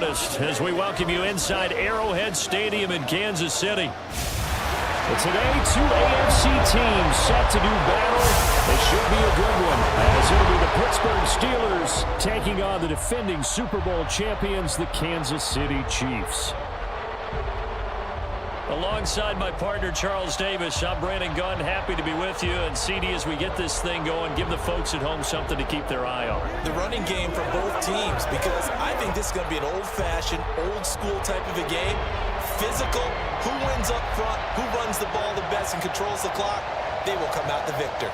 noticed as we welcome you inside Arrowhead Stadium in Kansas City. But today, two AFC teams set to do battle. It should be a good one, as it'll be the Pittsburgh Steelers taking on the defending Super Bowl champions, the Kansas City Chiefs. Alongside my partner, Charles Davis, I'm Brandon Gunn, happy to be with you. And CD, as we get this thing going, give the folks at home something to keep their eye on. The running game for both teams, because I think this is going to be an old-fashioned, old-school type of a game. Physical, who wins up front, who runs the ball the best and controls the clock, they will come out the victor.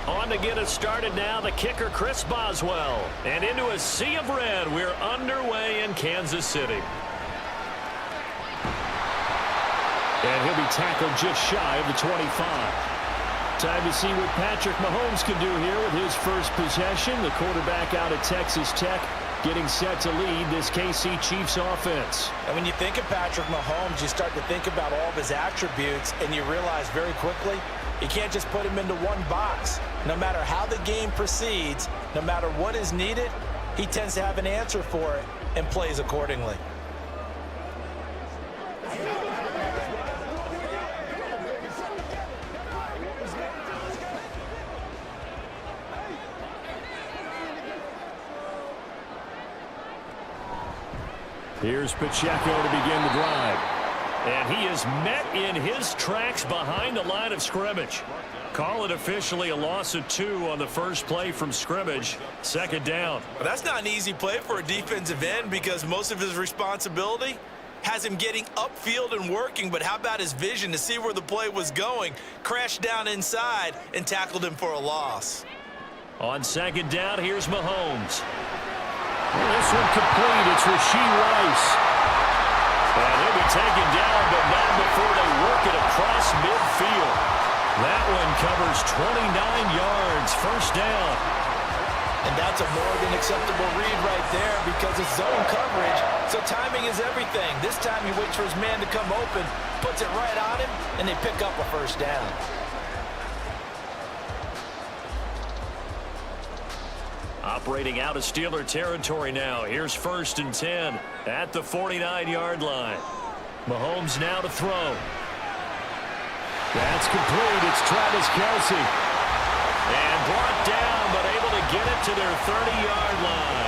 On to get us started now, the kicker, Chris Boswell. And into a sea of red, we're underway in Kansas City. And he'll be tackled just shy of the 25. Time to see what Patrick Mahomes can do here with his first possession. The quarterback out of Texas Tech getting set to lead this KC Chiefs offense. And when you think of Patrick Mahomes, you start to think about all of his attributes, and you realize very quickly, you can't just put him into one box. No matter how the game proceeds, no matter what is needed, he tends to have an answer for it and plays accordingly. Here's Pacheco to begin the drive. And he is met in his tracks behind the line of scrimmage. Call it officially a loss of 2 on the first play from scrimmage. Second down. Well, that's not an easy play for a defensive end because most of his responsibility has him getting upfield and working, but how about his vision to see where the play was going, crashed down inside, and tackled him for a loss. On second down, here's Mahomes. This one complete. It's Rashee Rice. And he'll be taken down, but not before they work it across midfield. That one covers 29 yards. First down. And that's a more than acceptable read right there because it's zone coverage, so timing is everything. This time he waits for his man to come open, puts it right on him, and they pick up a first down. Operating out of Steeler territory now. Here's 1st and 10 at the 49-yard line. Mahomes now to throw. That's complete. It's Travis Kelce. And brought down, but able to get it to their 30-yard line.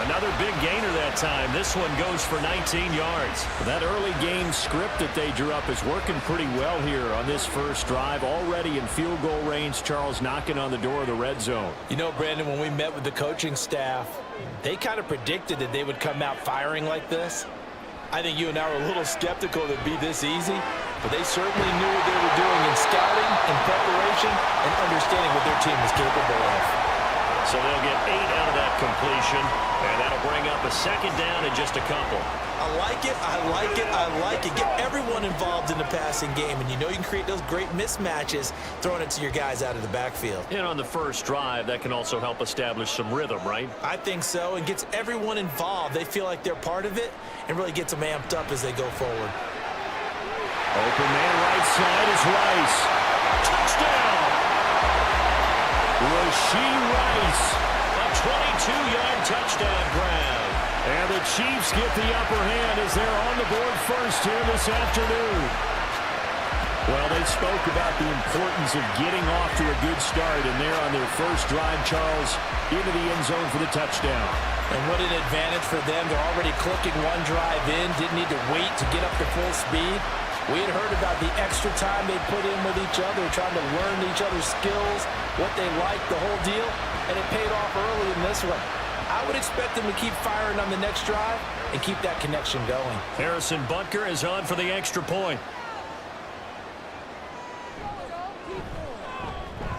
Another big gainer that time. This one goes for 19 yards. That early game script that they drew up is working pretty well here on this first drive. Already in field goal range, Charles knocking on the door of the red zone. You know, Brandon, when we met with the coaching staff, they kind of predicted that they would come out firing like this. I think you and I were a little skeptical that it'd be this easy, but they certainly knew what they were doing in scouting, in preparation, and understanding what their team was capable of. So they'll get 8 out of that completion, and that'll bring up a second down in just a couple. I like it, I like it, I like it. Get everyone involved in the passing game, and you know you can create those great mismatches throwing it to your guys out of the backfield. And on the first drive, that can also help establish some rhythm, right? I think so, and gets everyone involved. They feel like they're part of it, and really gets them amped up as they go forward. Open man right side is Rice. Touchdown! Rashee Rice, a 22-yard touchdown grab. And the Chiefs get the upper hand as they're on the board first here this afternoon. Well, they spoke about the importance of getting off to a good start, and they're on their first drive, Charles, into the end zone for the touchdown. And what an advantage for them. They're already clicking one drive in, didn't need to wait to get up to full speed. We had heard about the extra time they put in with each other, trying to learn each other's skills, what they like, the whole deal, and it paid off early in this one. I would expect them to keep firing on the next drive and keep that connection going. Harrison Butker is on for the extra point.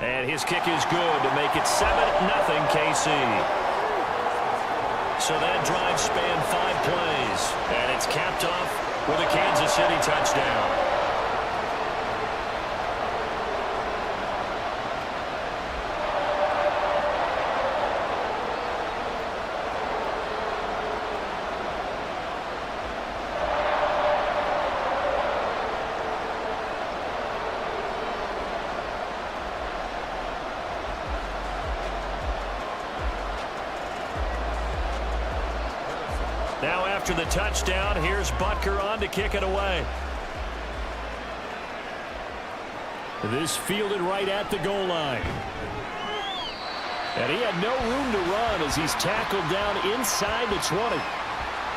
And his kick is good to make it 7-0 KC. So that drive spanned 5 plays. And it's capped off with a Kansas City touchdown. Now after the touchdown, here's Butker on to kick it away. This fielded right at the goal line. And he had no room to run as he's tackled down inside the 20.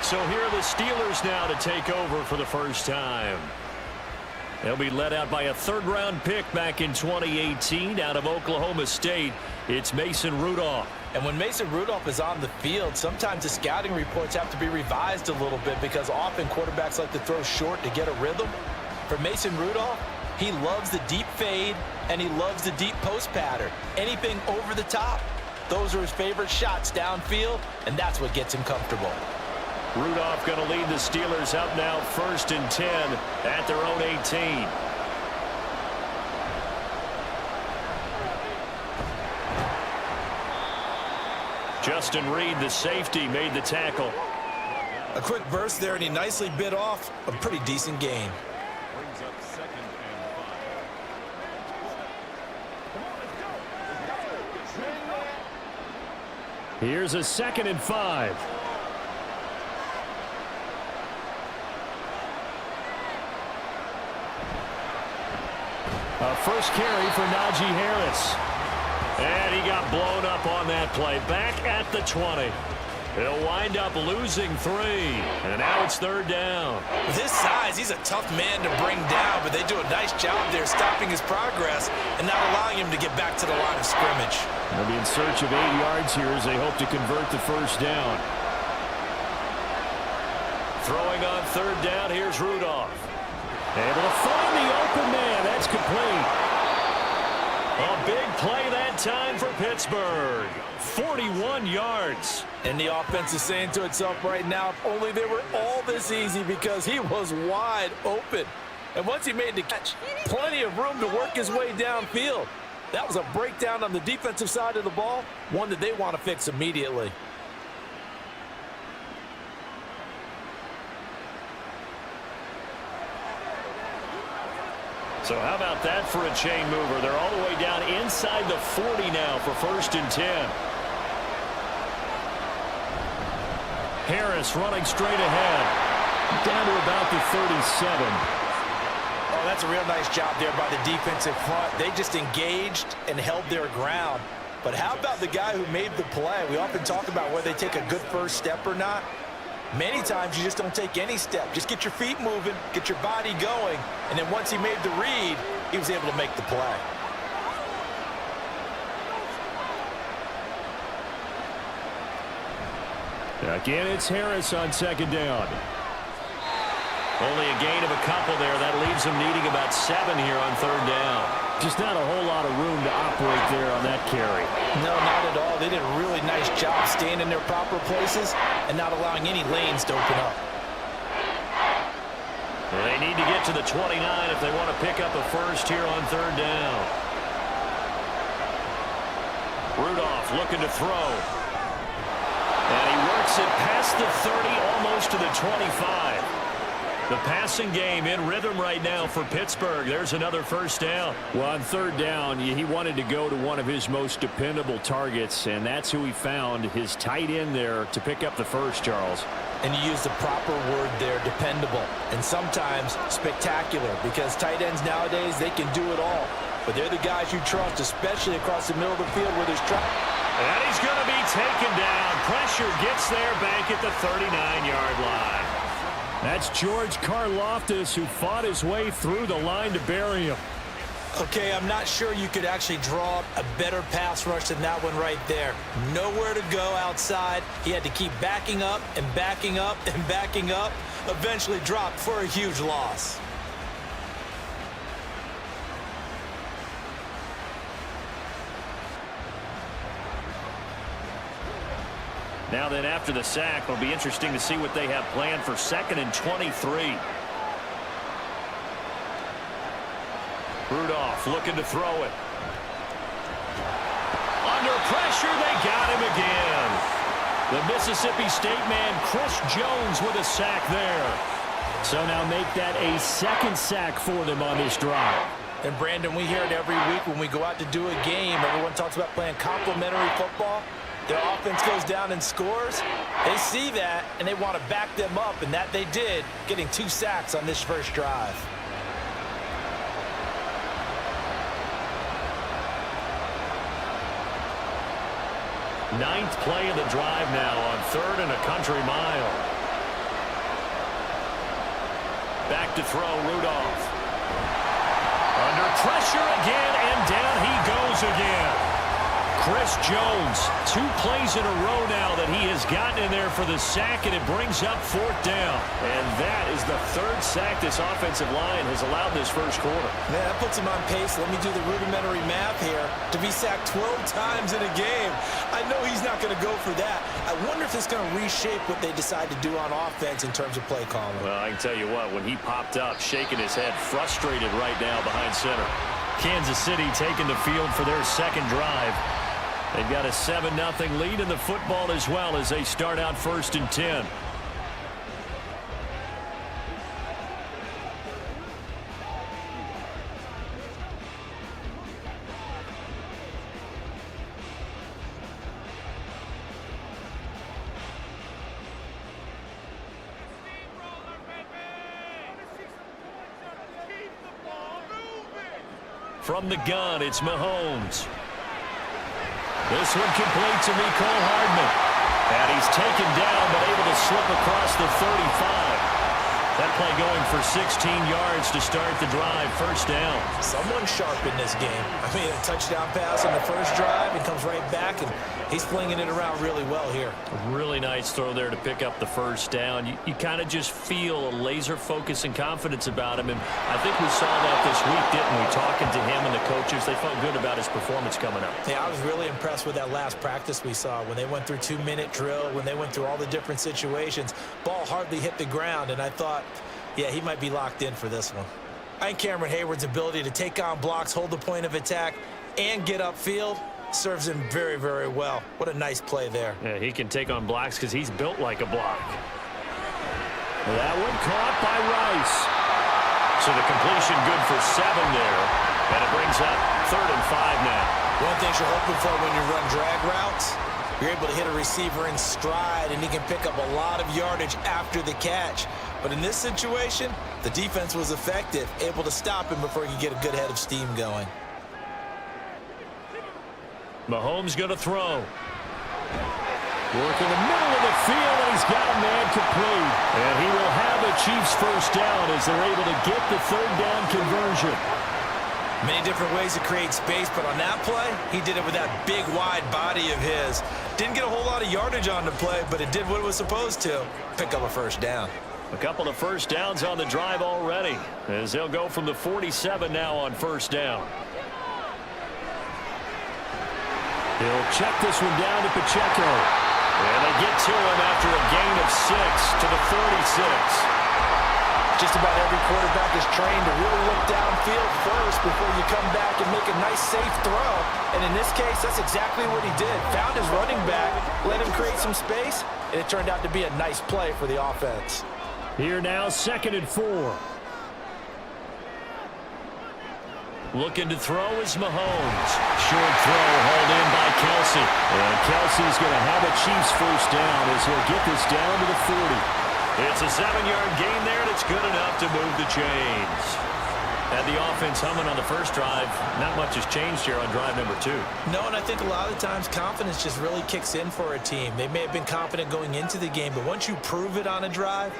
So here are the Steelers now to take over for the first time. They'll be led out by a third-round pick back in 2018 out of Oklahoma State. It's Mason Rudolph. And when Mason Rudolph is on the field, sometimes the scouting reports have to be revised a little bit because often quarterbacks like to throw short to get a rhythm. For Mason Rudolph, he loves the deep fade and he loves the deep post pattern. Anything over the top, those are his favorite shots downfield, and that's what gets him comfortable. Rudolph going to lead the Steelers up now 1st and 10 at their own 18. Justin Reed, the safety, made the tackle. A quick burst there, and he nicely bit off a pretty decent gain. Brings up 2nd and 5. Here's a 2nd and 5. A first carry for Najee Harris. And he got blown up on that play. Back at the 20. He'll wind up losing 3. And now it's 3rd down. With his size, he's a tough man to bring down, but they do a nice job there stopping his progress and not allowing him to get back to the line of scrimmage. They'll be in search of 8 yards here as they hope to convert the first down. Throwing on 3rd down, here's Rudolph. Able to find the open man. That's complete. A big play that time for Pittsburgh. 41 yards. And the offense is saying to itself right now, if only they were all this easy, because he was wide open. And once he made the catch, plenty of room to work his way downfield. That was a breakdown on the defensive side of the ball, one that they want to fix immediately. So how about that for a chain mover? They're all the way down inside the 40 now for 1st and 10. Harris running straight ahead. Down to about the 37. Oh, that's a real nice job there by the defensive front. They just engaged and held their ground. But how about the guy who made the play? We often talk about whether they take a good first step or not. Many times you just don't take any step. Just get your feet moving, get your body going, and then once he made the read, he was able to make the play. Again, it's Harris on 2nd down. Only a gain of a couple there. That leaves them needing about 7 here on 3rd down. Just not a whole lot of room to operate there on that carry. No, not at all. They did a really nice job staying in their proper places and not allowing any lanes to open up. Well, they need to get to the 29 if they want to pick up a first here on 3rd down. Rudolph looking to throw. And he works it past the 30, almost to the 25. The passing game in rhythm right now for Pittsburgh. There's another first down. Well, on 3rd down, he wanted to go to one of his most dependable targets, and that's who he found, his tight end there, to pick up the first, Charles. And you use the proper word there, dependable, and sometimes spectacular, because tight ends nowadays, they can do it all. But they're the guys you trust, especially across the middle of the field where there's trouble. And he's going to be taken down. Pressure gets there back at the 39-yard line. That's George Karlaftis, who fought his way through the line to bury him. Okay, I'm not sure you could actually draw up a better pass rush than that one right there. Nowhere to go outside. He had to keep backing up and backing up and backing up. Eventually dropped for a huge loss. Now then, after the sack, it'll be interesting to see what they have planned for 2nd and 23. Rudolph looking to throw it. Under pressure, they got him again. The Mississippi State man, Chris Jones, with a sack there. So now make that a 2nd sack for them on this drive. And, Brandon, we hear it every week when we go out to do a game. Everyone talks about playing complementary football. Their offense goes down and scores. They see that, and they want to back them up, and that they did, getting 2 sacks on this first drive. Ninth play of the drive now on 3rd and a country mile. Back to throw, Rudolph. Under pressure again, and down he goes again. Chris Jones, 2 plays in a row now that he has gotten in there for the sack, and it brings up 4th down. And that is the 3rd sack this offensive line has allowed this first quarter. Man, that puts him on pace. Let me do the rudimentary math here. To be sacked 12 times in a game, I know he's not going to go for that. I wonder if it's going to reshape what they decide to do on offense in terms of play calling. Well, I can tell you what, when he popped up, shaking his head, frustrated right now behind center. Kansas City taking the field for their 2nd drive. They've got a 7-0 lead in the football as well as they start out 1st and 10. From the gun, it's Mahomes. This one complete to Mecole Hardman. And he's taken down, but able to slip across the 35. That play going for 16 yards to start the drive. 1st down. Someone sharp in this game. I mean, a touchdown pass on the first drive. He comes right back, and he's flinging it around really well here. A really nice throw there to pick up the 1st down. You kind of just feel a laser focus and confidence about him. And I think we saw that this week, didn't we? Talking to him and the coaches, they felt good about his performance coming up. Yeah, I was really impressed with that last practice we saw when they went through 2-minute drill, when they went through all the different situations. Ball hardly hit the ground, and I thought, yeah, he might be locked in for this one. I think Cameron Hayward's ability to take on blocks, hold the point of attack, and get upfield serves him very, very well. What a nice play there. Yeah, he can take on blocks because he's built like a block. That one caught by Rice. So the completion good for 7 there. And it brings up 3rd and 5 now. One thing you're hoping for when you run drag routes, you're able to hit a receiver in stride, and he can pick up a lot of yardage after the catch. But in this situation, the defense was effective, able to stop him before he could get a good head of steam going. Mahomes going to throw. Work in the middle of the field, and he's got a man complete. And he will have a Chiefs 1st down as they're able to get the 3rd down conversion. Many different ways to create space, but on that play, he did it with that big, wide body of his. Didn't get a whole lot of yardage on the play, but it did what it was supposed to. Pick up a 1st down. A couple of 1st downs on the drive already, as they'll go from the 47 now on 1st down. He'll check this one down to Pacheco. And they get to him after a gain of 6 to the 46. Just about every quarterback is trained to really look downfield first before you come back and make a nice, safe throw. And in this case, that's exactly what he did. Found his running back, let him create some space, and it turned out to be a nice play for the offense. Here now, 2nd and 4. Looking to throw is Mahomes. Short throw hauled in by Kelsey. And Kelsey's going to have a Chiefs 1st down as he'll get this down to the 40. It's a 7-yard gain there, and it's good enough to move the chains. Had the offense humming on the first drive. Not much has changed here on drive number 2. No, and I think a lot of times confidence just really kicks in for a team. They may have been confident going into the game, but once you prove it on a drive,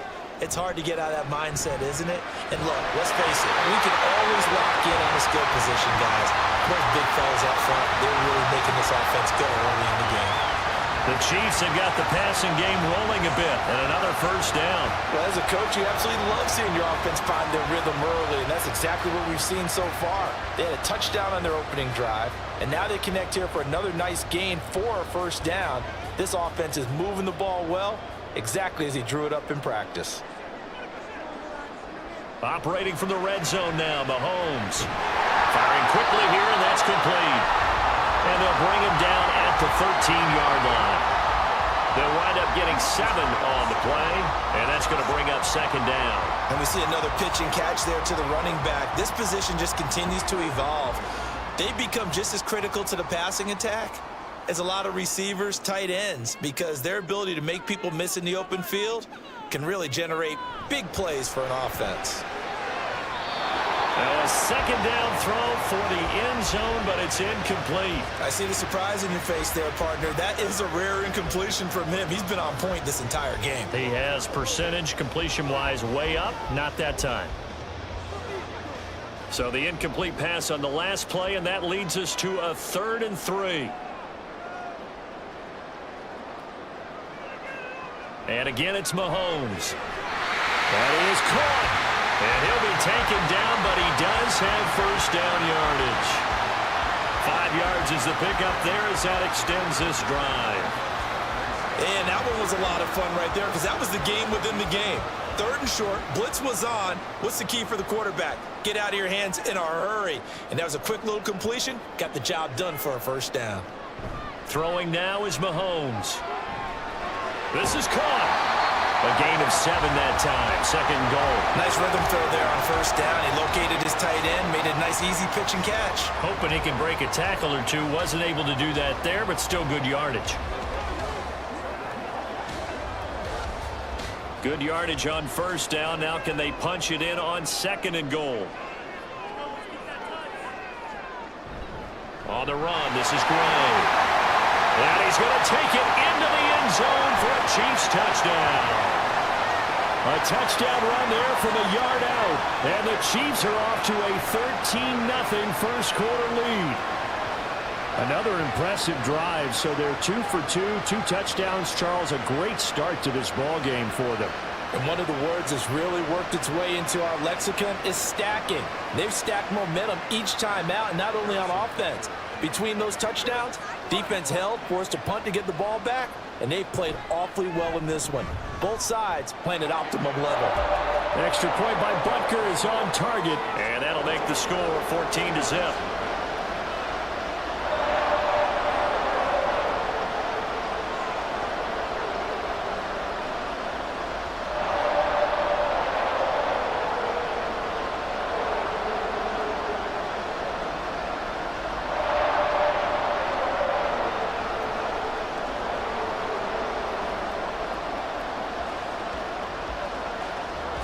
it's hard to get out of that mindset, isn't it? And look, let's face it, we can always lock in on the skill position, guys. Those big fellas up front, they're really making this offense go early in the game. The Chiefs have got the passing game rolling a bit, and another 1st down. Well, as a coach, you absolutely love seeing your offense find their rhythm early, and that's exactly what we've seen so far. They had a touchdown on their opening drive, and now they connect here for another nice gain for a 1st down. This offense is moving the ball well, exactly as he drew it up in practice. Operating from the red zone now, Mahomes. Firing quickly here, and that's complete. And they'll bring him down at the 13-yard line. They'll wind up getting 7 on the play, and that's going to bring up second down. And we see another pitch and catch there to the running back. This position just continues to evolve. They become just as critical to the passing attack as a lot of receivers, tight ends, because their ability to make people miss in the open field can really generate big plays for an offense. Now a second down throw for the end zone, but it's incomplete. I see the surprise in your face there, partner. That is a rare incompletion from him. He's been on point this entire game. He has percentage completion-wise way up, not that time. So the incomplete pass on the last play, and that leads us to a 3rd and 3. And again, it's Mahomes. That is caught. And he'll be taken down, but he does have first down yardage. 5 yards is the pickup there as that extends this drive. And that one was a lot of fun right there because that was the game within the game. 3rd and short, blitz was on. What's the key for the quarterback? Get out of your hands in a hurry. And that was a quick little completion. Got the job done for a first down. Throwing now is Mahomes. This is caught. A gain of 7 that time. 2nd goal. Nice rhythm throw there on first down. He located his tight end, made a nice easy pitch and catch. Hoping he can break a tackle or two. Wasn't able to do that there, but still good yardage. Good yardage on first down. Now can they punch it in on 2nd and goal? On the run, this is Gray. And he's going to take it into the end zone for a Chiefs touchdown. A touchdown run there from a yard out. And the Chiefs are off to a 13-0 first quarter lead. Another impressive drive, so they're 2 for 2, 2 touchdowns. Charles, a great start to this ball game for them. And one of the words that's really worked its way into our lexicon is stacking. They've stacked momentum each time out, and not only on offense. Between those touchdowns, defense held, forced a punt to get the ball back, and they've played awfully well in this one. Both sides playing at optimum level. An extra point by Butker is on target, and that'll make the score 14-0.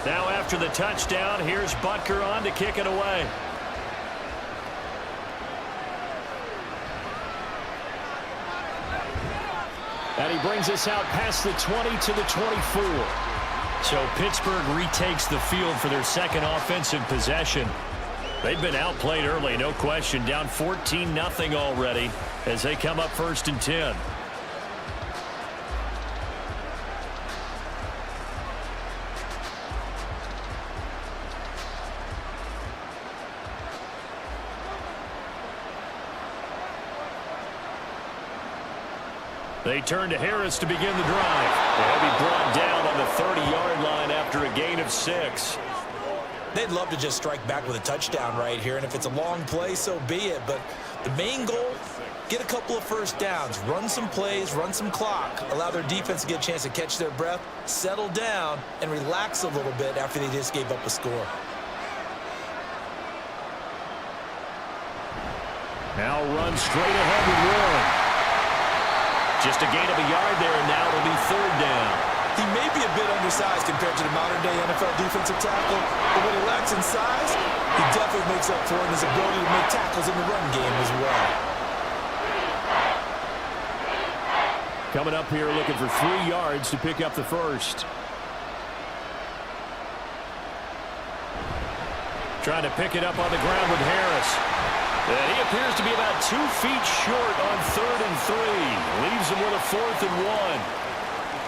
Now after the touchdown, here's Butker on to kick it away. And he brings us out past the 20 to the 24. So Pittsburgh retakes the field for their second offensive possession. They've been outplayed early, no question. Down 14-0 already as they come up 1st and 10. They turn to Harris to begin the drive. They'll be brought down on the 30-yard line after a gain of 6. They'd love to just strike back with a touchdown right here, and if it's a long play, so be it. But the main goal, get a couple of first downs, run some plays, run some clock, allow their defense to get a chance to catch their breath, settle down, and relax a little bit after they just gave up a score. Now run straight ahead with Warren. Just a gain of a yard there, and now it'll be 3rd down. He may be a bit undersized compared to the modern-day NFL defensive tackle, but when he lacks in size, he definitely makes up for it in his ability to make tackles in the run game as well. Coming up here looking for 3 yards to pick up the first. Trying to pick it up on the ground with Harris. And he appears to be about 2 feet short on 3rd and 3. Leaves him with a 4th and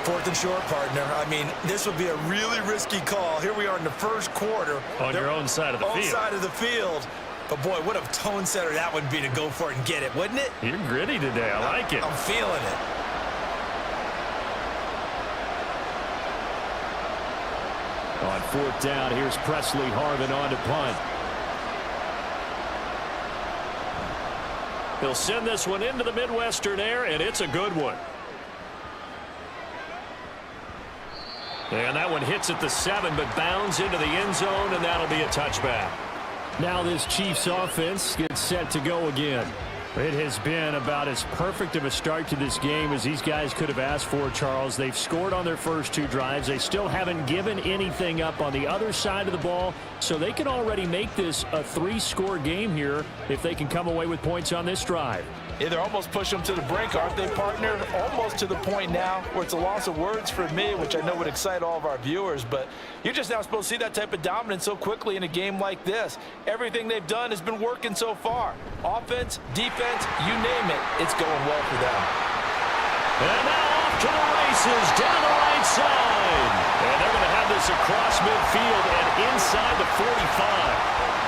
1. 4th and short, partner. I mean, this would be a really risky call. Here we are in the first quarter. On your own side of the field. Own side of the field. But, boy, what a tone setter that would be to go for it and get it, wouldn't it? You're gritty today. I like it. I'm feeling it. On fourth down, here's Presley Harvin on to punt. He'll send this one into the Midwestern air, and it's a good one. And that one hits at the 7, but bounds into the end zone, and that'll be a touchback. Now this Chiefs offense gets set to go again. It has been about as perfect of a start to this game as these guys could have asked for, Charles. They've scored on their first 2 drives. They still haven't given anything up on the other side of the ball, so they can already make this a 3-score game here if they can come away with points on this drive. Yeah, they're almost pushing them to the brink, aren't they, partner? Almost to the point now where it's a loss of words for me, which I know would excite all of our viewers, but you're just now supposed to see that type of dominance so quickly in a game like this. Everything they've done has been working so far. Offense, defense, you name it, it's going well for them. And now off to the races down the right side. And they're going to have this across midfield and inside the 45.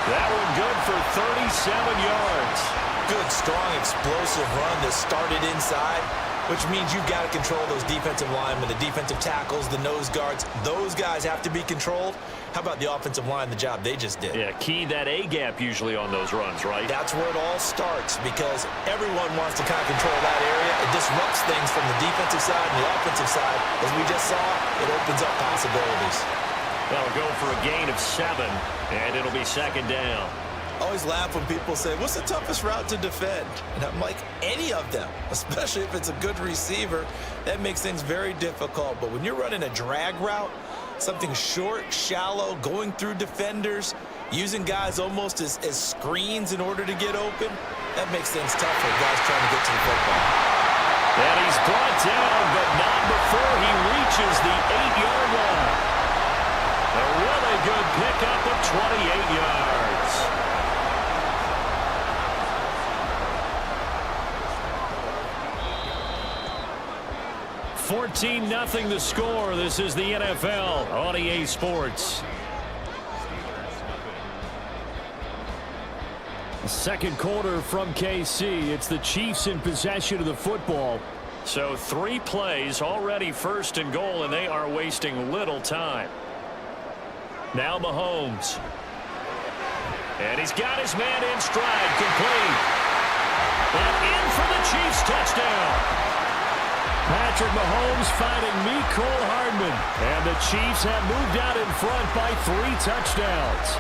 That one good for 37 yards. Good, strong, explosive run that started inside, which means you've got to control those defensive linemen, the defensive tackles, the nose guards. Those guys have to be controlled. How about the offensive line, the job they just did? Yeah, key that A-gap usually on those runs, right? That's where it all starts because everyone wants to kind of control that area. It disrupts things from the defensive side and the offensive side. As we just saw, it opens up possibilities. That'll go for a gain of 7, and it'll be second down. I always laugh when people say, what's the toughest route to defend? And I'm like, any of them, especially if it's a good receiver. That makes things very difficult. But when you're running a drag route, something short, shallow, going through defenders, using guys almost as screens in order to get open, that makes things tough for guys trying to get to the football. And he's brought down, but not before he reaches the 8-yard line. A really good pickup of 28 yards. 14-0 the score. This is the NFL on EA Sports. Second quarter from KC. It's the Chiefs in possession of the football. So 3 plays already first and goal, and they are wasting little time. Now Mahomes. And he's got his man in stride, complete. And in for the Chiefs touchdown. Patrick Mahomes finding Mecole Hardman. And the Chiefs have moved out in front by 3 touchdowns.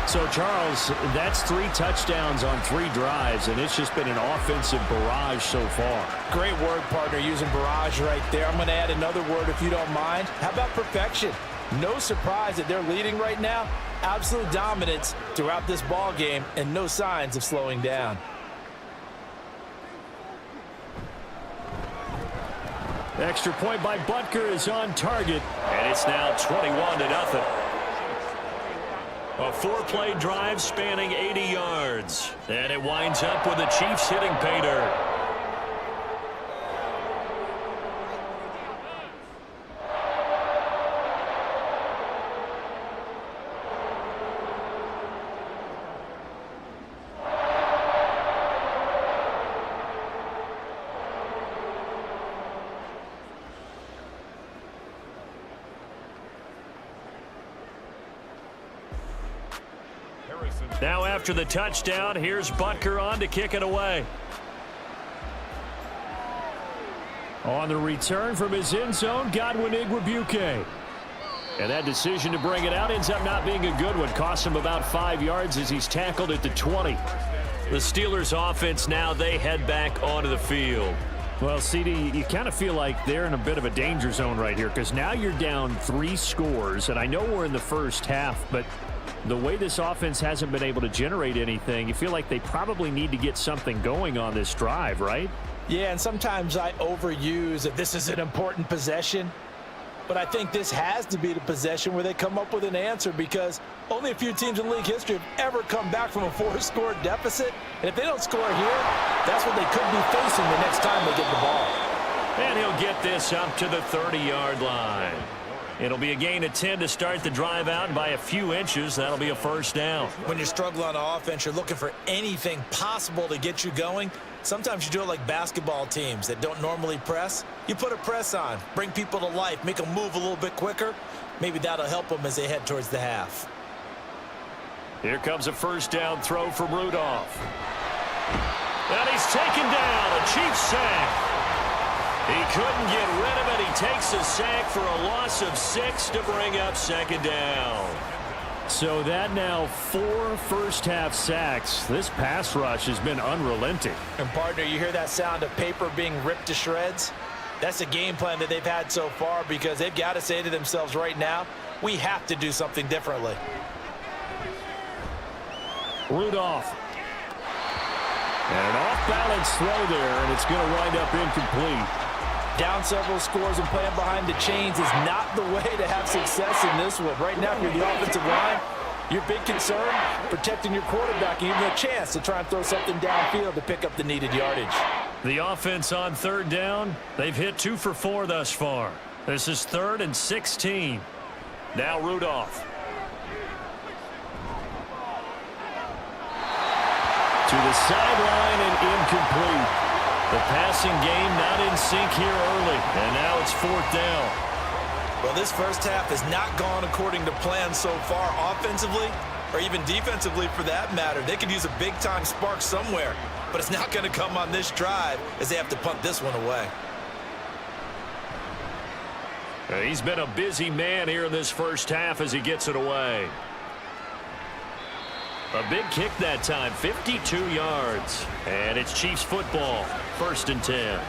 So, Charles, that's 3 touchdowns on 3 drives, and it's just been an offensive barrage so far. Great word, partner, using barrage right there. I'm going to add another word if you don't mind. How about perfection? No surprise that they're leading right now. Absolute dominance throughout this ball game and no signs of slowing down. Extra point by Butker is on target, and it's now 21-0. A 4-play drive spanning 80 yards, and it winds up with the Chiefs hitting pay dirt. Now after the touchdown, here's Butker on to kick it away. On the return from his end zone, Godwin Igwebuike. And that decision to bring it out ends up not being a good one. Cost him about 5 yards as he's tackled at the 20. The Steelers offense now, they head back onto the field. Well, CD, you kind of feel like they're in a bit of a danger zone right here because now you're down 3 scores. And I know we're in the first half, but the way this offense hasn't been able to generate anything, you feel like they probably need to get something going on this drive, right? Yeah, and sometimes I overuse that this is an important possession. But I think this has to be the possession where they come up with an answer because only a few teams in league history have ever come back from a 4-score deficit. And if they don't score here, that's what they could be facing the next time they get the ball. And he'll get this up to the 30-yard line. It'll be a gain of 10 to start the drive out, and by a few inches, that'll be a first down. When you're struggling on offense, you're looking for anything possible to get you going. Sometimes you do it like basketball teams that don't normally press. You put a press on, bring people to life, make them move a little bit quicker. Maybe that'll help them as they head towards the half. Here comes a first down throw from Rudolph. And he's taken down. A Chiefs sack. He couldn't get rid of it. He takes a sack for a loss of 6 to bring up second down. So that now 4 first-half sacks. This pass rush has been unrelenting. And, partner, you hear that sound of paper being ripped to shreds? That's the game plan that they've had so far because they've got to say to themselves right now, we have to do something differently. Rudolph. And an off-balance throw there, and it's going to wind up incomplete. Down several scores and playing behind the chains is not the way to have success in this one. Right now, if you're the offensive line, your big concern, protecting your quarterback and giving him a chance to try and throw something downfield to pick up the needed yardage. The offense on third down, they've hit 2 for 4 thus far. This is 3rd and 16. Now Rudolph. To the sideline and incomplete. The passing game not in sync here early, and now it's 4th down. Well, this first half has not gone according to plan so far offensively or even defensively for that matter. They could use a big-time spark somewhere, but it's not going to come on this drive as they have to punt this one away. He's been a busy man here in this first half as he gets it away. A big kick that time, 52 yards. And it's Chiefs football, 1st and 10.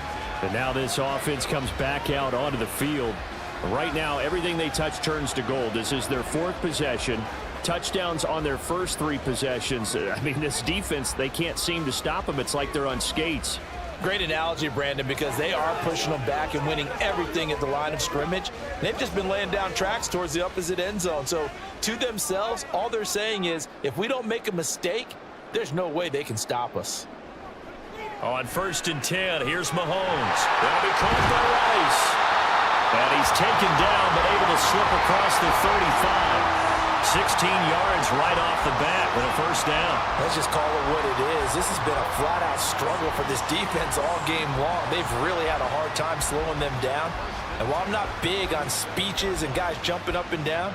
And now this offense comes back out onto the field. Right now, everything they touch turns to gold. This is their 4th possession. Touchdowns on their first 3 possessions. I mean, this defense, they can't seem to stop them. It's like they're on skates. Great analogy, Brandon, because they are pushing them back and winning everything at the line of scrimmage. They've just been laying down tracks towards the opposite end zone. So to themselves, all they're saying is, if we don't make a mistake, there's no way they can stop us. On 1st and 10, here's Mahomes. That'll be caught by Rice. And he's taken down, but able to slip across the 35. 16 yards right off the bat with a first down. Let's just call it what it is. This has been a flat-out struggle for this defense all game long. They've really had a hard time slowing them down. And while I'm not big on speeches and guys jumping up and down,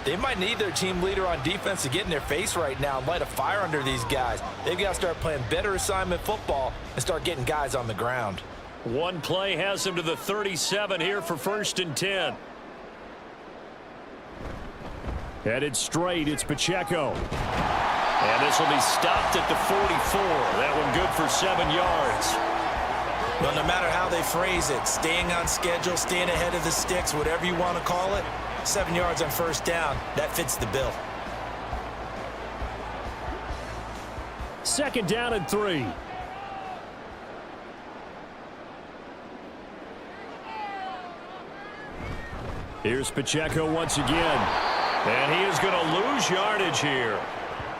they might need their team leader on defense to get in their face right now and light a fire under these guys. They've got to start playing better assignment football and start getting guys on the ground. One play has him to the 37 here for 1st and 10. Headed straight, it's Pacheco. And this will be stopped at the 44. That one good for 7 yards. Well, no matter how they phrase it, staying on schedule, staying ahead of the sticks, whatever you want to call it, 7 yards on first down, that fits the bill. 2nd down and 3. Here's Pacheco once again. And he is going to lose yardage here.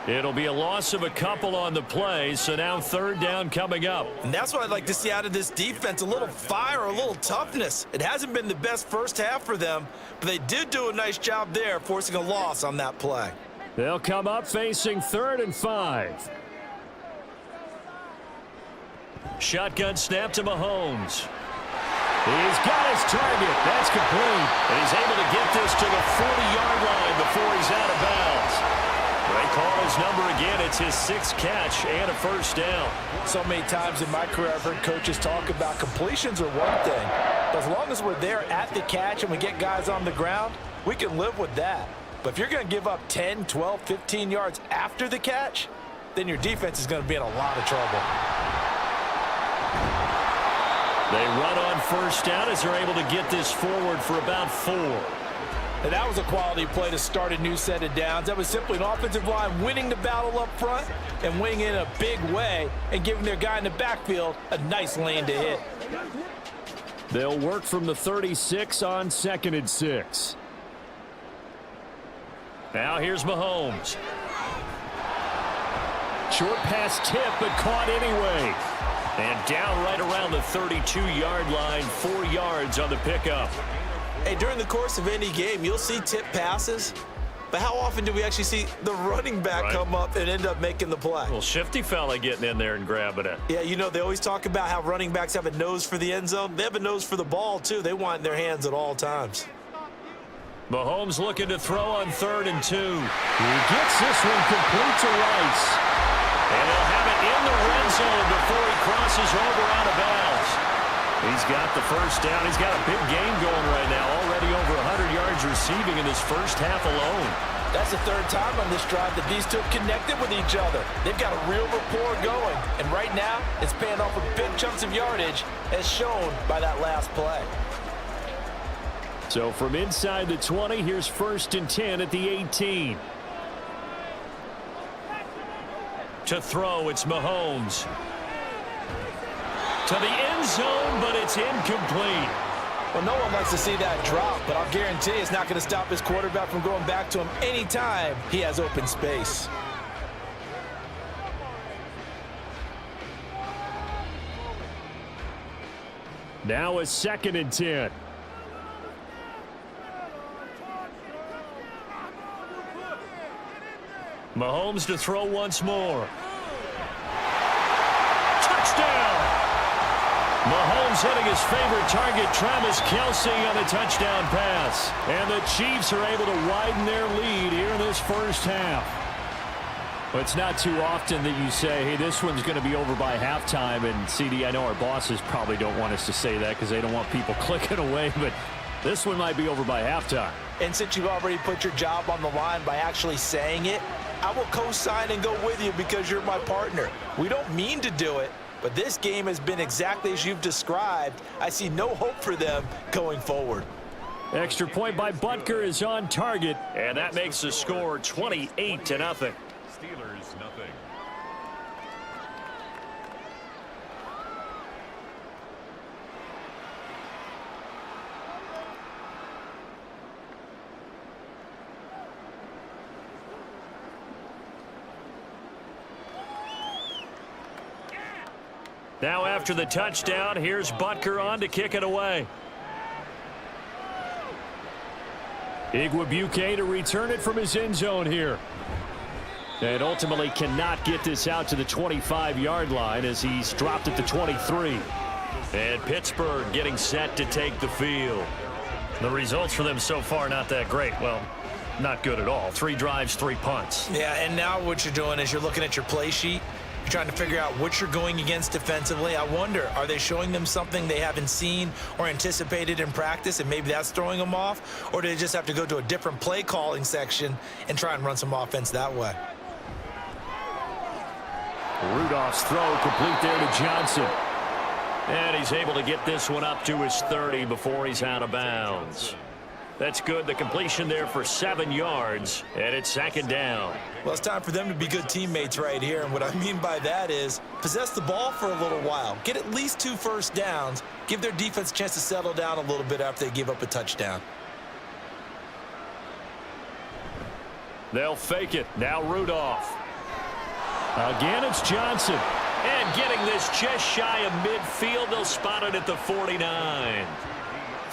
It'll be a loss of a couple on the play, so now 3rd down coming up. And that's what I'd like to see out of this defense, a little fire, a little toughness. It hasn't been the best first half for them, but they did do a nice job there, forcing a loss on that play. They'll come up facing 3rd and 5. Shotgun snap to Mahomes. He's got his target. That's complete. And he's able to get this to the 40-yard line before he's out of bounds. They call his number again. It's his 6th catch and a first down. So many times in my career, I've heard coaches talk about completions are one thing. But as long as we're there at the catch and we get guys on the ground, we can live with that. But if you're going to give up 10, 12, 15 yards after the catch, then your defense is going to be in a lot of trouble. They run on first down as they're able to get this forward for about 4. And that was a quality play to start a new set of downs. That was simply an offensive line winning the battle up front and winning in a big way and giving their guy in the backfield a nice lane to hit. They'll work from the 36 on 2nd and 6. Now here's Mahomes. Short pass tip, but caught anyway. And down right around the 32-yard line, 4 yards on the pickup. Hey, during the course of any game, you'll see tip passes, but how often do we actually see the running back come up and end up making the play? Well, shifty fella getting in there and grabbing it. Yeah, you know, they always talk about how running backs have a nose for the end zone. They have a nose for the ball, too. They want it in their hands at all times. Mahomes looking to throw on 3rd and 2. He gets this one complete to Rice. And he'll have it in the red zone before he crosses over out of bounds. He's got the first down. He's got a big game going right now. Already over 100 yards receiving in this first half alone. That's the 3rd time on this drive that these two have connected with each other. They've got a real rapport going. And right now, it's paying off with big chunks of yardage, as shown by that last play. So from inside the 20, here's 1st and 10 at the 18. To throw, it's Mahomes. To the end zone, but it's incomplete. Well, no one likes to see that drop, but I'll guarantee it's not going to stop his quarterback from going back to him anytime he has open space. Now a 2nd and 10. Mahomes to throw once more. Touchdown! Mahomes hitting his favorite target, Travis Kelce, on a touchdown pass. And the Chiefs are able to widen their lead here in this first half. Well, it's not too often that you say, hey, this one's going to be over by halftime. And, CD, I know our bosses probably don't want us to say that because they don't want people clicking away, but this one might be over by halftime. And since you've already put your job on the line by actually saying it, I will co-sign and go with you because you're my partner. We don't mean to do it, but this game has been exactly as you've described. I see no hope for them going forward. Extra point by Butker is on target. And that makes the score 28-0. Steelers, nothing. Now after the touchdown, here's Butker on to kick it away. Igwebuike to return it from his end zone here. And ultimately cannot get this out to the 25-yard line as he's dropped at the 23. And Pittsburgh getting set to take the field. The results for them so far not that great. Well, not good at all. 3 drives, 3 punts. Yeah, and now what you're doing is you're looking at your play sheet. You're trying to figure out what you're going against defensively. I wonder, are they showing them something they haven't seen or anticipated in practice, and maybe that's throwing them off? Or do they just have to go to a different play calling section and try and run some offense that way? Rudolph's throw complete there to Johnson. And he's able to get this one up to his 30 before he's out of bounds. That's good. The completion there for 7 yards, and it's 2nd down. Well, it's time for them to be good teammates right here, and what I mean by that is possess the ball for a little while, get at least 2 first downs, give their defense a chance to settle down a little bit after they give up a touchdown. They'll fake it. Now Rudolph. Again, it's Johnson. And getting this just shy of midfield, they'll spot it at the 49.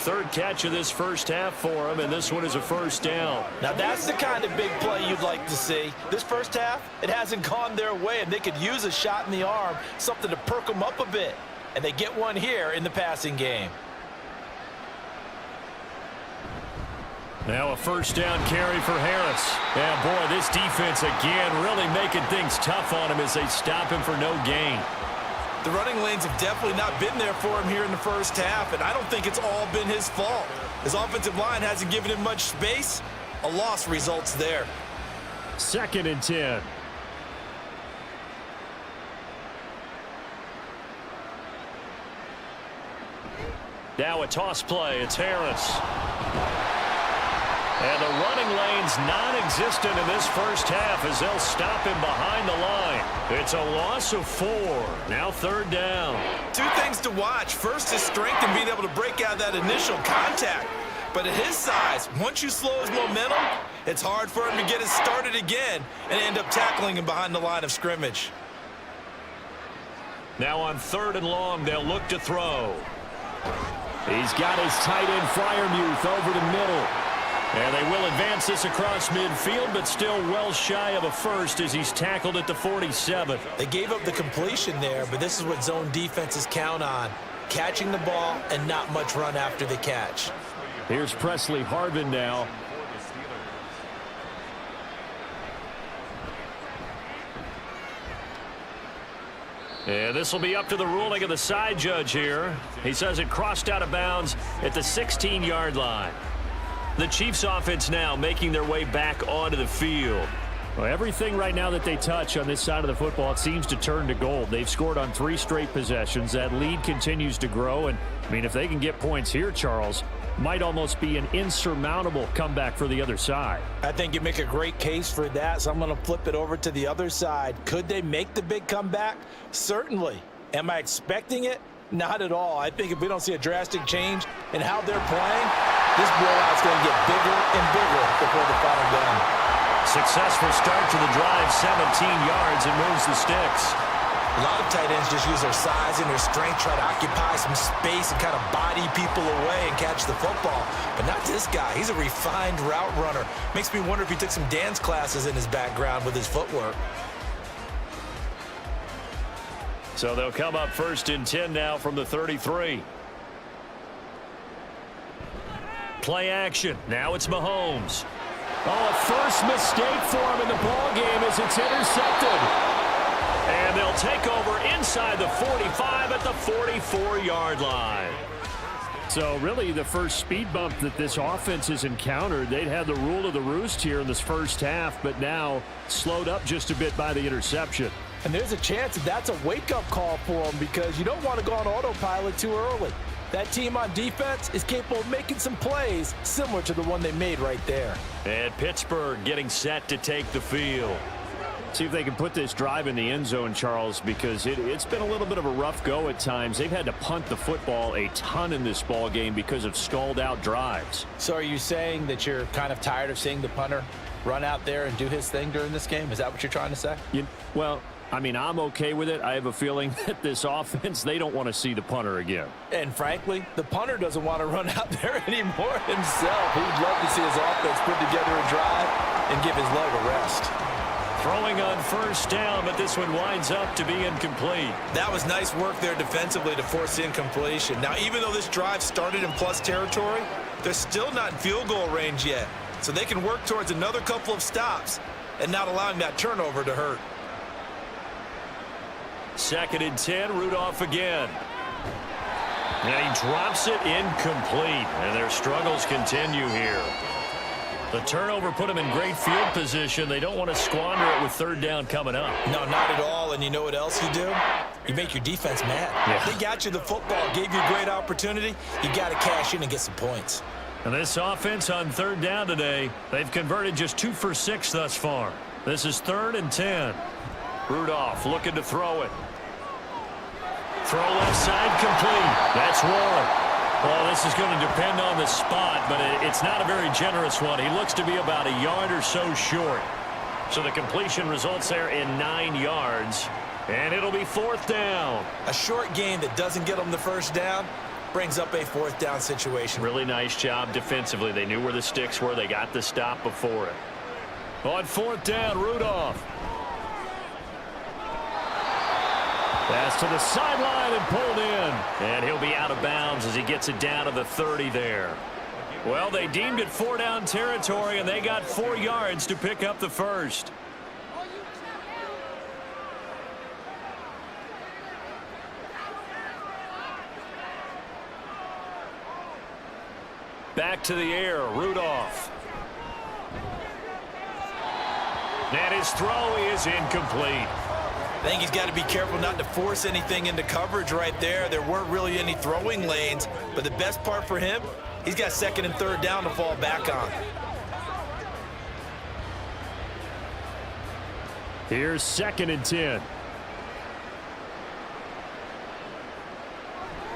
3rd catch of this first half for him, and this one is a first down. Now that's the kind of big play you'd like to see. This first half, it hasn't gone their way, and they could use a shot in the arm, something to perk them up a bit. And they get one here in the passing game. Now a first down carry for Harris. And boy, this defense again really making things tough on him as they stop him for no gain. The running lanes have definitely not been there for him here in the first half, and I don't think it's all been his fault. His offensive line hasn't given him much space. A loss results there. 2nd and 10. Now a toss play. It's Harris. And the running lane's non-existent in this first half as they'll stop him behind the line. It's a loss of 4. Now 3rd down. 2 things to watch. First, his strength and being able to break out that initial contact. But at his size, once you slow his momentum, it's hard for him to get it started again and end up tackling him behind the line of scrimmage. Now on 3rd and long, they'll look to throw. He's got his tight end Freiermuth over the middle. And they will advance this across midfield, but still well shy of a first as he's tackled at the 47. They gave up the completion there, but this is what zone defenses count on. Catching the ball and not much run after the catch. Here's Presley Harvin now. And this will be up to the ruling of the side judge here. He says it crossed out of bounds at the 16-yard line. The Chiefs offense now making their way back onto the field. Well, everything right now that they touch on this side of the football, it seems to turn to gold. They've scored on 3 straight possessions. That lead continues to grow. And, I mean, if they can get points here, Charles, might almost be an insurmountable comeback for the other side. I think you make a great case for that, so I'm going to flip it over to the other side. Could they make the big comeback? Certainly. Am I expecting it? Not at all. I think if we don't see a drastic change in how they're playing, this blowout's going to get bigger and bigger before the final game. Successful start to the drive, 17 yards, and moves the sticks. A lot of tight ends just use their size and their strength, try to occupy some space and kind of body people away and catch the football. But not this guy. He's a refined route runner. Makes me wonder if he took some dance classes in his background with his footwork. So they'll come up 1st and 10 now from the 33. Play action. Now it's Mahomes. Oh, a first mistake for him in the ball game as it's intercepted. And they'll take over inside the 45 at the 44-yard line. So really the first speed bump that this offense has encountered. They'd had the rule of the roost here in this first half, but now slowed up just a bit by the interception. And there's a chance that that's a wake-up call for them because you don't want to go on autopilot too early. That team on defense is capable of making some plays similar to the one they made right there. And Pittsburgh getting set to take the field. See if they can put this drive in the end zone, Charles, because it's been a little bit of a rough go at times. They've had to punt the football a ton in this ball game because of stalled-out drives. So are you saying that you're kind of tired of seeing the punter run out there and do his thing during this game? Is that what you're trying to say? Well, I mean, I'm okay with it. I have a feeling that this offense, they don't want to see the punter again. And frankly, the punter doesn't want to run out there anymore himself. He would love to see his offense put together a drive and give his leg a rest. Throwing on 1st down, but this one winds up to be incomplete. That was nice work there defensively to force incompletion. Now, even though this drive started in plus territory, they're still not in field goal range yet. So they can work towards another couple of stops and not allowing that turnover to hurt. 2nd and 10, Rudolph again. And he drops it incomplete, and their struggles continue here. The turnover put them in great field position. They don't want to squander it with 3rd down coming up. No, not at all. And you know what else you do? You make your defense mad. Yeah. They got you the football, gave you a great opportunity. You got to cash in and get some points. And this offense on 3rd down today, they've converted just 2 for 6 thus far. This is 3rd and 10. Rudolph looking to throw it. Throw left side complete. That's Warren. Well, this is going to depend on the spot, but it's not a very generous one. He looks to be about a yard or so short. So the completion results there in 9 yards, and it'll be 4th down. A short gain that doesn't get them the 1st down brings up a 4th down situation. Really nice job defensively. They knew where the sticks were. They got the stop before it. On 4th down, Rudolph. Pass to the sideline and pulled in. And he'll be out of bounds as he gets it down to the 30 there. Well, they deemed it 4-down territory, and they got 4 yards to pick up the 1st. Back to the air, Rudolph. And his throw is incomplete. I think he's got to be careful not to force anything into coverage right there. There weren't really any throwing lanes, but the best part for him, he's got 2nd and 3rd down to fall back on. Here's 2nd and 10.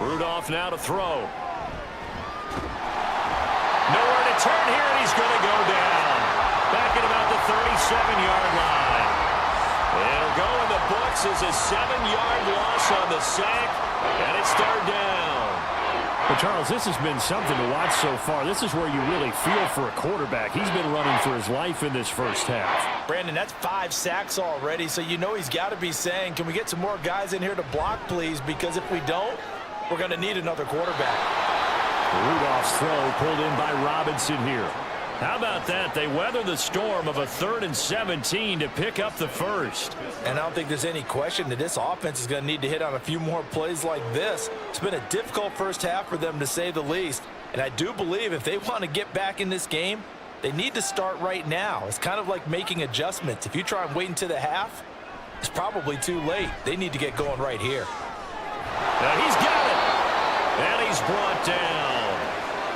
Rudolph now to throw. Nowhere to turn here, and he's going to go down. Back at about the 37-yard line. It'll go in the books as a 7-yard loss on the sack, and it's 3rd down. Well, Charles, this has been something to watch so far. This is where you really feel for a quarterback. He's been running for his life in this first half. Brandon, that's 5 sacks already, so you know he's got to be saying, can we get some more guys in here to block, please? Because if we don't, we're going to need another quarterback. Rudolph's throw pulled in by Robinson here. How about that? They weather the storm of a 3rd and 17 to pick up the first. And I don't think there's any question that this offense is going to need to hit on a few more plays like this. It's been a difficult first half for them, to say the least. And I do believe if they want to get back in this game, they need to start right now. It's kind of like making adjustments. If you try and wait until the half, it's probably too late. They need to get going right here. And he's got it. And he's brought down.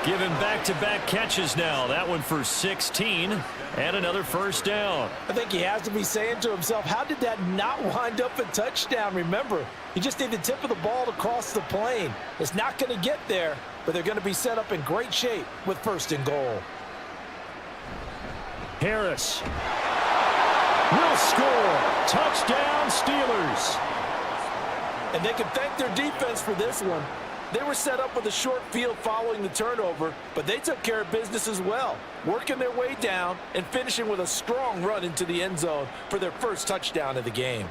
Given back-to-back catches now. That one for 16 and another first down. I think he has to be saying to himself, how did that not wind up a touchdown? Remember, he just need the tip of the ball to cross the plane. It's not going to get there, but they're going to be set up in great shape with 1st and goal. Harris will score. Touchdown, Steelers. And they can thank their defense for this one. They were set up with a short field following the turnover, but they took care of business as well, working their way down and finishing with a strong run into the end zone for their first touchdown of the game.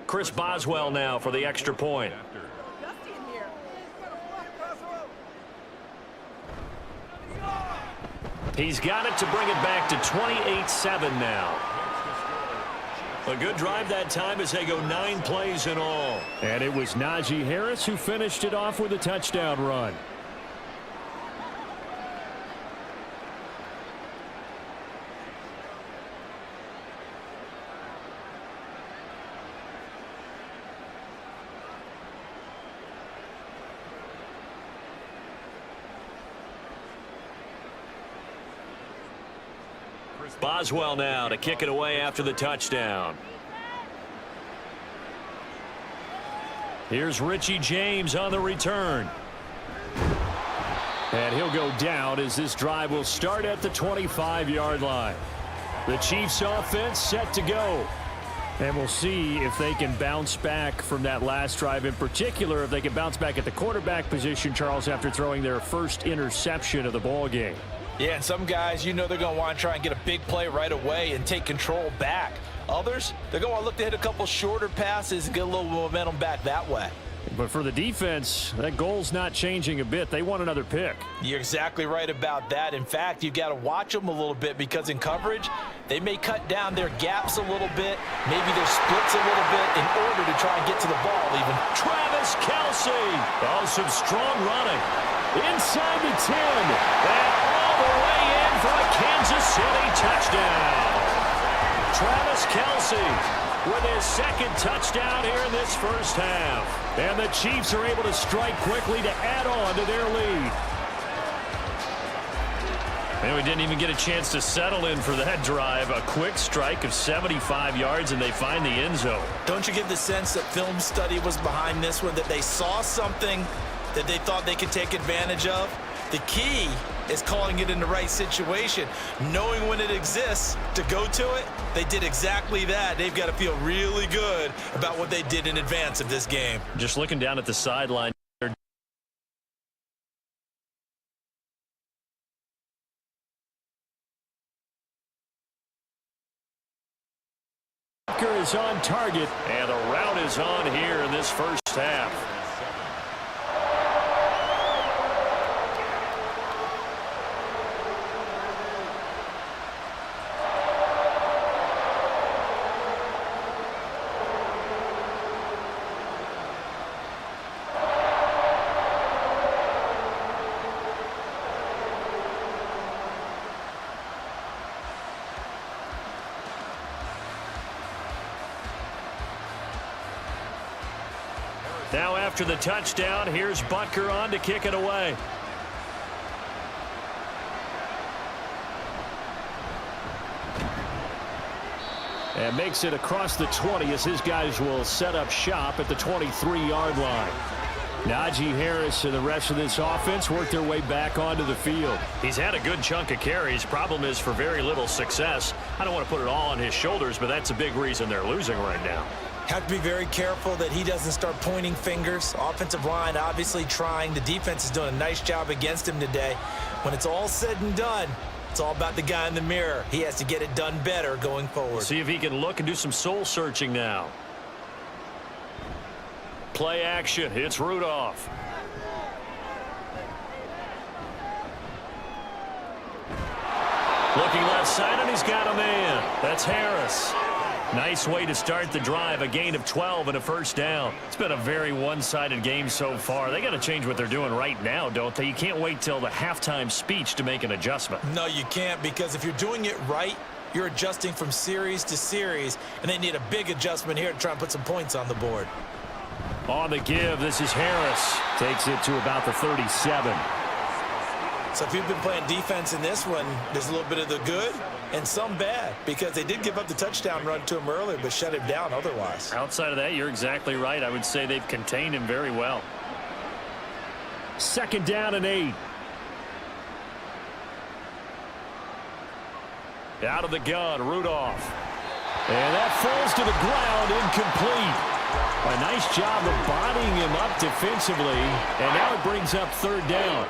Chris Boswell now for the extra point. He's got it to bring it back to 28-7 now. A good drive that time as they go 9 plays in all. And it was Najee Harris who finished it off with a touchdown run. Boswell now to kick it away after the touchdown. Here's Richie James on the return. And he'll go down as this drive will start at the 25-yard line. The Chiefs offense set to go. And we'll see if they can bounce back from that last drive, in particular if they can bounce back at the quarterback position, Charles, after throwing their first interception of the ball game. Yeah, and some guys, you know, they're going to want to try and get a big play right away and take control back. Others, they're going to want to look to hit a couple shorter passes and get a little momentum back that way. But for the defense, that goal's not changing a bit. They want another pick. You're exactly right about that. In fact, you've got to watch them a little bit because in coverage, they may cut down their gaps a little bit, maybe their splits a little bit in order to try and get to the ball even. Travis Kelce. Oh, some strong running. Inside the 10. And all the way in for a Kansas City touchdown. Travis Kelce with his second touchdown here in this first half. And the Chiefs are able to strike quickly to add on to their lead. And we didn't even get a chance to settle in for that drive. A quick strike of 75 yards, and they find the end zone. Don't you get the sense that film study was behind this one, that they saw something that they thought they could take advantage of? The key is calling it in the right situation, knowing when it exists to go to it. They did exactly that. They've got to feel really good about what they did in advance of this game. Just looking down at the sideline. Is on target, and the route is on here in this first half. Now after the touchdown, here's Butker on to kick it away. And makes it across the 20 as his guys will set up shop at the 23-yard line. Najee Harris and the rest of this offense work their way back onto the field. He's had a good chunk of carries. Problem is for very little success. I don't want to put it all on his shoulders, but that's a big reason they're losing right now. Have to be very careful that he doesn't start pointing fingers. Offensive line obviously trying. The defense is doing a nice job against him today. When it's all said and done, it's all about the guy in the mirror. He has to get it done better going forward. See if he can look and do some soul searching now. Play action. It's Rudolph. Looking left side, and he's got a man. That's Harris. Nice way to start the drive. A gain of 12 and a first down. It's been a very one-sided game so far. They got to change what they're doing right now, don't they? You can't wait till the halftime speech to make an adjustment. No, you can't, because if you're doing it right, you're adjusting from series to series, and they need a big adjustment here to try and put some points on the board. On the give, this is Harris. Takes it to about the 37. So if you've been playing defense in this one, there's a little bit of the good and some bad, because they did give up the touchdown run to him earlier, but shut him down otherwise. Outside of that, you're exactly right. I would say they've contained him very well. 2nd down and 8. Out of the gun, Rudolph. And that falls to the ground, incomplete. A nice job of bodying him up defensively, and now it brings up 3rd down.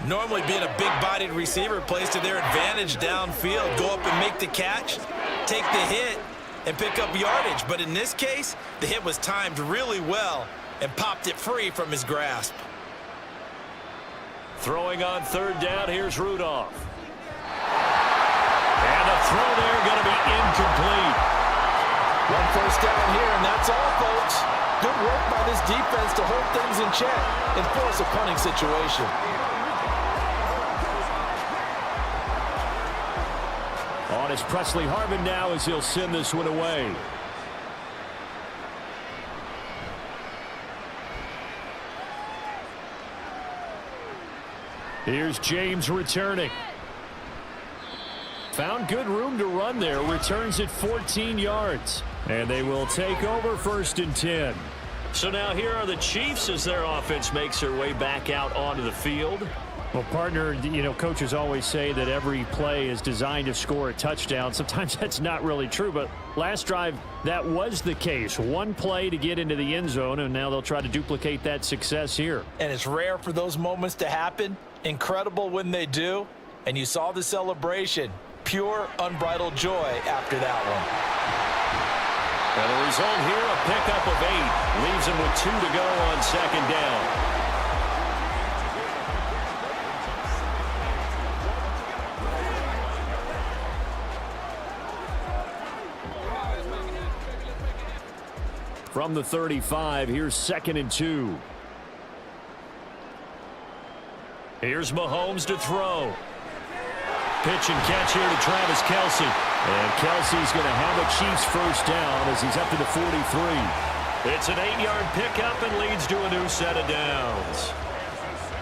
Normally being a big-bodied receiver plays to their advantage downfield. Go up and make the catch, take the hit, and pick up yardage. But in this case, the hit was timed really well and popped it free from his grasp. Throwing on 3rd down, here's Rudolph. And the throw there going to be incomplete. 1 first down here, and that's all, folks. Good work by this defense to hold things in check and force a punting situation. On is Presley Harvin now as he'll send this one away. Here's James returning. Found good room to run there. Returns at 14 yards. And they will take over 1st and 10. So now here are the Chiefs as their offense makes their way back out onto the field. Well, partner, you know, coaches always say that every play is designed to score a touchdown. Sometimes that's not really true, but last drive, that was the case. One play to get into the end zone, and now they'll try to duplicate that success here. And it's rare for those moments to happen. Incredible when they do. And you saw the celebration. Pure, unbridled joy after that one. And the result here, a pickup of 8. Leaves him with 2 to go on 2nd down. From the 35, here's 2nd and 2. Here's Mahomes to throw. Pitch and catch here to Travis Kelce. And Kelce's going to have a Chiefs first down as he's up to the 43. It's an 8-yard pickup and leads to a new set of downs.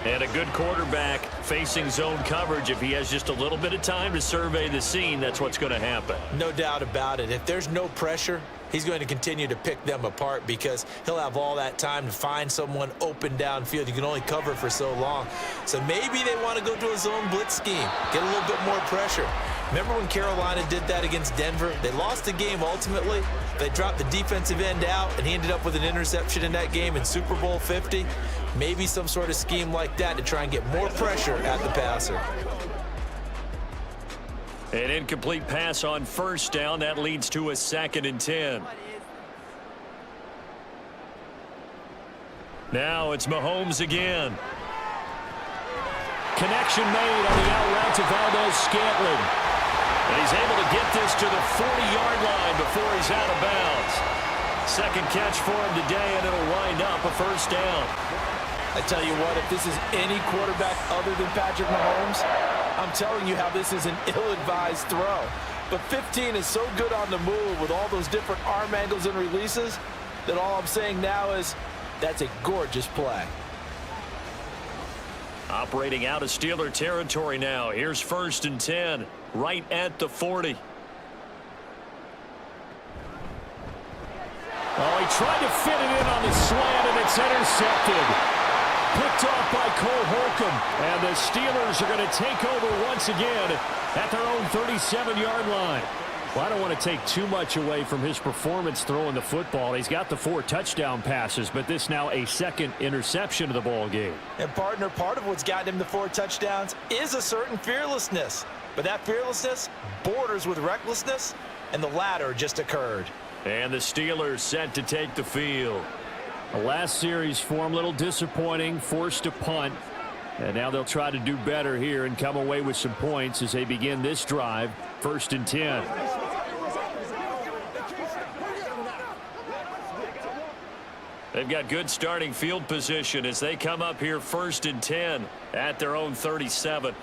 And a good quarterback facing zone coverage. If he has just a little bit of time to survey the scene, that's what's going to happen. No doubt about it. If there's no pressure, he's going to continue to pick them apart because he'll have all that time to find someone open downfield. You can only cover for so long. So maybe they want to go to a zone blitz scheme, get a little bit more pressure. Remember when Carolina did that against Denver? They lost the game ultimately. They dropped the defensive end out, and he ended up with an interception in that game in Super Bowl 50. Maybe some sort of scheme like that to try and get more pressure at the passer. An incomplete pass on 1st down. That leads to a 2nd and 10. Now it's Mahomes again. Connection made on the out route to Valdez-Scantling. And he's able to get this to the 40-yard line before he's out of bounds. 2nd catch for him today, and it'll wind up a first down. I tell you what, if this is any quarterback other than Patrick Mahomes, I'm telling you how this is an ill-advised throw. But 15 is so good on the move with all those different arm angles and releases that all I'm saying now is that's a gorgeous play. Operating out of Steeler territory now. Here's 1st and 10, right at the 40. Oh, he tried to fit it in on the slant, and it's intercepted. Picked off by Cole Holcomb, and the Steelers are going to take over once again at their own 37-yard line. Well, I don't want to take too much away from his performance throwing the football. He's got the 4 touchdown passes, but this now a 2nd interception of the ball game. And partner, part of what's gotten him the 4 touchdowns is a certain fearlessness. But that fearlessness borders with recklessness, and the latter just occurred. And the Steelers set to take the field. The last series for him, a little disappointing, forced to punt. And now they'll try to do better here and come away with some points as they begin this drive, 1st and 10. They've got good starting field position as they come up here 1st and 10 at their own 37.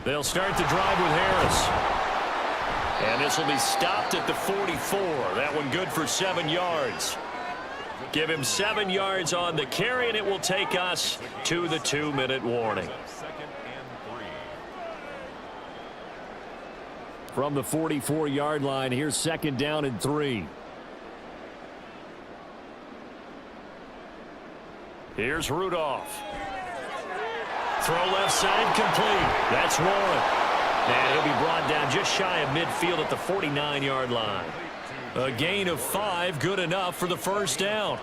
They'll start the drive with Harris. And this will be stopped at the 44. That one good for 7 yards. Give him 7 yards on the carry, and it will take us to the 2-minute warning. From the 44-yard line, here's 2nd down and 3. Here's Rudolph. Throw left side complete. That's Warren. And he'll be brought down just shy of midfield at the 49-yard line. A gain of 5, good enough for the 1st down.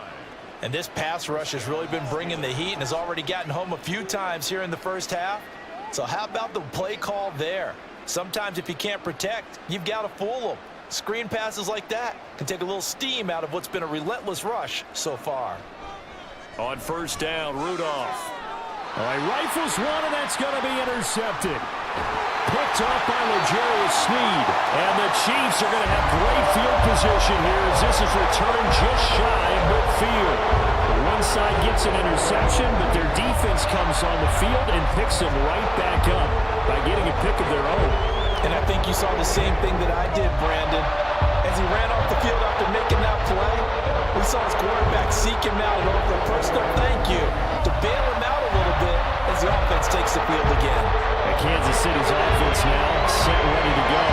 And this pass rush has really been bringing the heat and has already gotten home a few times here in the 1st half. So how about the play call there? Sometimes if you can't protect, you've got to fool them. Screen passes like that can take a little steam out of what's been a relentless rush so far. On 1st down, Rudolph. All right, rifles one, and that's going to be intercepted. Picked off by L'Jarius Sneed. And the Chiefs are going to have great field position here as this is returned just shy of midfield. One side gets an interception, but their defense comes on the field and picks them right back up by getting a pick of their own. And I think you saw the same thing that I did, Brandon. As he ran off the field after making that play, we saw his quarterback seek him out and offer a personal thank you to bail him out a little bit as the offense takes the field again. And Kansas City's offense now set ready to go.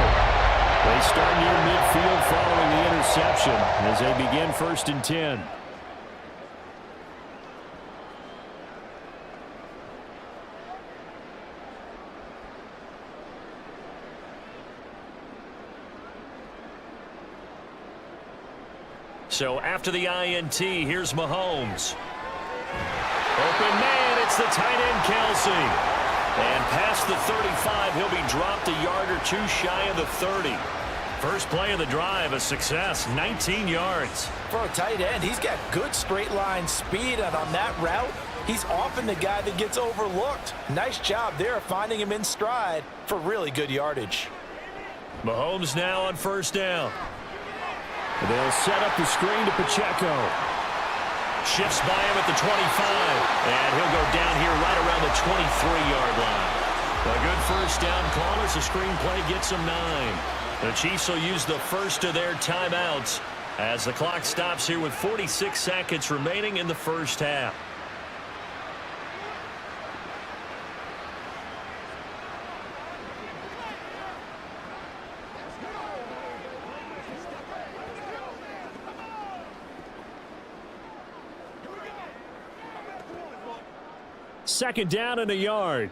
They start near midfield following the interception as they begin 1st and 10. So after the INT, here's Mahomes. Open man, it's the tight end, Kelsey. And past the 35, he'll be dropped a yard or two shy of the 30. First play of the drive, a success, 19 yards. For a tight end, he's got good straight line speed, and on that route, he's often the guy that gets overlooked. Nice job there finding him in stride for really good yardage. Mahomes now on 1st down. They'll set up the screen to Pacheco. Shifts by him at the 25, and he'll go down here right around the 23-yard line. A good 1st down call as the screenplay gets him 9. The Chiefs will use the first of their timeouts as the clock stops here with 46 seconds remaining in the 1st half. Second down and a yard.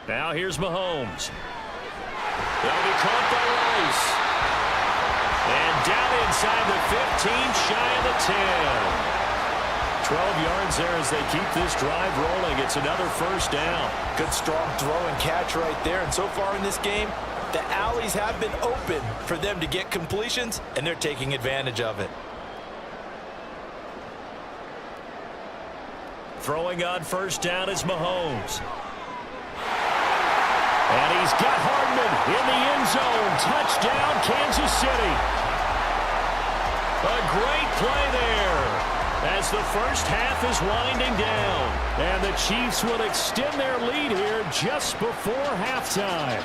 Now here's Mahomes. They'll be caught by Rice. And down inside the 15, shy of the 10. 12 yards there as they keep this drive rolling. It's another 1st down. Good strong throw and catch right there. And so far in this game, the alleys have been open for them to get completions, and they're taking advantage of it. Throwing on 1st down is Mahomes. And he's got Hardman in the end zone. Touchdown, Kansas City. A great play there as the 1st half is winding down. And the Chiefs will extend their lead here just before halftime.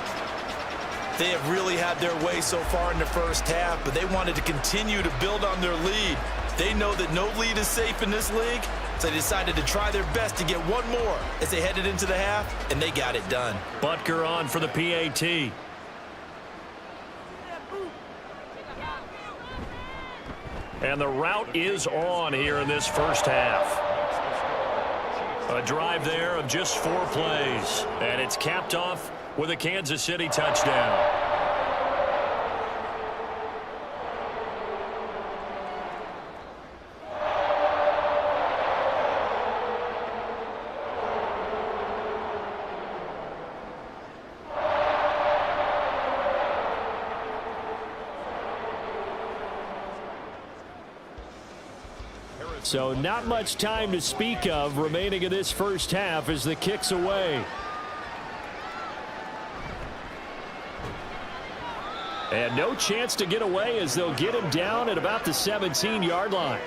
They have really had their way so far in the 1st half, but they wanted to continue to build on their lead. They know that no lead is safe in this league, so they decided to try their best to get one more as they headed into the half, and they got it done. Butker on for the PAT. And the route is on here in this 1st half. A drive there of just 4 plays, and it's capped off with a Kansas City touchdown. So not much time to speak of remaining in this first half as the kick's away. And no chance to get away as they'll get him down at about the 17-yard line.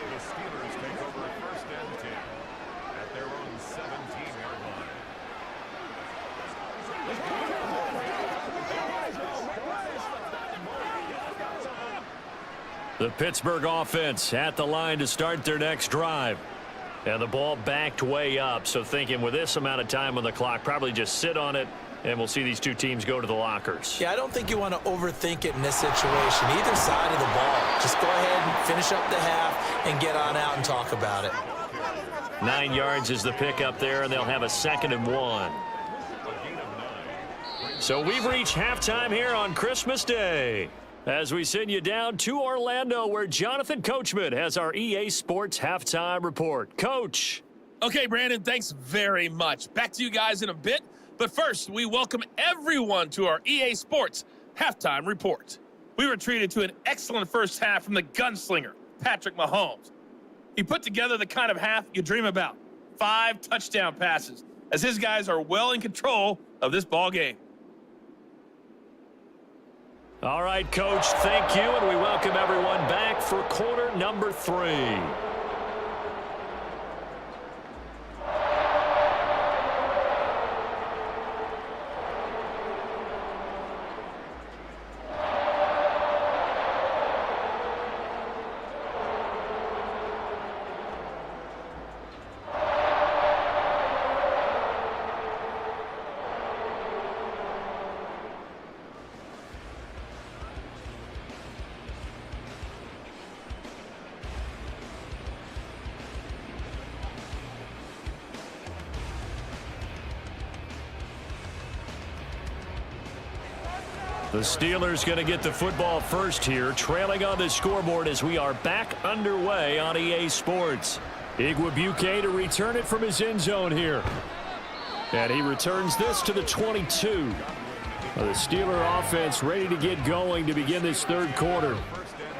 The Pittsburgh offense at the line to start their next drive. And the ball backed way up, so thinking with this amount of time on the clock, probably just sit on it, and we'll see these two teams go to the lockers. Yeah, I don't think you want to overthink it in this situation. Either side of the ball. Just go ahead and finish up the half and get on out and talk about it. 9 yards is the pickup there, and they'll have a 2nd and 1. So we've reached halftime here on Christmas Day, as we send you down to Orlando, where Jonathan Coachman has our EA Sports Halftime Report. Coach. Okay, Brandon, thanks very much. Back to you guys in a bit. But first, we welcome everyone to our EA Sports Halftime Report. We were treated to an excellent first half from the gunslinger, Patrick Mahomes. He put together the kind of half you dream about. 5 touchdown passes, as his guys are well in control of this ball game. All right, Coach, thank you, and we welcome everyone back for quarter number 3. The Steelers going to get the football first here, trailing on the scoreboard as we are back underway on EA Sports. Igwebuike to return it from his end zone here. And he returns this to the 22. The Steeler offense ready to get going to begin this third quarter.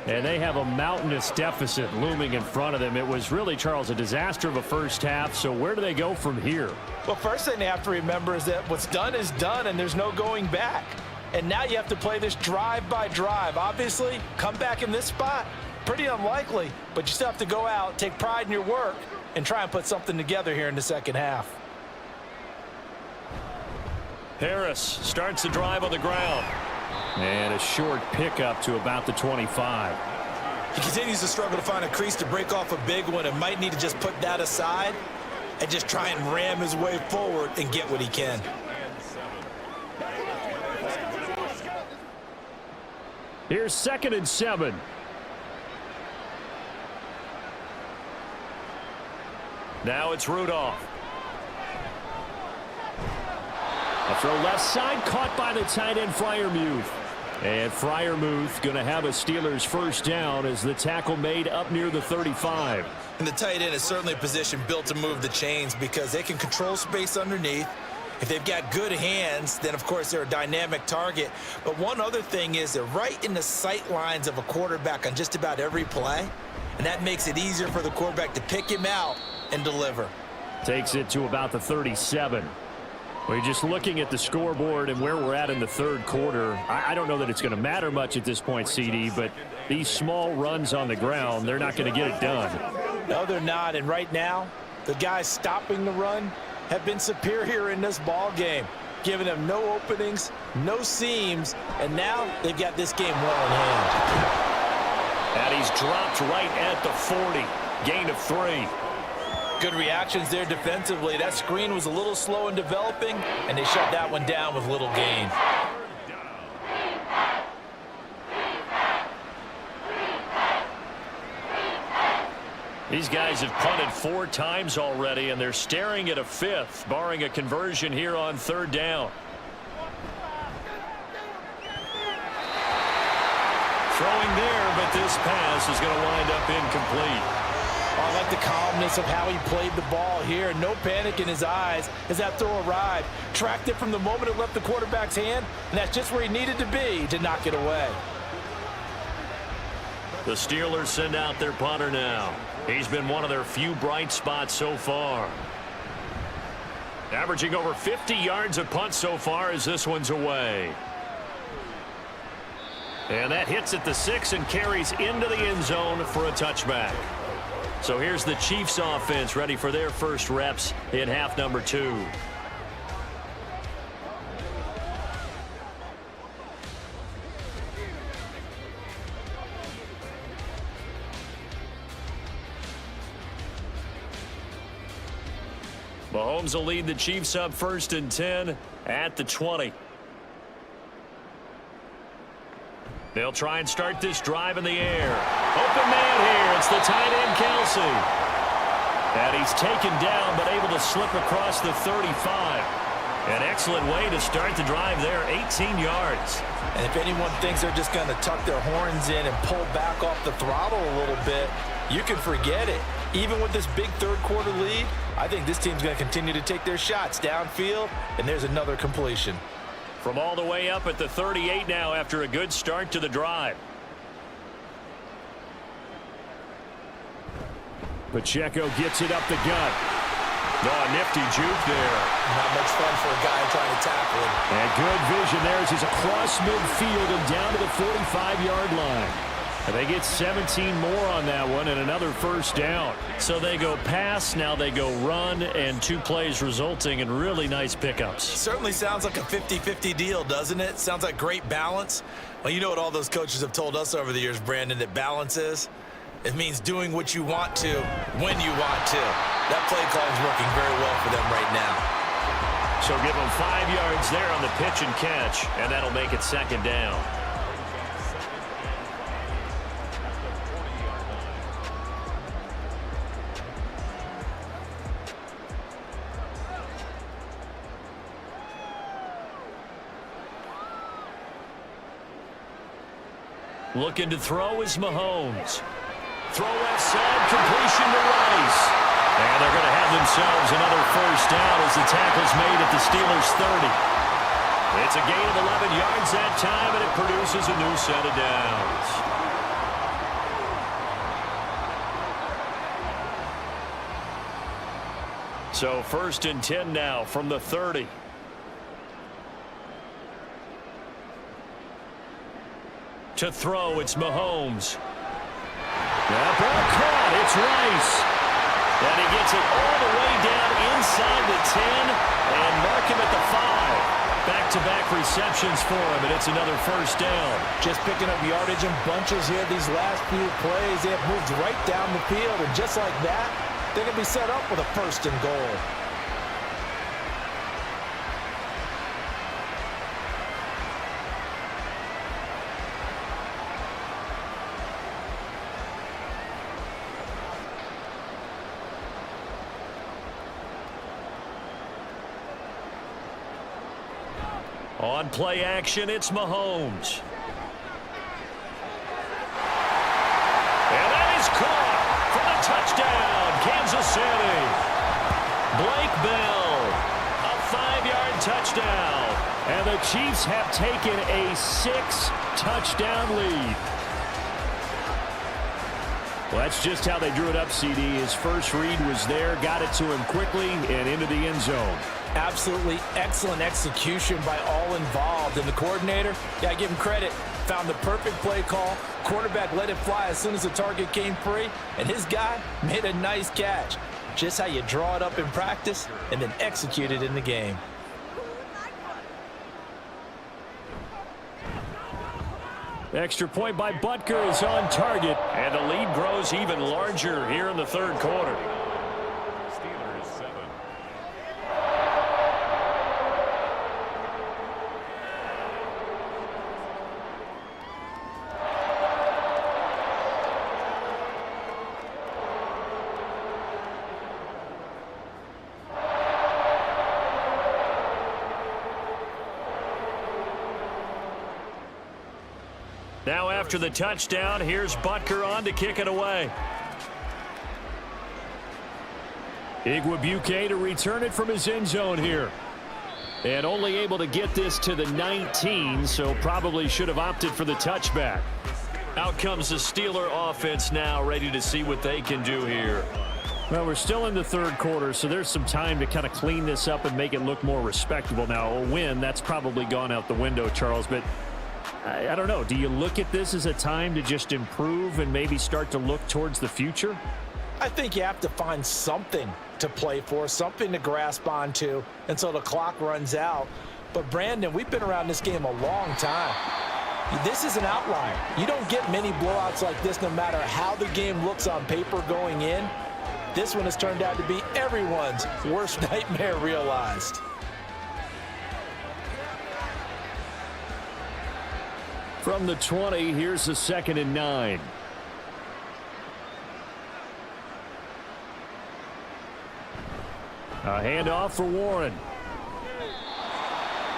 And they have a mountainous deficit looming in front of them. It was really, Charles, a disaster of a first half. So where do they go from here? Well, first thing they have to remember is that what's done is done, and there's no going back. And now you have to play this drive by drive. Obviously, come back in this spot, pretty unlikely, but you still have to go out, take pride in your work, and try and put something together here in the second half. Harris starts the drive on the ground. And a short pickup to about the 25. He continues to struggle to find a crease to break off a big one and might need to just put that aside and just try and ram his way forward and get what he can. Here's 2nd and 7. Now it's Rudolph. A throw left side, caught by the tight end Freiermuth. And Freiermuth going to have a Steelers first down as the tackle made up near the 35. And the tight end is certainly a position built to move the chains because they can control space underneath. If they've got good hands, then, of course, they're a dynamic target. But one other thing is they're right in the sight lines of a quarterback on just about every play, and that makes it easier for the quarterback to pick him out and deliver. Takes it to about the 37. We're just looking at the scoreboard and where we're at in the third quarter. I don't know that it's going to matter much at this point, CD, but these small runs on the ground, they're not going to get it done. No, they're not, and right now, the guys stopping the run have been superior in this ball game, giving them no openings, no seams, and now they've got this game well in hand. And he's dropped right at the 40. Gain of 3. Good reactions there defensively. That screen was a little slow in developing, and they shut that one down with little gain. These guys have punted 4 times already, and they're staring at a 5th, barring a conversion here on 3rd down. Throwing there, but this pass is going to wind up incomplete. I like the calmness of how he played the ball here. No panic in his eyes as that throw arrived. Tracked it from the moment it left the quarterback's hand, and that's just where he needed to be to knock it away. The Steelers send out their punter now. He's been one of their few bright spots so far. Averaging over 50 yards a punt so far as this one's away. And that hits at the 6 and carries into the end zone for a touchback. So here's the Chiefs offense ready for their first reps in half number 2. Mahomes will lead the Chiefs up 1st and 10 at the 20. They'll try and start this drive in the air. Open man here. It's the tight end, Kelsey. And he's taken down but able to slip across the 35. An excellent way to start the drive there, 18 yards. And if anyone thinks they're just going to tuck their horns in and pull back off the throttle a little bit, you can forget it. Even with this big third-quarter lead, I think this team's going to continue to take their shots downfield, and there's another completion. From all the way up at the 38 now after a good start to the drive. Pacheco gets it up the gut. Oh, nifty juke there. Not much fun for a guy trying to tackle him. And good vision there as he's across midfield and down to the 45-yard line. And they get 17 more on that one and another first down. So they go pass, now they go run, and 2 plays resulting in really nice pickups. Certainly sounds like a 50-50 deal, doesn't it? Sounds like great balance. Well, you know what all those coaches have told us over the years, Brandon, that balance is? It means doing what you want to when you want to. That play call is working very well for them right now. So give them 5 yards there on the pitch and catch, and that'll make it 2nd down. Looking to throw is Mahomes. Throw left side, completion to Rice. And they're going to have themselves another first down as the tackle's made at the Steelers' 30. It's a gain of 11 yards that time, and it produces a new set of downs. So 1st and 10 now from the 30. To throw, it's Mahomes. That ball caught, it's Rice. And he gets it all the way down inside the 10 and mark him at the 5. Back-to-back receptions for him, and it's another first down. Just picking up yardage in bunches here these last few plays. They have moved right down the field, and just like that, they're going to be set up with a 1st and goal. On play action, it's Mahomes. And that is caught for the touchdown, Kansas City. Blake Bell, a 5-yard touchdown. And the Chiefs have taken a 6-touchdown lead. Well, that's just how they drew it up, CD. His first read was there, got it to him quickly, and into the end zone. Absolutely excellent execution by all involved. And the coordinator, yeah, give him credit, found the perfect play call. Quarterback let it fly as soon as the target came free, and his guy made a nice catch. Just how you draw it up in practice and then execute it in the game. Extra point by Butker is on target. And the lead grows even larger here in the 3rd quarter. Now after the touchdown, here's Butker on to kick it away. Igwebuike to return it from his end zone here. And only able to get this to the 19, so probably should have opted for the touchback. Out comes the Steeler offense now, ready to see what they can do here. Well, we're still in the third quarter, so there's some time to kind of clean this up and make it look more respectable. Now, a win, that's probably gone out the window, Charles, but I don't know. Do you look at this as a time to just improve and maybe start to look towards the future? I think you have to find something to play for, something to grasp onto until the clock runs out. But, Brandon, we've been around this game a long time. This is an outlier. You don't get many blowouts like this no matter how the game looks on paper going in. This one has turned out to be everyone's worst nightmare realized. From the 20, here's the 2nd and 9. A handoff for Warren.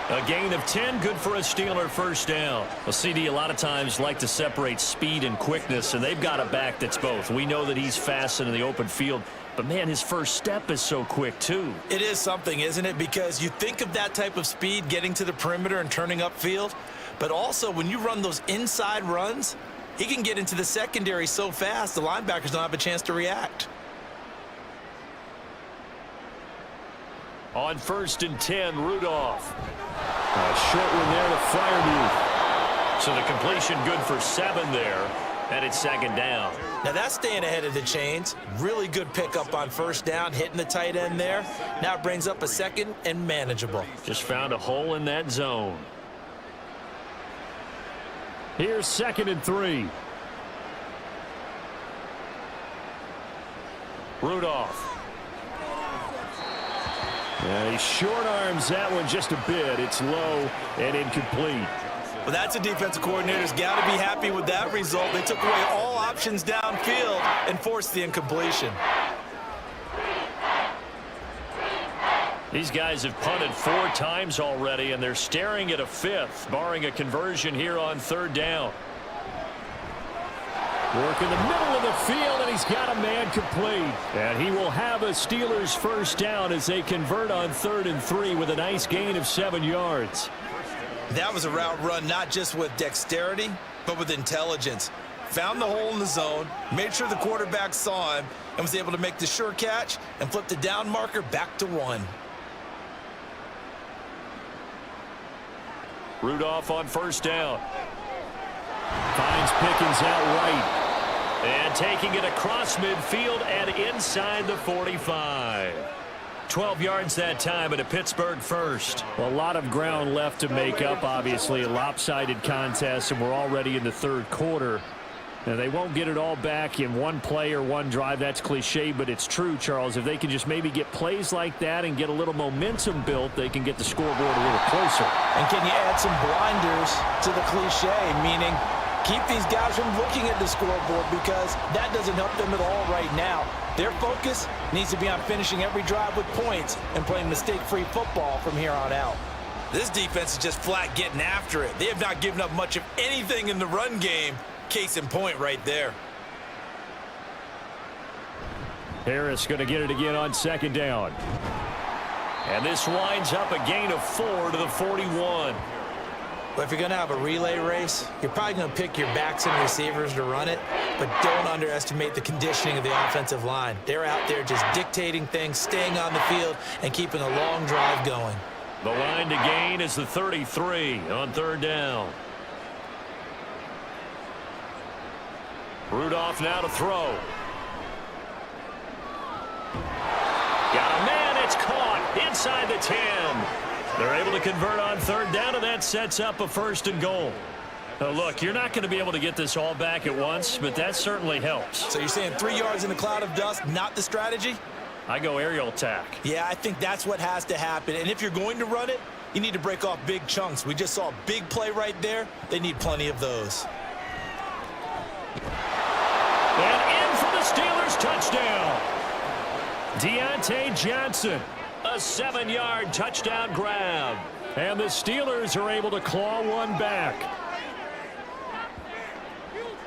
A gain of 10, good for a Steeler first down. Well, CD, a lot of times like to separate speed and quickness, and they've got a back that's both. We know that he's fast in the open field, but, man, his first step is so quick, too. It is something, isn't it? Because you think of that type of speed getting to the perimeter and turning upfield, but also when you run those inside runs, he can get into the secondary so fast the linebackers don't have a chance to react. On 1st and 10, Rudolph. A short one there to Freiermuth. So the completion good for 7 there, and it's 2nd down. Now that's staying ahead of the chains. Really good pickup on 1st down, hitting the tight end there. Now it brings up a 2nd and manageable. Just found a hole in that zone. Here's 2nd and 3. Rudolph. And he short arms that one just a bit. It's low and incomplete. Well, that's a defensive coordinator's got to be happy with that result. They took away all options downfield and forced the incompletion. These guys have punted 4 times already, and they're staring at a 5th, barring a conversion here on 3rd down. Work in the middle of the field, and he's got a man complete. And he will have a Steelers first down as they convert on 3rd and 3 with a nice gain of 7 yards. That was a route run not just with dexterity, but with intelligence. Found the hole in the zone, made sure the quarterback saw him, and was able to make the sure catch and flip the down marker back to 1. Rudolph on 1st down. Finds Pickens out right. And taking it across midfield and inside the 45. 12 yards that time, and a Pittsburgh first. Well, a lot of ground left to make up, obviously. A lopsided contest, and we're already in the 3rd quarter. Now, they won't get it all back in one play or one drive. That's cliche, but it's true, Charles. If they can just maybe get plays like that and get a little momentum built, they can get the scoreboard a little closer. And can you add some blinders to the cliche, meaning keep these guys from looking at the scoreboard, because that doesn't help them at all right now. Their focus needs to be on finishing every drive with points and playing mistake-free football from here on out. This defense is just flat getting after it. They have not given up much of anything in the run game. Case in point right there. Harris going to get it again on 2nd down. And this winds up a gain of 4 to the 41. But if you're going to have a relay race, you're probably going to pick your backs and receivers to run it, but don't underestimate the conditioning of the offensive line. They're out there just dictating things, staying on the field, and keeping a long drive going. The line to gain is the 33 on 3rd down. Rudolph now to throw. Got a man, it's caught inside the 10. They're able to convert on 3rd down, and that sets up a 1st and goal. Now, look, you're not going to be able to get this all back at once, but that certainly helps. So you're saying 3 yards in a cloud of dust, not the strategy? I go aerial attack. Yeah, I think that's what has to happen. And if you're going to run it, you need to break off big chunks. We just saw a big play right there. They need plenty of those. And in for the Steelers touchdown. Deontay Johnson. A 7-yard touchdown grab. And the Steelers are able to claw one back.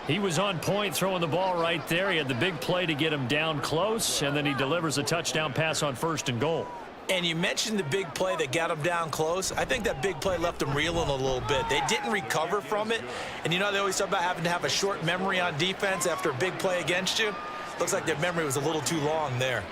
He was on point throwing the ball right there. He had the big play to get him down close, and then he delivers a touchdown pass on 1st and goal. And you mentioned the big play that got them down close. I think that big play left them reeling a little bit. They didn't recover from it. And you know, they always talk about having to have a short memory on defense after a big play against you. Looks like their memory was a little too long there.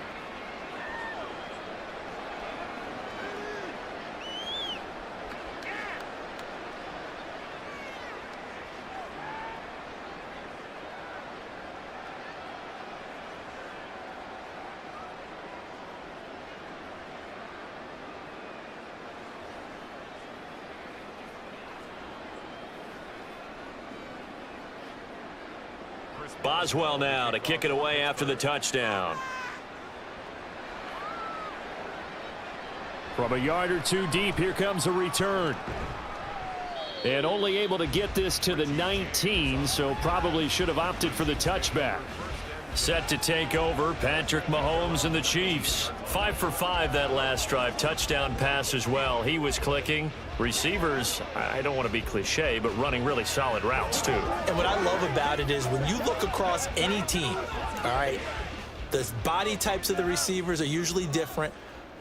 Boswell now to kick it away after the touchdown. From a yard or two deep, here comes a return. And only able to get this to the 19, so probably should have opted for the touchback. Set to take over, Patrick Mahomes and the Chiefs. 5 for 5 that last drive. Touchdown pass as well. He was clicking. Receivers, I don't want to be cliche, but running really solid routes too. And what I love about it is when you look across any team, all right, the body types of the receivers are usually different.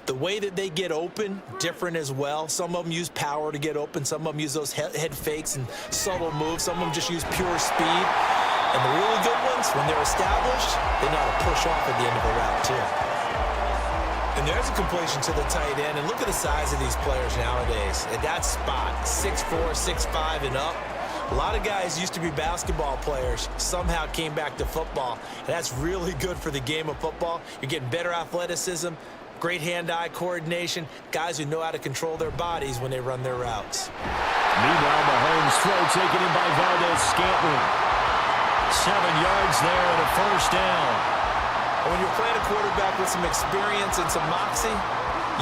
The way that they get open, different as well. Some of them use power to get open. Some of them use those head fakes and subtle moves. Some of them just use pure speed. And the really good ones, when they're established, they know how to push off at the end of a route too. And there's a completion to the tight end. And look at the size of these players nowadays. At that spot, 6'4", 6'5", and up. A lot of guys used to be basketball players, somehow came back to football. And that's really good for the game of football. You're getting better athleticism, great hand-eye coordination, guys who know how to control their bodies when they run their routes. Meanwhile, Mahomes' throw taken in by Valdez-Scantling. 7 yards there and a first down. When you're playing a quarterback with some experience and some moxie,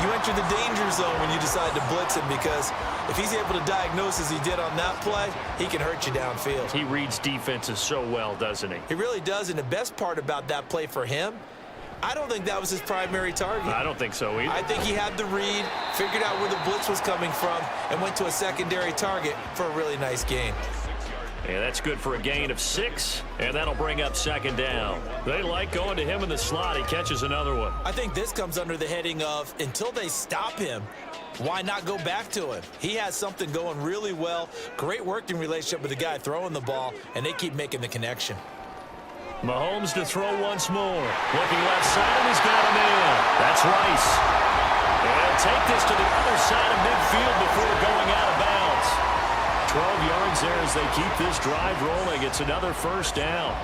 you enter the danger zone when you decide to blitz him, because if he's able to diagnose as he did on that play, he can hurt you downfield. He reads defenses so well, doesn't he? He really does, and the best part about that play for him, I don't think that was his primary target. I don't think so either. I think he had the read, figured out where the blitz was coming from, and went to a secondary target for a really nice gain. And that's good for a gain of 6, and that'll bring up second down. They like going to him in the slot. He catches another one. I think this comes under the heading of, until they stop him, why not go back to him? He has something going really well. Great working relationship with the guy throwing the ball, and they keep making the connection. Mahomes to throw once more. Looking left side, and he's got him in. That's Rice. And take this to the other side of midfield before going out of bounds. 12 yards there as they keep this drive rolling. It's another first down.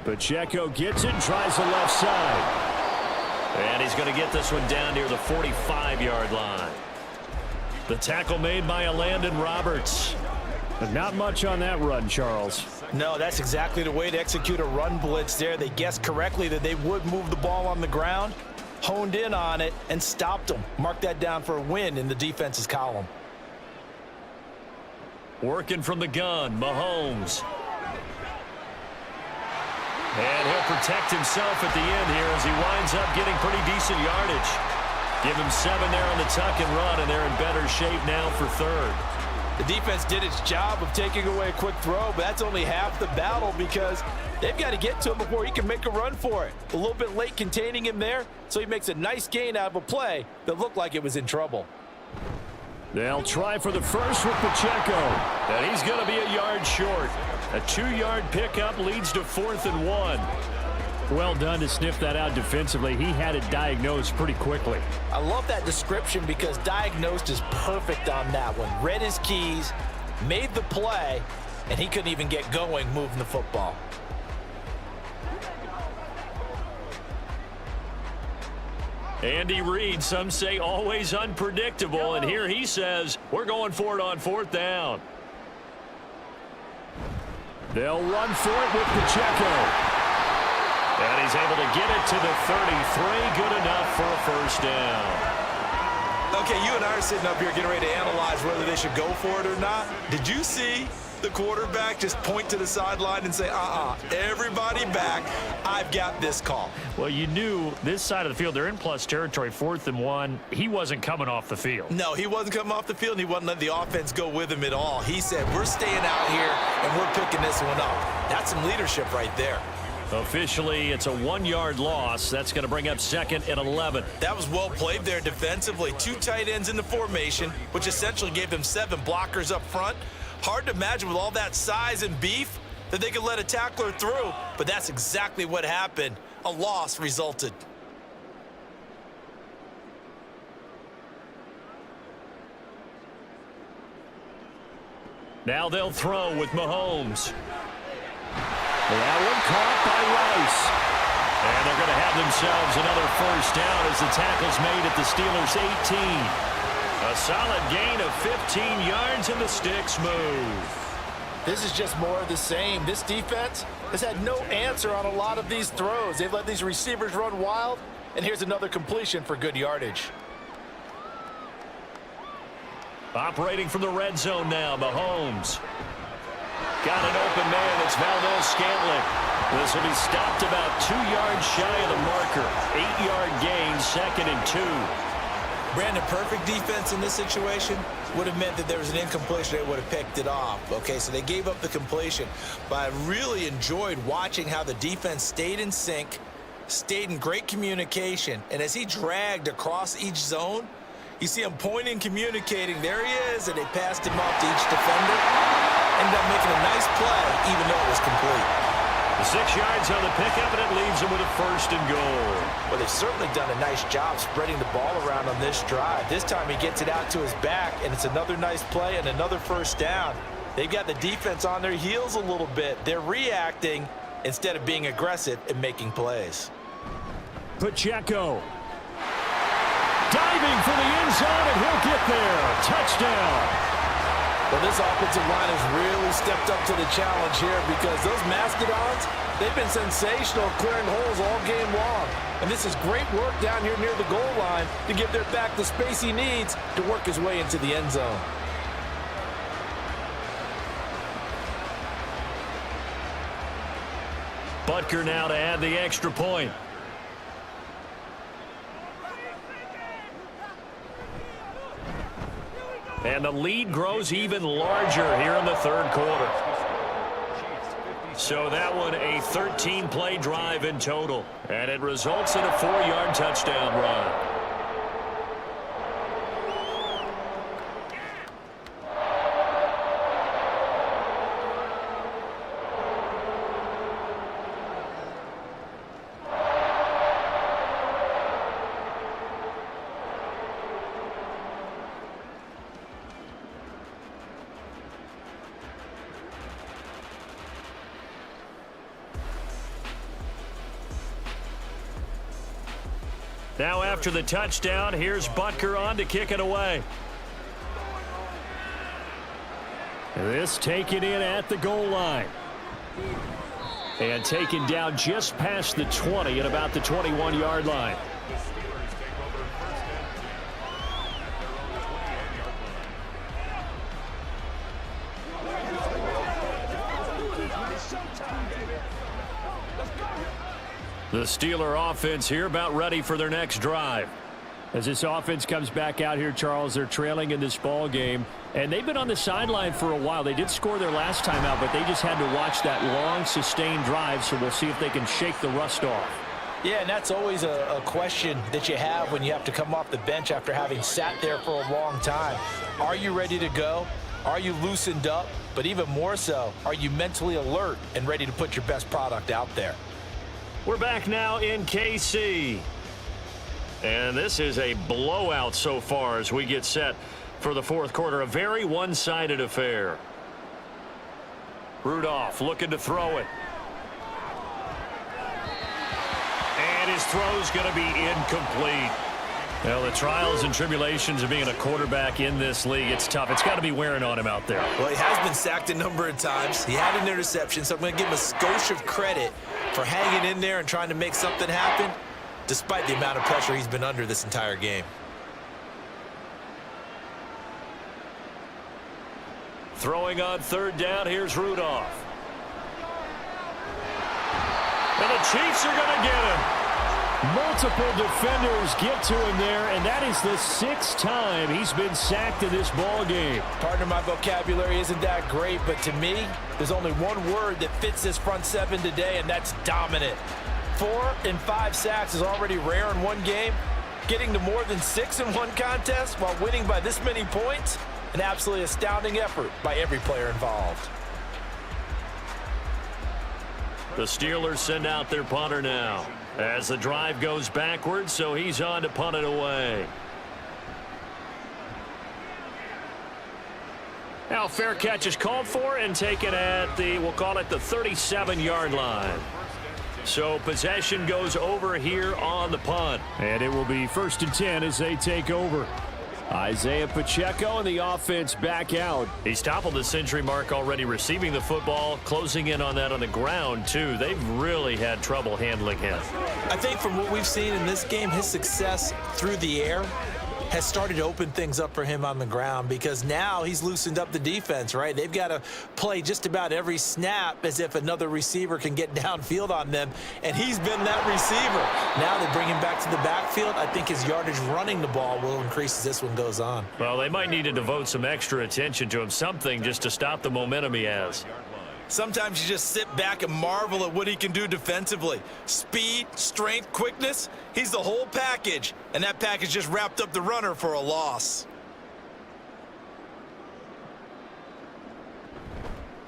Pacheco gets it, tries the left side. And he's going to get this one down near the 45-yard line. The tackle made by Landon Roberts. Not much on that run, Charles. No, that's exactly the way to execute a run blitz there. They guessed correctly that they would move the ball on the ground, honed in on it, and stopped them. Mark that down for a win in the defense's column. Working from the gun, Mahomes. And he'll protect himself at the end here as he winds up getting pretty decent yardage. Give him 7 there on the tuck and run, and they're in better shape now for third. The defense did its job of taking away a quick throw, but that's only half the battle because they've got to get to him before he can make a run for it. A little bit late containing him there, so he makes a nice gain out of a play that looked like it was in trouble. They'll try for the first with Pacheco, and he's going to be a yard short. A 2-yard pickup leads to 4th and 1. Well done to sniff that out defensively. He had it diagnosed pretty quickly. I love that description because diagnosed is perfect on that one. Read his keys, made the play, and he couldn't even get going moving the football. Andy Reid, some say always unpredictable, and here he says we're going for it on 4th down. They'll run for it with Pacheco. And he's able to get it to the 33. Good enough for a first down. Okay, you and I are sitting up here getting ready to analyze whether they should go for it or not. Did you see the quarterback just point to the sideline and say, everybody back. I've got this call. Well, you knew this side of the field, they're in plus territory, 4th and 1. He wasn't coming off the field. No, he wasn't coming off the field, and he wasn't letting the offense go with him at all. He said, we're staying out here, and we're picking this one up. That's some leadership right there. Officially, it's a 1-yard loss. That's going to bring up 2nd and 11. That was well played there defensively. 2 tight ends in the formation, which essentially gave them 7 blockers up front. Hard to imagine with all that size and beef that they could let a tackler through, but that's exactly what happened. A loss resulted. Now they'll throw with Mahomes. That one caught by Rice. And they're going to have themselves another first down as the tackle's made at the Steelers' 18. A solid gain of 15 yards and the sticks move. This is just more of the same. This defense has had no answer on a lot of these throws. They've let these receivers run wild, and here's another completion for good yardage. Operating from the red zone now, Mahomes. Got an open man. It's Valdez-Scantling. This will be stopped about 2 yards shy of the marker. 8-yard gain, 2nd and 2. Brandon, perfect defense in this situation would have meant that there was an incompletion. They would have picked it off. Okay, so they gave up the completion. But I really enjoyed watching how the defense stayed in sync, stayed in great communication. And as he dragged across each zone, you see him pointing, communicating. There he is, and they passed him off to each defender. Ended up making a nice play, even though it was complete. The 6 yards on the pickup, and it leaves him with a 1st and goal. Well, they've certainly done a nice job spreading the ball around on this drive. This time he gets it out to his back, and it's another nice play and another first down. They've got the defense on their heels a little bit. They're reacting instead of being aggressive and making plays. Pacheco. Diving for the end zone, and he'll get there. Touchdown. Well, this offensive line has really stepped up to the challenge here because those Mastodons, they've been sensational clearing holes all game long. And this is great work down here near the goal line to give their back the space he needs to work his way into the end zone. Butker now to add the extra point. And the lead grows even larger here in the 3rd quarter. So that one a 13-play drive in total. And it results in a 4-yard touchdown run. Now after the touchdown, here's Butker on to kick it away. This taken in at the goal line. And taken down just past the 20 at about the 21-yard line. The Steeler offense here about ready for their next drive. As this offense comes back out here, Charles, they're trailing in this ball game, and they've been on the sideline for a while. They did score their last time out, but they just had to watch that long, sustained drive, so we'll see if they can shake the rust off. Yeah, and that's always a question that you have when you have to come off the bench after having sat there for a long time. Are you ready to go? Are you loosened up? But even more so, are you mentally alert and ready to put your best product out there? We're back now in KC. And this is a blowout so far as we get set for the 4th quarter. A very one-sided affair. Rudolph looking to throw it. And his throw's going to be incomplete. Well, the trials and tribulations of being a quarterback in this league, it's tough. It's got to be wearing on him out there. Well, he has been sacked a number of times. He had an interception, so I'm going to give him a skosh of credit for hanging in there and trying to make something happen, despite the amount of pressure he's been under this entire game. Throwing on third down, here's Rudolph. And the Chiefs are going to get him. Multiple defenders get to him there, and that is the 6th time he's been sacked in this ball game. Partner, my vocabulary isn't that great, but to me, there's only one word that fits this front seven today, and that's dominant. 4 and 5 sacks is already rare in one game. Getting to more than 6 in one contest while winning by this many points, an absolutely astounding effort by every player involved. The Steelers send out their punter now as the drive goes backwards, so he's on to punt it away. Now fair catch is called for and taken at the, we'll call it the 37-yard line. So possession goes over here on the punt. And it will be 1st and 10 as they take over. Isaiah Pacheco and the offense back out. He's toppled the century mark already receiving the football, closing in on that on the ground, too. They've really had trouble handling him. I think from what we've seen in this game, his success through the air has started to open things up for him on the ground, because now he's loosened up the defense, right? They've got to play just about every snap as if another receiver can get downfield on them, and he's been that receiver. Now they bring him back to the backfield. I think his yardage running the ball will increase as this one goes on. Well, they might need to devote some extra attention to him, something just to stop the momentum he has. Sometimes you just sit back and marvel at what he can do defensively. Speed, strength, quickness, he's the whole package. And that package just wrapped up the runner for a loss.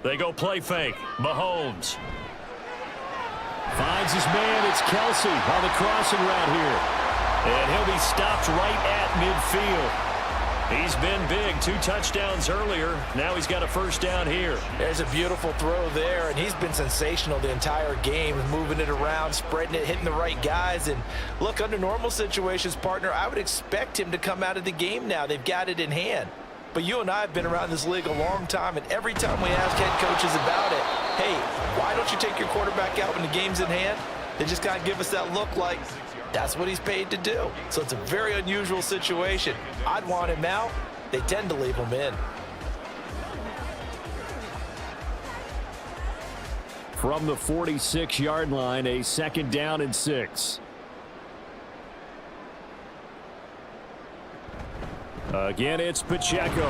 They go play fake. Mahomes. Finds his man. It's Kelsey on the crossing route here. And he'll be stopped right at midfield. He's been big. 2 touchdowns earlier. Now he's got a first down here. There's a beautiful throw there, and he's been sensational the entire game, moving it around, spreading it, hitting the right guys. And look, under normal situations, partner, I would expect him to come out of the game now. They've got it in hand. But you and I have been around this league a long time, and every time we ask head coaches about it, hey, why don't you take your quarterback out when the game's in hand? They just kind of give us that look like that's what he's paid to do. So it's a very unusual situation. I'd want him out. They tend to leave him in. From the 46-yard line, a 2nd down and 6. Again, it's Pacheco.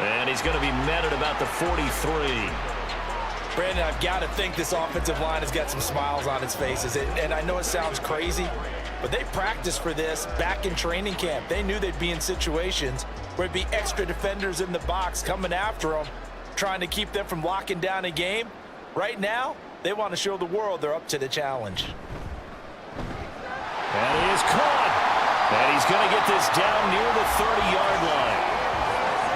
And he's going to be met at about the 43. Brandon, I've got to think this offensive line has got some smiles on its faces. And I know it sounds crazy, but they practiced for this back in training camp. They knew they'd be in situations where it'd be extra defenders in the box coming after them, trying to keep them from locking down a game. Right now, they want to show the world they're up to the challenge. That is caught. And he's going to get this down near the 30-yard line.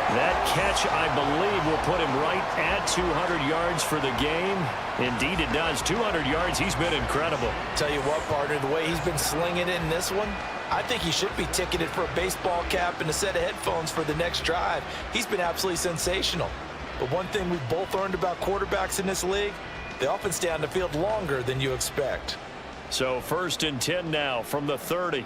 That catch, I believe, will put him right at 200 yards for the game. Indeed, it does. 200 yards, he's been incredible. Tell you what, partner, the way he's been slinging it in this one, I think he should be ticketed for a baseball cap and a set of headphones for the next drive. He's been absolutely sensational. But one thing we've both learned about quarterbacks in this league, they often stay on the field longer than you expect. So 1st and 10 now from the 30.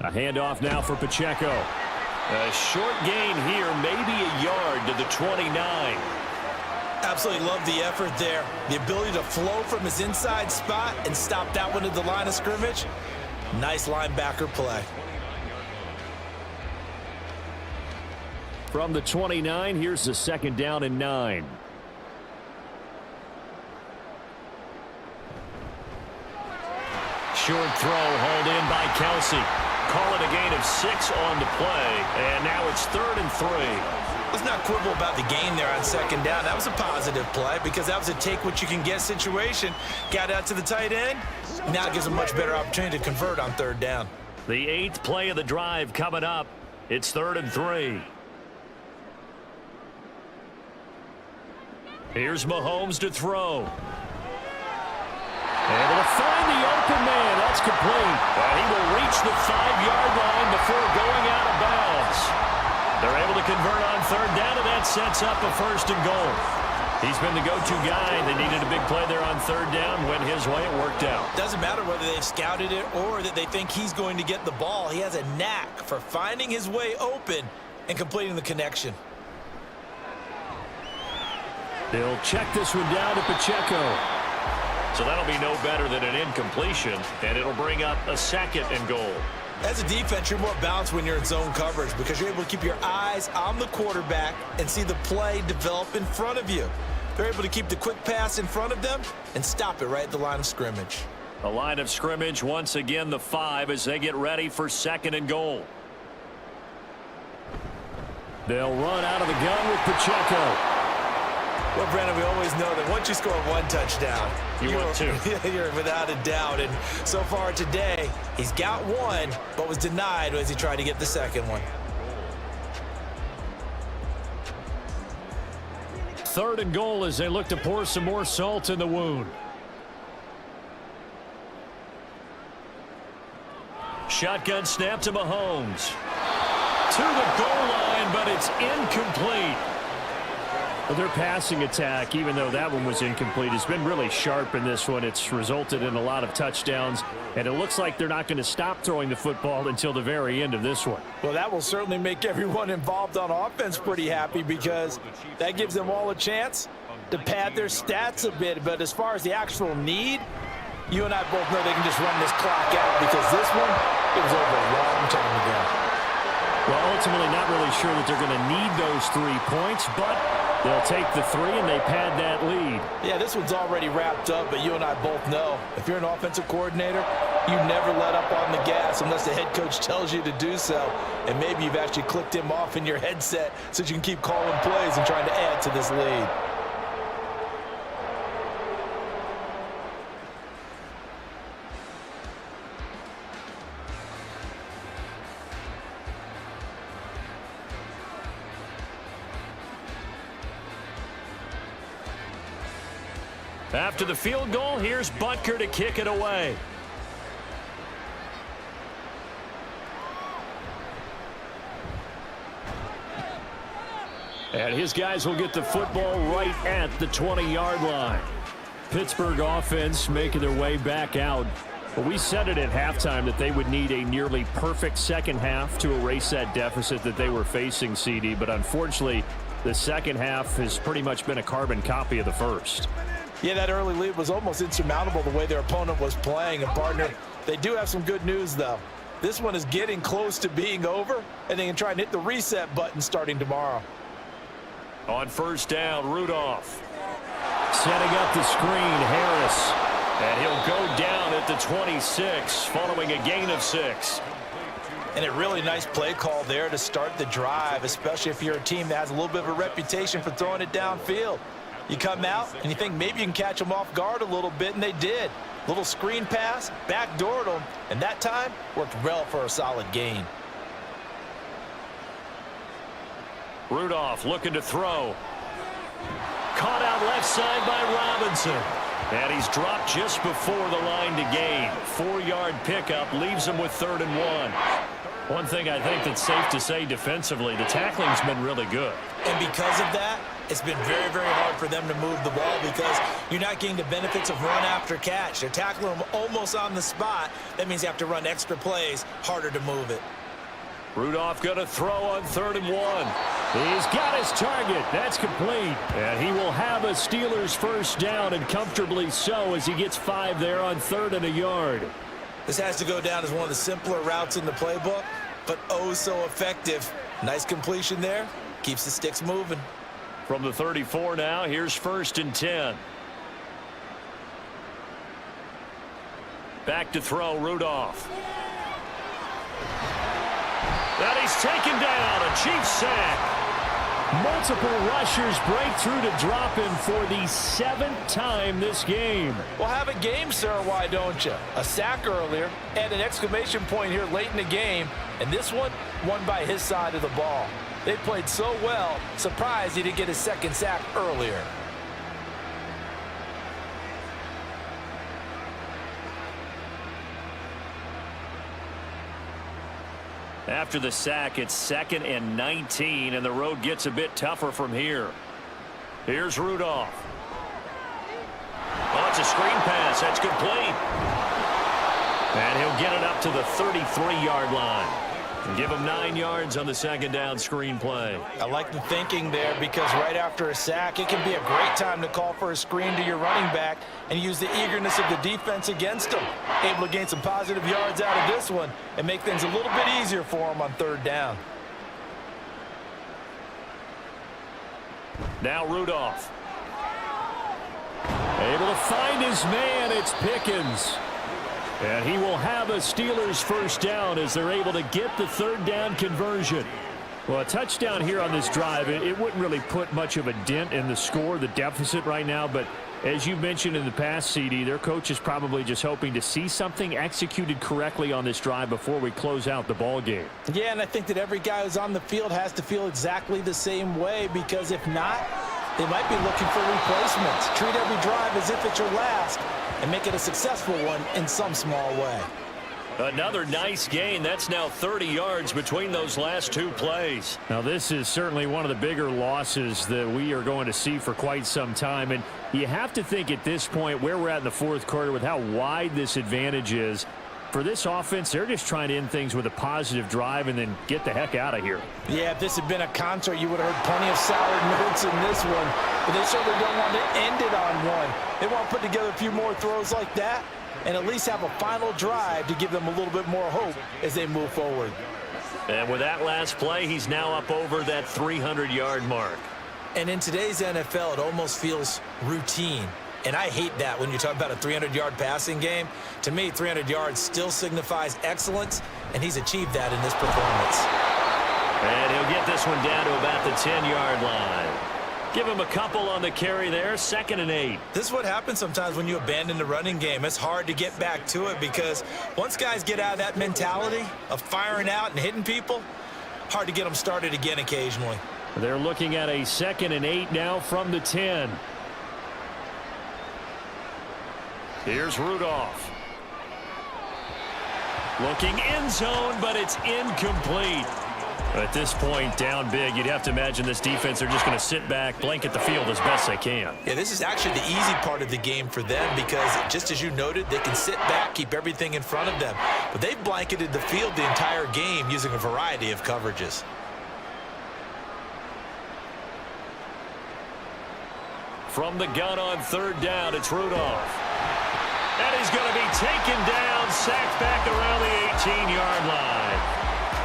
A handoff now for Pacheco. A short gain here, maybe a yard to the 29. Absolutely love the effort there. The ability to flow from his inside spot and stop that one at the line of scrimmage. Nice linebacker play. From the 29, here's the 2nd down and 9. Short throw hauled in by Kelsey. Call it a gain of 6 on the play, and now it's 3rd and 3. Let's not quibble about the gain there on 2nd down. That was a positive play because that was a take-what-you-can-get situation. Got out to the tight end. Now it gives a much better opportunity to convert on 3rd down. The 8th play of the drive coming up. It's 3rd and 3. Here's Mahomes to throw. Able to find the open man. That's complete. And he will reach the 5-yard line before going out of bounds. They're able to convert on 3rd down, and that sets up a 1st and goal. He's been the go-to guy. They needed a big play there on third down. Went his way. It worked out. Doesn't matter whether they've scouted it or that they think he's going to get the ball. He has a knack for finding his way open and completing the connection. They'll check this one down to Pacheco. So that'll be no better than an incompletion, and it'll bring up a 2nd and goal. As a defense, you're more balanced when you're in zone coverage because you're able to keep your eyes on the quarterback and see the play develop in front of you. They're able to keep the quick pass in front of them and stop it right at the line of scrimmage. A line of scrimmage, once again, the 5 as they get ready for 2nd and goal. They'll run out of the gun with Pacheco. Well, Brandon, we always know that once you score one touchdown, you want two. You're without a doubt. And so far today, he's got one, but was denied as he tried to get the second one. 3rd and goal as they look to pour some more salt in the wound. Shotgun snap to Mahomes. To the goal line, but it's incomplete. Well, their passing attack, even though that one was incomplete, has been really sharp in this one. It's resulted in a lot of touchdowns, and it looks like they're not going to stop throwing the football until the very end of this one. Well, that will certainly make everyone involved on offense pretty happy because that gives them all a chance to pad their stats a bit. But as far as the actual need, you and I both know they can just run this clock out because this one, it was over a long time ago. Well, ultimately not really sure that they're going to need those 3 points, but they'll take the 3 and they pad that lead. Yeah, this one's already wrapped up, but you and I both know if you're an offensive coordinator, you never let up on the gas unless the head coach tells you to do so. And maybe you've actually clicked him off in your headset so you can keep calling plays and trying to add to this lead. After the field goal, here's Butker to kick it away. And his guys will get the football right at the 20-yard line. Pittsburgh offense making their way back out. Well, we said it at halftime that they would need a nearly perfect second half to erase that deficit that they were facing, CD. But unfortunately, the second half has pretty much been a carbon copy of the first. Yeah, that early lead was almost insurmountable the way their opponent was playing. And, partner, they do have some good news, though. This one is getting close to being over, and they can try and hit the reset button starting tomorrow. On first down, Rudolph. Setting up the screen, Harris. And he'll go down at the 26 following a gain of 6. And a really nice play call there to start the drive, especially if you're a team that has a little bit of a reputation for throwing it downfield. You come out and you think maybe you can catch them off guard a little bit, and they did. Little screen pass, backdoored them, and that time worked well for a solid gain. Rudolph looking to throw. Caught out left side by Robinson. And he's dropped just before the line to gain. 4-yard pickup leaves him with 3rd and 1. One thing I think that's safe to say defensively, the tackling's been really good. And because of that, it's been very, very hard for them to move the ball because you're not getting the benefits of run after catch. They're tackling them almost on the spot. That means you have to run extra plays, harder to move it. Rudolph going to throw on 3rd and 1. He's got his target. That's complete. And he will have a Steelers first down, and comfortably so, as he gets 5 there on 3rd and a yard. This has to go down as one of the simpler routes in the playbook, but oh so effective. Nice completion there. Keeps the sticks moving. From the 34 now, here's 1st and 10. Back to throw, Rudolph. And he's taken down, a Chiefs sack. Multiple rushers break through to drop him for the 7th time this game. Well, have a game, sir, why don't you? A sack earlier and an exclamation point here late in the game, and this one won by his side of the ball. They played so well, surprised he didn't get his 2nd sack earlier. After the sack, it's 2nd and 19, and the road gets a bit tougher from here. Here's Rudolph. Oh, it's a screen pass. That's complete. And he'll get it up to the 33-yard line. And give him 9 yards on the second down screen play. I like the thinking there because right after a sack, it can be a great time to call for a screen to your running back and use the eagerness of the defense against him. Able to gain some positive yards out of this one and make things a little bit easier for him on third down. Now Rudolph. Able to find his man. It's Pickens. And he will have a Steelers first down as they're able to get the third down conversion. Well, a touchdown here on this drive, it wouldn't really put much of a dent in the score, the deficit right now. But as you mentioned in the past, CD, their coach is probably just hoping to see something executed correctly on this drive before we close out the ball game. Yeah, and I think that every guy who's on the field has to feel exactly the same way, because if not, they might be looking for replacements. Treat every drive as if it's your last and make it a successful one in some small way. Another nice gain. That's now 30 yards between those last two plays. Now, this is certainly one of the bigger losses that we are going to see for quite some time. And you have to think at this point where we're at in the fourth quarter with how wide this advantage is. For this offense, they're just trying to end things with a positive drive and then get the heck out of here. Yeah, if this had been a concert, you would have heard plenty of sour notes in this one. But they certainly don't want to end it on one. They want to put together a few more throws like that and at least have a final drive to give them a little bit more hope as they move forward. And with that last play, he's now up over that 300-yard mark. And in today's NFL, it almost feels routine. And I hate that when you talk about a 300-yard passing game. To me, 300 yards still signifies excellence, and he's achieved that in this performance. And he'll get this one down to about the 10-yard line. Give him a couple on the carry there, 2nd and 8. This is what happens sometimes when you abandon the running game. It's hard to get back to it because once guys get out of that mentality of firing out and hitting people, hard to get them started again occasionally. They're looking at a 2nd and 8 now from the 10. Here's Rudolph. Looking end zone, but it's incomplete. At this point, down big, you'd have to imagine this defense are just going to sit back, blanket the field as best they can. Yeah, this is actually the easy part of the game for them because, just as you noted, they can sit back, keep everything in front of them. But they've blanketed the field the entire game using a variety of coverages. From the gun on third down, it's Rudolph. And he's going to be taken down, sacked back around the 18-yard line.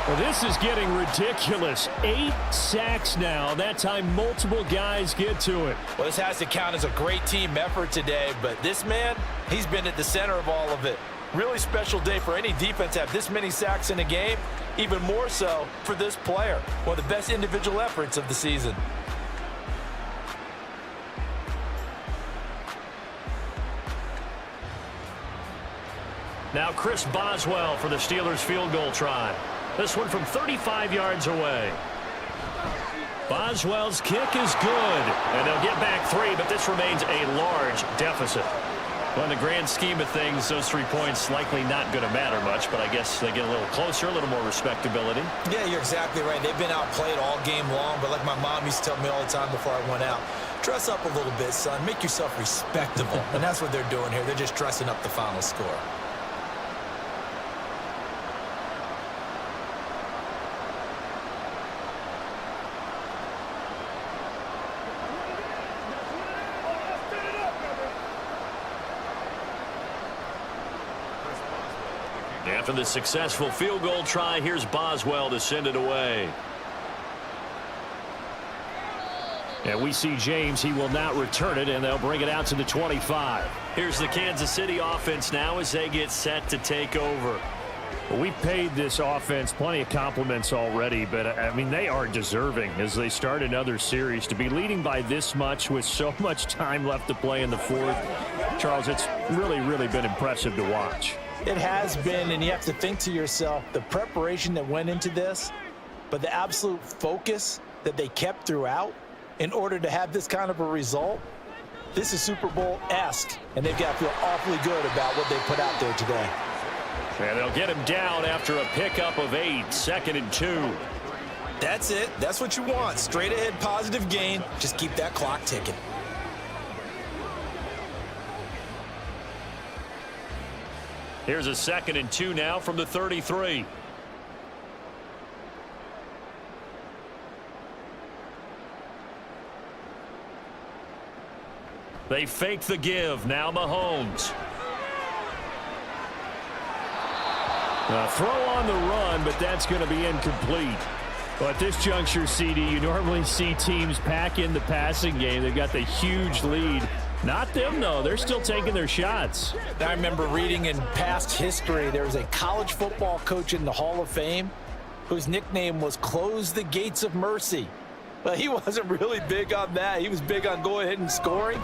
Well, this is getting ridiculous. 8 sacks now. That time, multiple guys get to it. Well, this has to count as a great team effort today, but this man, he's been at the center of all of it. Really special day for any defense to have this many sacks in a game, even more so for this player. One of the best individual efforts of the season. Now Chris Boswell for the Steelers field goal try. This one from 35 yards away. Boswell's kick is good. And they'll get back 3, but this remains a large deficit. Well, in the grand scheme of things, those 3 points likely not going to matter much, but I guess they get a little closer, a little more respectability. Yeah, you're exactly right. They've been outplayed all game long, but like my mom used to tell me all the time before I went out, dress up a little bit, son. Make yourself respectable. And that's what they're doing here. They're just dressing up the final score. After the successful field goal try, here's Boswell to send it away. And we see James. He will not return it, and they'll bring it out to the 25. Here's the Kansas City offense now as they get set to take over. Well, we paid this offense plenty of compliments already, but, I mean, they are deserving as they start another series. To be leading by this much with so much time left to play in the fourth, Charles, it's really, really been impressive to watch. It has been, and you have to think to yourself, the preparation that went into this, but the absolute focus that they kept throughout in order to have this kind of a result. This is Super Bowl-esque, and they've got to feel awfully good about what they put out there today. And they'll get him down after a pickup of 8, 2nd and 2. That's it. That's what you want. Straight ahead, positive gain. Just keep that clock ticking. Here's a 2nd and 2 now from the 33. They fake the give. Now Mahomes. Throw on the run, but that's going to be incomplete. Well, at this juncture, CD, you normally see teams pack in the passing game. They've got the huge lead. Not them, though. They're still taking their shots. I remember reading in past history, there was a college football coach in the Hall of Fame whose nickname was Close the Gates of Mercy. But he wasn't really big on that. He was big on going ahead and scoring.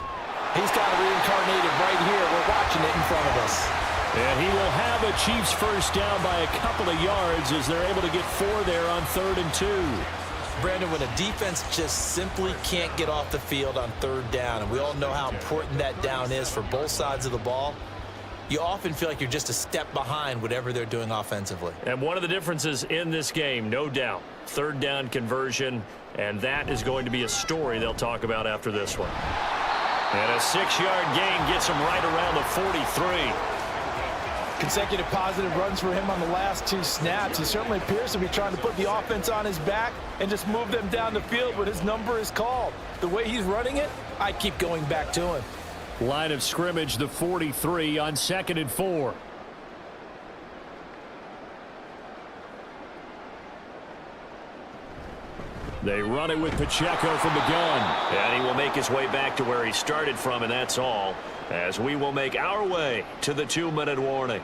He's got it reincarnated right here. We're watching it in front of us. And he will have a Chiefs first down by a couple of yards as they're able to get 4 there on 3rd and 2. Brandon, when a defense just simply can't get off the field on 3rd down, and we all know how important that down is for both sides of the ball, you often feel like you're just a step behind whatever they're doing offensively. And one of the differences in this game, no doubt, 3rd down conversion, and that is going to be a story they'll talk about after this one. And a 6-yard gain gets him right around the 43. Consecutive positive runs for him on the last 2 snaps. He certainly appears to be trying to put the offense on his back and just move them down the field when his number is called. The way he's running it, I keep going back to him. Line of scrimmage, the 43 on 2nd and 4. They run it with Pacheco from the gun. And he will make his way back to where he started from, and that's all, as we will make our way to the 2-minute warning.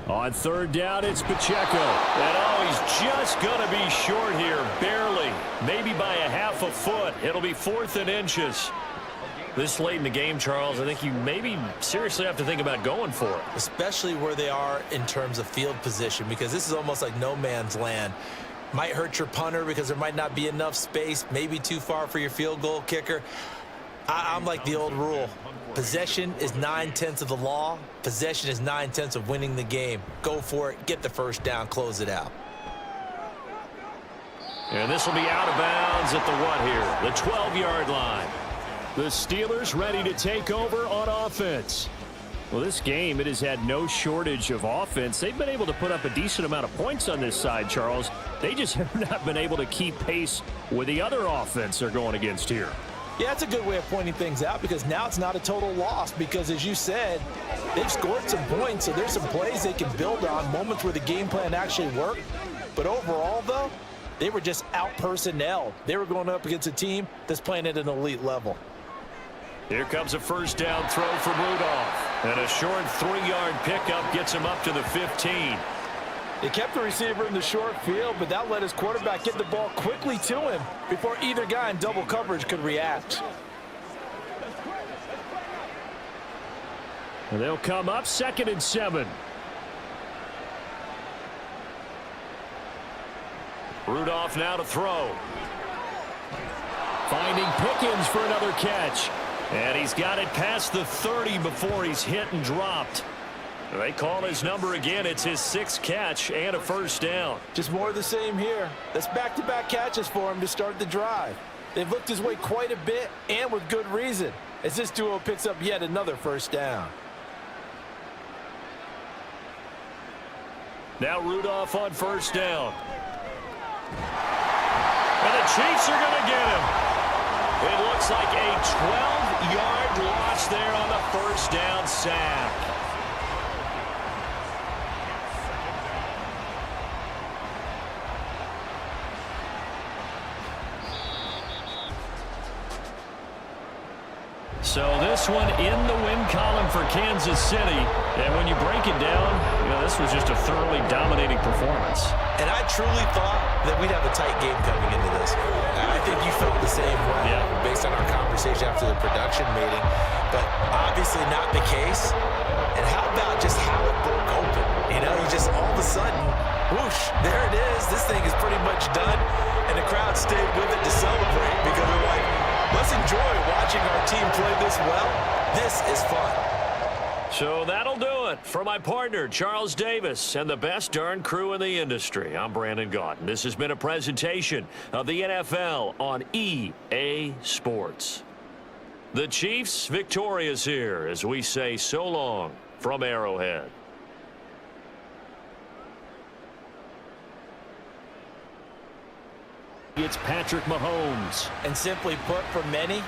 On 3rd down, it's Pacheco. And he's just going to be short here, barely, maybe by a half a foot. It'll be 4th and inches. This late in the game, Charles, I think you maybe seriously have to think about going for it. Especially where they are in terms of field position, because this is almost like no man's land. Might hurt your punter because there might not be enough space, maybe too far for your field goal kicker. I'm like the old rule. Possession is 9/10 of the law. Possession is 9/10 of winning the game. Go for it. Get the first down. Close it out. And this will be out of bounds at the what here? The 12-yard line. The Steelers ready to take over on offense. Well, this game, it has had no shortage of offense. They've been able to put up a decent amount of points on this side, Charles. They just have not been able to keep pace with the other offense they're going against here. Yeah, that's a good way of pointing things out, because now it's not a total loss, because as you said, they've scored some points, so there's some plays they can build on, moments where the game plan actually worked. But overall, though, they were just out-personnelled. They were going up against a team that's playing at an elite level. Here comes a first down throw from Rudolph. And a short 3-yard pickup gets him up to the 15. They kept the receiver in the short field, but that let his quarterback get the ball quickly to him before either guy in double coverage could react. And they'll come up 2nd and 7. Rudolph now to throw. Finding Pickens for another catch. And he's got it past the 30 before he's hit and dropped. They call his number again. It's his 6th catch and a first down. Just more of the same here. That's back-to-back catches for him to start the drive. They've looked his way quite a bit, and with good reason, as this duo picks up yet another first down. Now Rudolph on first down. And the Chiefs are going to get him. It looks like a 12-yard loss there on the first down sack. So this one in the win column for Kansas City. And when you break it down, this was just a thoroughly dominating performance. And I truly thought that we'd have a tight game coming into this. I think you felt the same way based on our conversation after the production meeting. But obviously not the case. And how about just how it broke open? You just all of a sudden, Whoosh, there it is. This thing is pretty much done, and the crowd stayed with it to celebrate because they're like, let's enjoy watching our team play this well. This is fun. So that'll do it for my partner, Charles Davis, and the best darn crew in the industry. I'm Brandon Gaudin. This has been a presentation of the NFL on EA Sports. The Chiefs victorious here as we say so long from Arrowhead. It's Patrick Mahomes. And simply put, for many,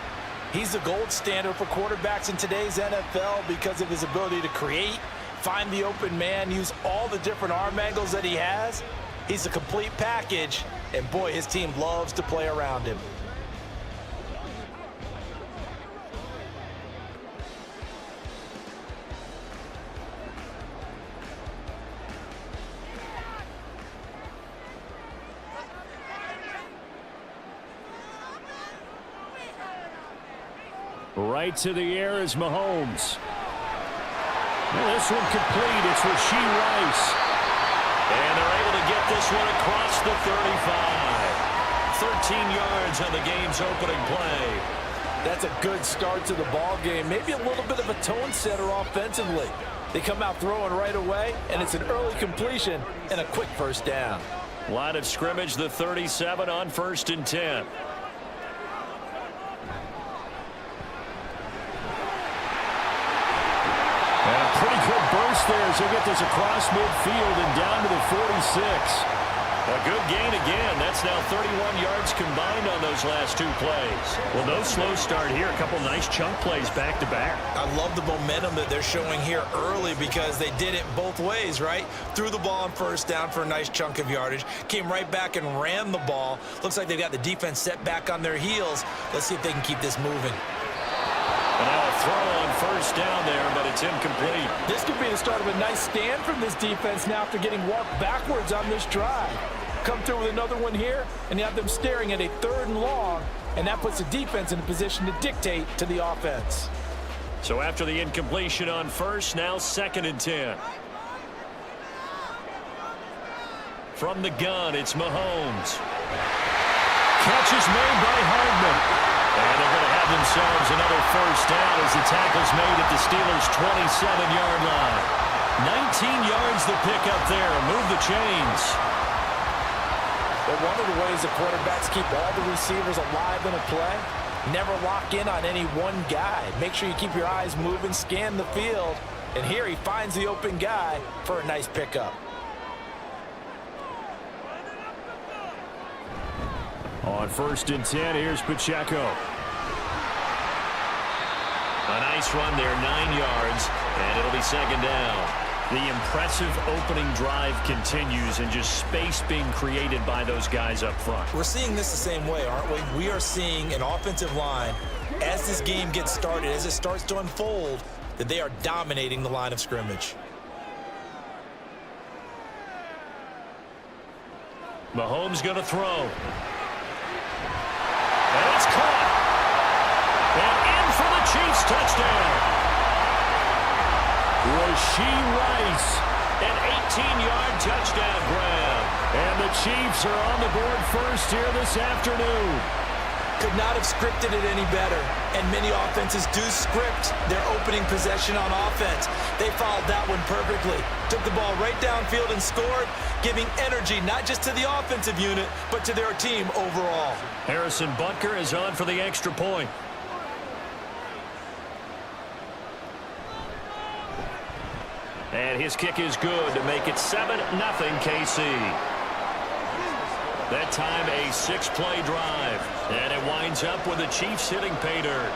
he's the gold standard for quarterbacks in today's NFL because of his ability to create, find the open man, use all the different arm angles that he has. He's a complete package, and boy, his team loves to play around him. Right to the air is Mahomes. Well, this one complete. It's Rashee Rice. And they're able to get this one across the 35. 13 yards on the game's opening play. That's a good start to the ball game. Maybe a little bit of a tone setter offensively. They come out throwing right away, and it's an early completion and a quick first down. Line of scrimmage, the 37 on 1st and 10. Pretty good burst there as they get this across midfield and down to the 46. A good gain again. That's now 31 yards combined on those last 2 plays. Well, no slow start here. A couple nice chunk plays back to back. I love the momentum that they're showing here early because they did it both ways, right? Threw the ball on first down for a nice chunk of yardage, came right back and ran the ball. Looks like they've got the defense set back on their heels. Let's see if they can keep this moving. And now a throw on first down there, but it's incomplete. This could be the start of a nice stand from this defense now after getting walked backwards on this drive. Come through with another one here, and you have them staring at a 3rd and long, and that puts the defense in a position to dictate to the offense. So after the incompletion on first, now 2nd and 10. From the gun, it's Mahomes. Catch is made by Hardman. And they're going to have themselves another first down as the tackle's made at the Steelers' 27-yard line. 19 yards the pickup there. Move the chains. But one of the ways the quarterbacks keep all the receivers alive in a play, never lock in on any one guy. Make sure you keep your eyes moving, scan the field. And here he finds the open guy for a nice pickup. On 1st and 10, here's Pacheco. A nice run there, 9 yards, and it'll be 2nd down. The impressive opening drive continues and just space being created by those guys up front. We're seeing this the same way, aren't we? We are seeing an offensive line, as this game gets started, as it starts to unfold, that they are dominating the line of scrimmage. Mahomes going to throw. And it's caught. And in for the Chiefs touchdown. Rashee Rice. An 18-yard touchdown grab. And the Chiefs are on the board first here this afternoon. Could not have scripted it any better. And many offenses do script their opening possession on offense. They followed that one perfectly. Took the ball right downfield and scored, giving energy not just to the offensive unit, but to their team overall. Harrison Butker is on for the extra point. And his kick is good to make it 7-0 KC. That time a 6-play drive. And it winds up with the Chiefs hitting pay dirt.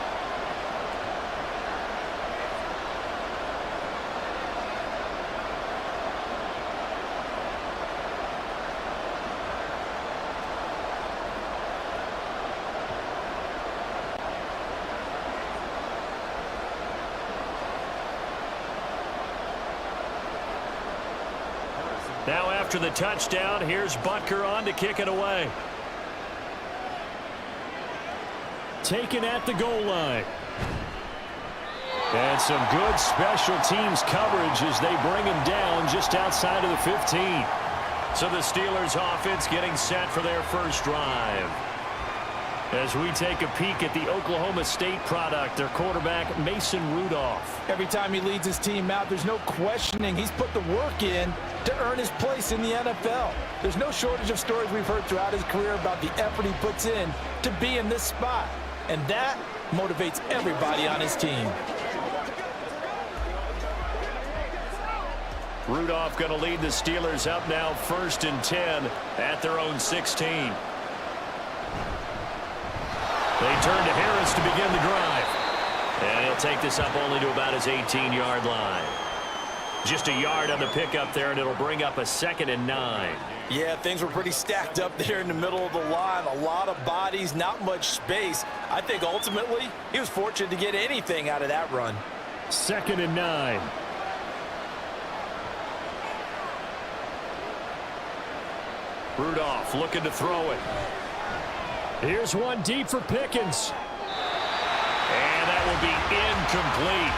Now after the touchdown, here's Butker on to kick it away. Taken at the goal line. And some good special teams coverage as they bring him down just outside of the 15. So the Steelers offense getting set for their first drive. As we take a peek at the Oklahoma State product, their quarterback, Mason Rudolph. Every time he leads his team out, there's no questioning. He's put the work in to earn his place in the NFL. There's no shortage of stories we've heard throughout his career about the effort he puts in to be in this spot. And that motivates everybody on his team. Rudolph going to lead the Steelers up now 1st and 10 at their own 16. They turn to Harris to begin the drive. And he'll take this up only to about his 18-yard line. Just a yard on the pickup there, and it'll bring up a 2nd and 9. Yeah, things were pretty stacked up there in the middle of the line. A lot of bodies, not much space. I think ultimately he was fortunate to get anything out of that run. 2nd and 9. Rudolph looking to throw it. Here's one deep for Pickens. And that will be incomplete.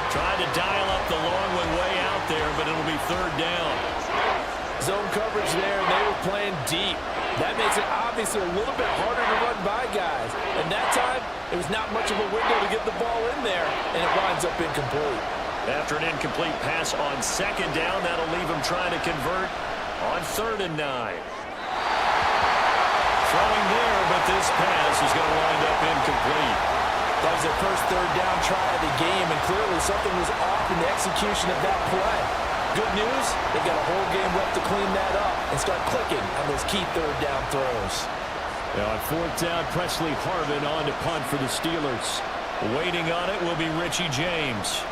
Trying to dial up the long one way out there, but it'll be 3rd down. Zone coverage there, and they were playing deep. That makes it obviously a little bit harder to run by guys. And that time, it was not much of a window to get the ball in there, and it winds up incomplete. After an incomplete pass on 2nd down, that'll leave him trying to convert on 3rd and 9. Throwing there, but this pass is going to wind up incomplete. That was their first 3rd down try of the game, and clearly something was off in the execution of that play. Good news, they've got a whole game left to clean that up and start clicking on those key 3rd down throws. Now on 4th down, Presley Harvin on to punt for the Steelers. Waiting on it will be Richie James.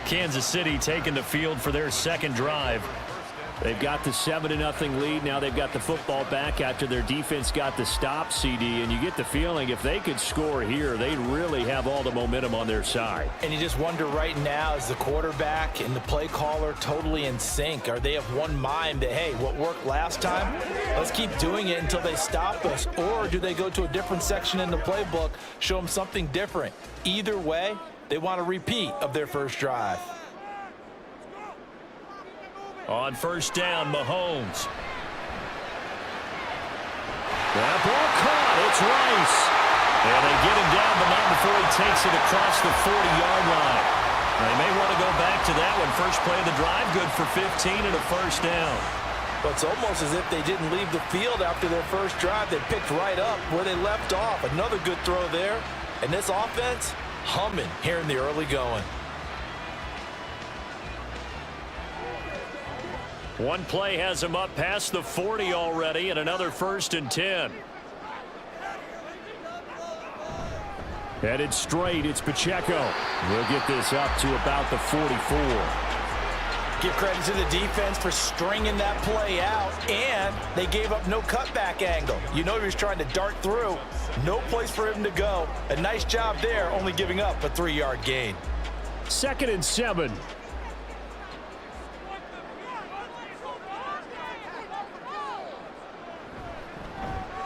Kansas City taking the field for their 2nd drive. They've got the 7-0 lead. Now they've got the football back after their defense got the stop, CD. And you get the feeling if they could score here, they'd really have all the momentum on their side. And you just wonder right now, is the quarterback and the play caller totally in sync? Are they of one mind that, hey, what worked last time, let's keep doing it until they stop us? Or do they go to a different section in the playbook, show them something different? Either way, they want a repeat of their first drive. On 1st down, Mahomes. That ball caught. It's Rice. And they get him down, but not before he takes it across the 40-yard line. They may want to go back to that one. First play of the drive, good for 15 and a 1st down. But it's almost as if they didn't leave the field after their first drive. They picked right up where they left off. Another good throw there. And this offense, humming here in the early going. One play has him up past the 40 already, and another 1st and 10. Headed straight, it's Pacheco. He'll get this up to about the 44. Give credit to the defense for stringing that play out, and they gave up no cutback angle. You know he was trying to dart through. No place for him to go. A nice job there, only giving up a 3-yard gain. 2nd and 7.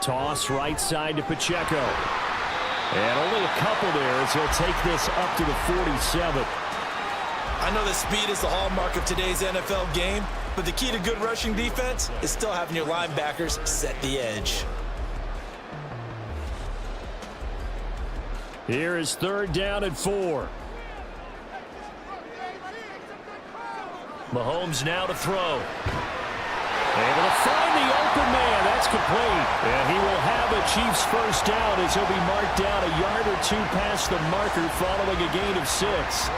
Toss right side to Pacheco. And only a couple there as he'll take this up to the 47. I know that speed is the hallmark of today's NFL game, but the key to good rushing defense is still having your linebackers set the edge. Here is 3rd down and 4. Mahomes now to throw. Able to find the open man. That's complete. And he will have a Chiefs first down as he'll be marked down a yard or two past the marker following a gain of 6.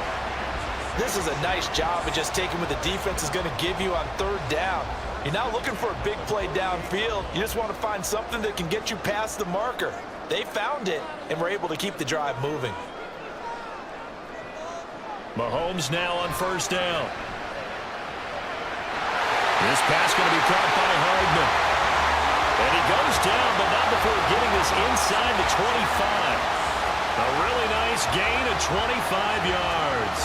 This is a nice job of just taking what the defense is going to give you on 3rd down. You're not looking for a big play downfield. You just want to find something that can get you past the marker. They found it and were able to keep the drive moving. Mahomes now on 1st down. This pass going to be caught by Hardman. And he goes down, but not before getting this inside the 25. A really nice gain of 25 yards.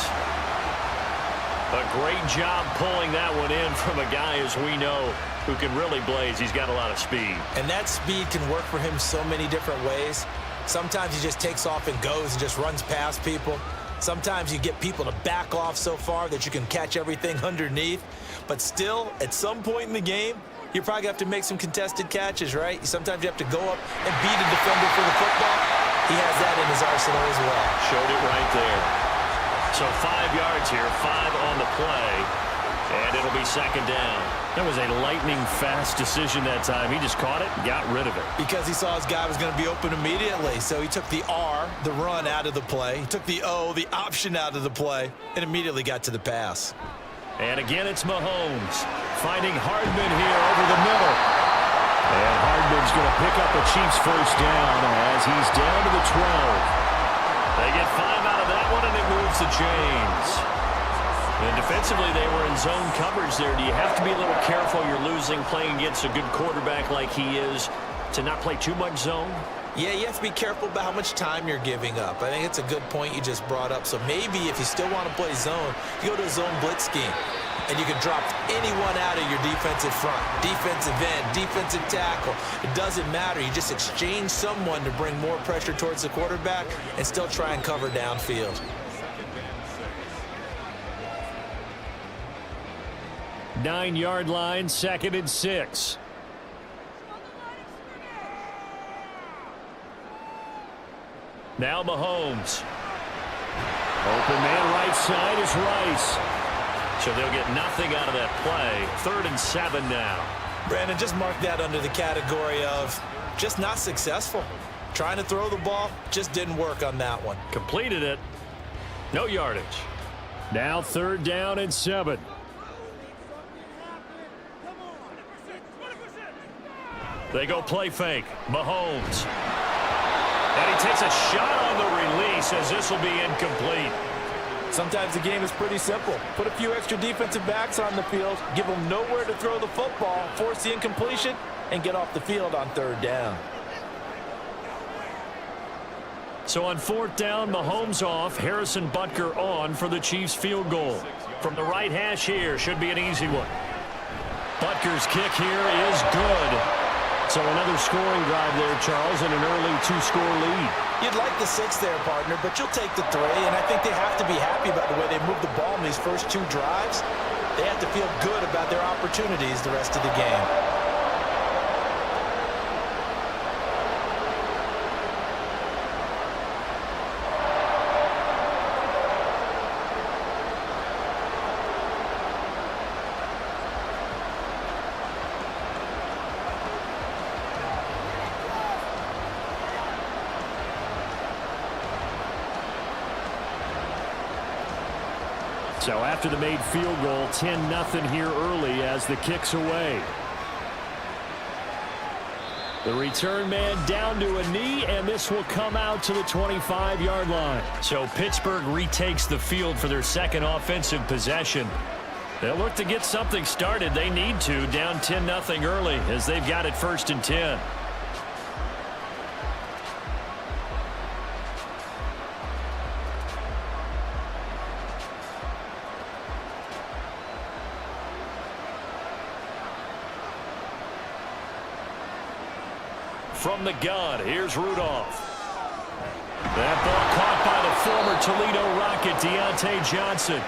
A great job pulling that one in from a guy, as we know, who can really blaze. He's got a lot of speed. And that speed can work for him so many different ways. Sometimes he just takes off and goes and just runs past people. Sometimes you get people to back off so far that you can catch everything underneath. But still, at some point in the game, you probably have to make some contested catches, right? Sometimes you have to go up and beat a defender for the football. He has that in his arsenal as well. Showed it right there. So 5 yards here, 5 on the play, and it'll be second down. That was a lightning-fast decision that time. He just caught it and got rid of it. Because he saw his guy was going to be open immediately. So he took the R, the run, out of the play. He took the O, the option, out of the play, and immediately got to the pass. And again, it's Mahomes finding Hardman here over the middle. And Hardman's going to pick up a Chiefs first down as he's down to the 12. They get 5 out of that one, and it moves the chains. And defensively, they were in zone coverage there. Do you have to be a little careful? You're losing, playing against a good quarterback like he is, to not play too much zone? Yeah, you have to be careful about how much time you're giving up. I think it's a good point you just brought up. So maybe if you still want to play zone, you go to a zone blitz scheme, and you can drop anyone out of your defensive front, defensive end, defensive tackle. It doesn't matter. You just exchange someone to bring more pressure towards the quarterback and still try and cover downfield. 9-yard line, 2nd and 6. Now Mahomes. Open man right side is Rice. So they'll get nothing out of that play. 3rd and 7 now. Brandon, just mark that under the category of just not successful. Trying to throw the ball, just didn't work on that one. Completed it. No yardage. Now 3rd down and 7. They go play fake. Mahomes. And he takes a shot on the release as this will be incomplete. Sometimes the game is pretty simple. Put a few extra defensive backs on the field, give them nowhere to throw the football, force the incompletion, and get off the field on 3rd down. So on 4th down, Mahomes off, Harrison Butker on for the Chiefs field goal. From the right hash here, should be an easy one. Butker's kick here is good. So another scoring drive there, Charles, and an early 2-score lead. You'd like the 6 there, partner, but you'll take the 3, and I think they have to be happy about the way they moved the ball in these first 2 drives. They have to feel good about their opportunities the rest of the game. So after the made field goal, 10-0 here early as the kick's away. The return man down to a knee, and this will come out to the 25-yard line. So Pittsburgh retakes the field for their second offensive possession. They'll look to get something started. They need to, down 10-0 early as they've got it 1st and 10. From the gun, here's Rudolph. That ball caught by the former Toledo Rocket, Deontay Johnson.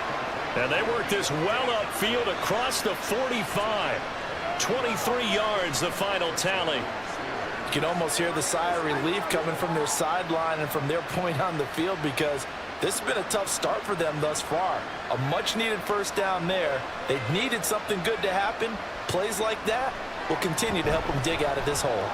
And they work this well upfield across the 45. 23 yards, the final tally. You can almost hear the sigh of relief coming from their sideline and from their point on the field, because this has been a tough start for them thus far. A much-needed 1st down there. They needed something good to happen. Plays like that will continue to help them dig out of this hole.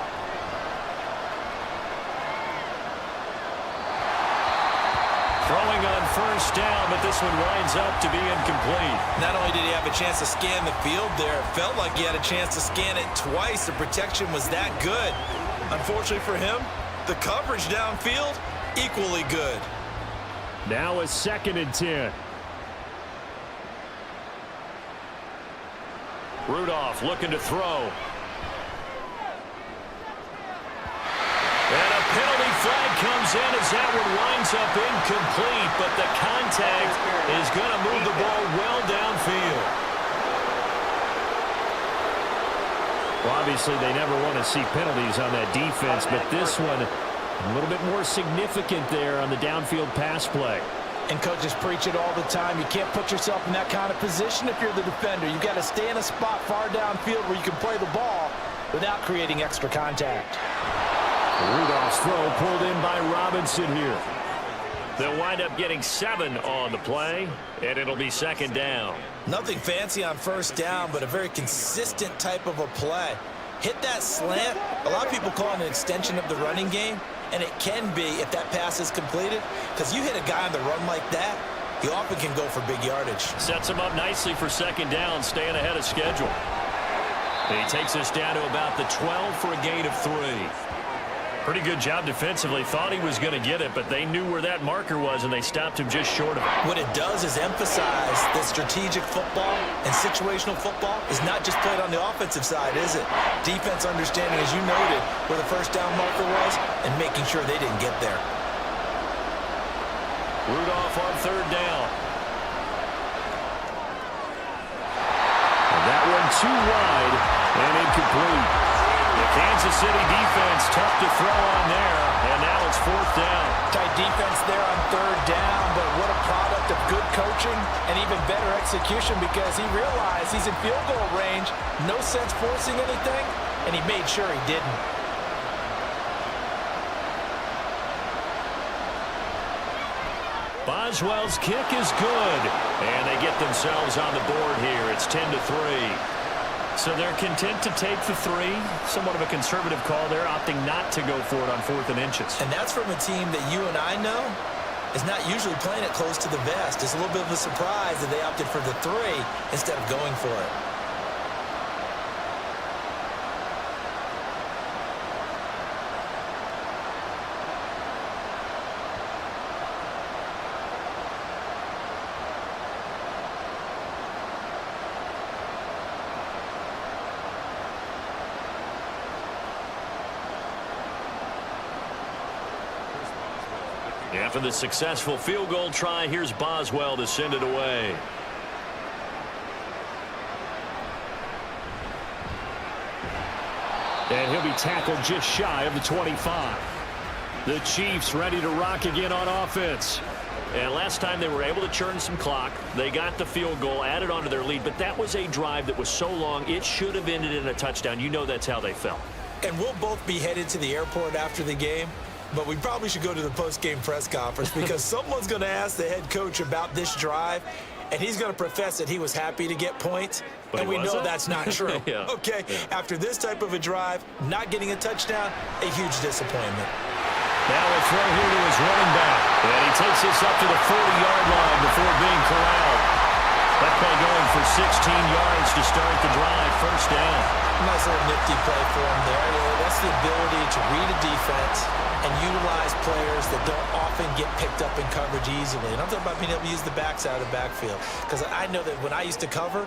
Throwing on 1st down, but this one winds up to be incomplete. Not only did he have a chance to scan the field there, it felt like he had a chance to scan it twice. The protection was that good. Unfortunately for him, the coverage downfield, equally good. Now a 2nd and 10. Rudolph looking to throw. And a penalty flag comes in as that one winds up incomplete, but the contact is going to move the ball well downfield. Well, obviously they never want to see penalties on that defense, but this one a little bit more significant there on the downfield pass play. And coaches preach it all the time. You can't put yourself in that kind of position if you're the defender. You've got to stay in a spot far downfield where you can play the ball without creating extra contact. Rudolph's throw pulled in by Robinson here. They'll wind up getting 7 on the play, and it'll be second down. Nothing fancy on first down, but a very consistent type of a play. Hit that slant. A lot of people call it an extension of the running game, and it can be if that pass is completed, because you hit a guy on the run like that, he often can go for big yardage. Sets him up nicely for second down, staying ahead of schedule. And he takes us down to about the 12 for a gain of 3. Pretty good job defensively. Thought he was going to get it, but they knew where that marker was, and they stopped him just short of it. What it does is emphasize that strategic football and situational football is not just played on the offensive side, is it? Defense understanding, as you noted, where the first down marker was and making sure they didn't get there. Rudolph on third down. And that one too wide and incomplete. The Kansas City defense tough to throw on there, and now it's fourth down. Tight defense there on third down, but what a product of good coaching and even better execution, because he realized he's in field goal range. No sense forcing anything, and he made sure he didn't. Boswell's kick is good, and they get themselves on the board here. It's 10-3. So they're content to take the 3. Somewhat of a conservative call there, opting not to go for it on 4th and inches. And that's from a team that you and I know is not usually playing it close to the vest. It's a little bit of a surprise that they opted for the 3 instead of going for it. After the successful field goal try, here's Boswell to send it away. And he'll be tackled just shy of the 25. The Chiefs ready to rock again on offense. And last time they were able to churn some clock. They got the field goal, added on to their lead, but that was a drive that was so long it should have ended in a touchdown. You know that's how they felt. And we'll both be headed to the airport after the game. But we probably should go to the post-game press conference because someone's going to ask the head coach about this drive, and he's going to profess that he was happy to get points, but and we know that's not true. Yeah. Okay, after this type of a drive, not getting a touchdown, a huge disappointment. Now a throw here to his running back, and he takes this up to the 40-yard line before being corralled. That play going for 16 yards to start the drive, first down. Nice little nifty play for him there. That's the ability to read a defense and utilize players that don't often get picked up in coverage easily. And I'm talking about being able to use the backside of the backfield. Because I know that when I used to cover,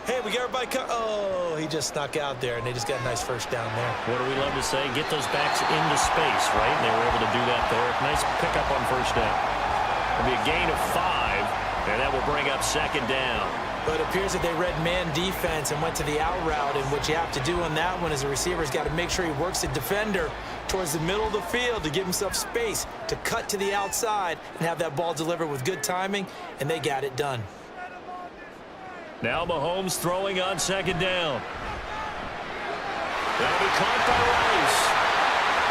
hey, we got everybody oh, he just snuck out there, and they just got a nice first down there. What do we love to say? Get those backs into space, right? And they were able to do that there. Nice pickup on first down. It'll be a gain of 5, and that will bring up second down. But it appears that they read man defense and went to the out route, and what you have to do on that one is a receiver's got to make sure he works the defender towards the middle of the field to give himself space to cut to the outside and have that ball delivered with good timing, and they got it done. Now Mahomes throwing on second down. That'll be caught by Rice.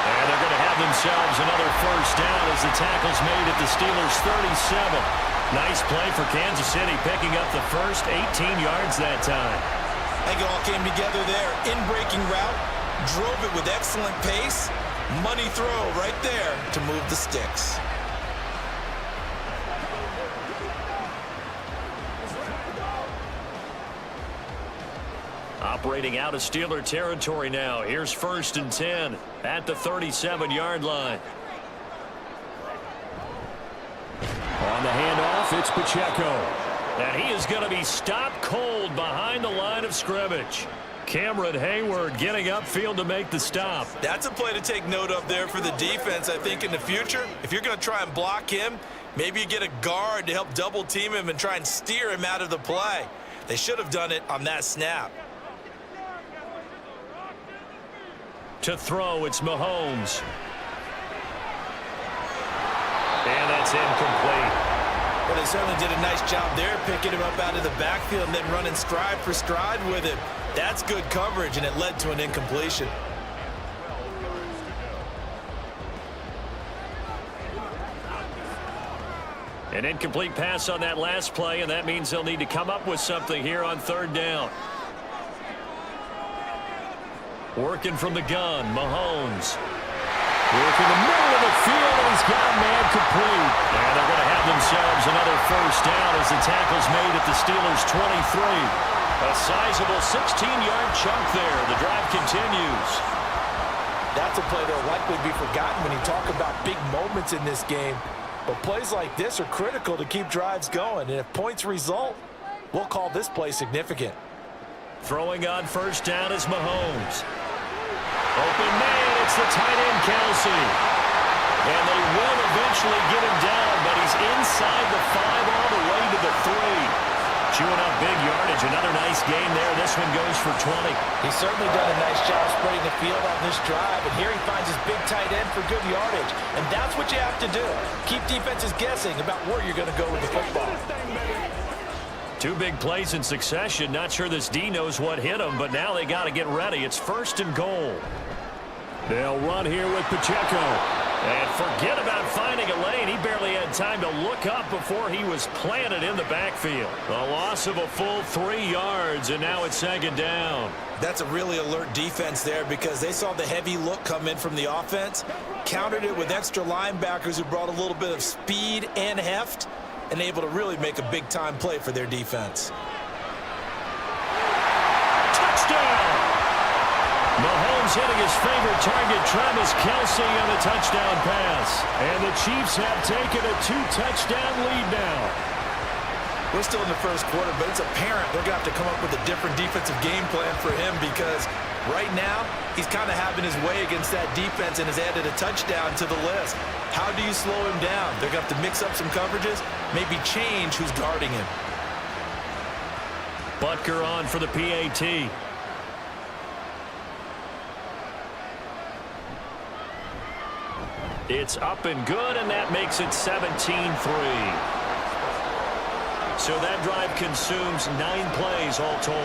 And they're going to have themselves another first down as the tackle's made at the Steelers' 37. Nice play for Kansas City, picking up the first 18 yards that time. I think it all came together there. In-breaking route, drove it with excellent pace. Money throw right there to move the sticks. Operating out of Steeler territory now. Here's 1st and 10 at the 37-yard line. On the handoff, it's Pacheco. And he is going to be stopped cold behind the line of scrimmage. Cameron Hayward getting upfield to make the stop. That's a play to take note of there for the defense, I think, in the future. If you're going to try and block him, maybe you get a guard to help double team him and try and steer him out of the play. They should have done it on that snap. To throw, it's Mahomes. And that's incomplete. Well, they certainly did a nice job there, picking him up out of the backfield and then running stride for stride with him. That's good coverage, and it led to an incompletion. An incomplete pass on that last play, and that means they'll need to come up with something here on third down. Working from the gun, Mahomes. Working the middle of the field, and he's got a man complete. And they're going to have themselves another first down as the tackle's made at the Steelers' 23. A sizable 16-yard chunk there. The drive continues. That's a play that'll likely be forgotten when you talk about big moments in this game. But plays like this are critical to keep drives going. And if points result, we'll call this play significant. Throwing on first down is Mahomes. Open man, it's the tight end, Kelsey. And they will eventually get him down, but he's inside the 5 all the way to the 3. Chewing up big yardage. Another nice gain there. This one goes for 20. He's certainly done a nice job spreading the field on this drive, and here he finds his big tight end for good yardage. And that's what you have to do. Keep defenses guessing about where you're going to go with the football. 2 big plays in succession. Not sure this D knows what hit him, but now they got to get ready. It's first and goal. They'll run here with Pacheco. And forget about finding a lane. He barely had time to look up before he was planted in the backfield. A loss of a full 3 yards, and now it's second down. That's a really alert defense there because they saw the heavy look come in from the offense, countered it with extra linebackers who brought a little bit of speed and heft, and able to really make a big-time play for their defense. Touchdown! Mahomes hitting his favorite target, Travis Kelce, on the touchdown pass. And the Chiefs have taken a 2-touchdown lead now. We're still in the first quarter, but it's apparent they're going to have to come up with a different defensive game plan for him because right now he's kind of having his way against that defense and has added a touchdown to the list. How do you slow him down? They're going to have to mix up some coverages, maybe change who's guarding him. Butker on for the PAT. It's up and good, and that makes it 17-3. So that drive consumes 9 plays all told.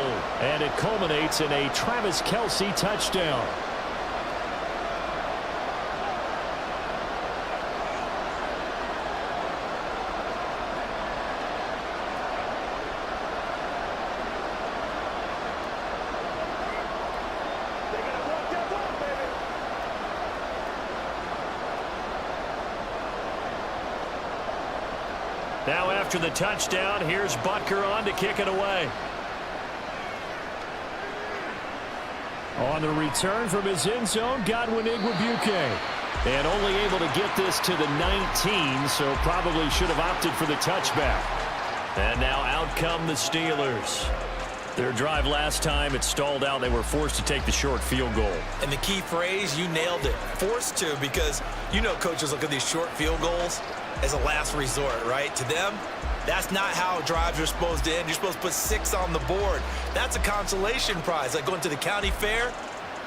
And it culminates in a Travis Kelce touchdown. Now after the touchdown, here's Butker on to kick it away. On the return from his end zone, Godwin Igwebuike. And only able to get this to the 19, so probably should have opted for the touchback. And now out come the Steelers. Their drive last time, it stalled out. They were forced to take the short field goal. And the key phrase, you nailed it. Forced to, because you know coaches look at these short field goals as a last resort, right? To them, that's not how drives are supposed to end. You're supposed to put 6 on the board. That's a consolation prize. Like going to the county fair,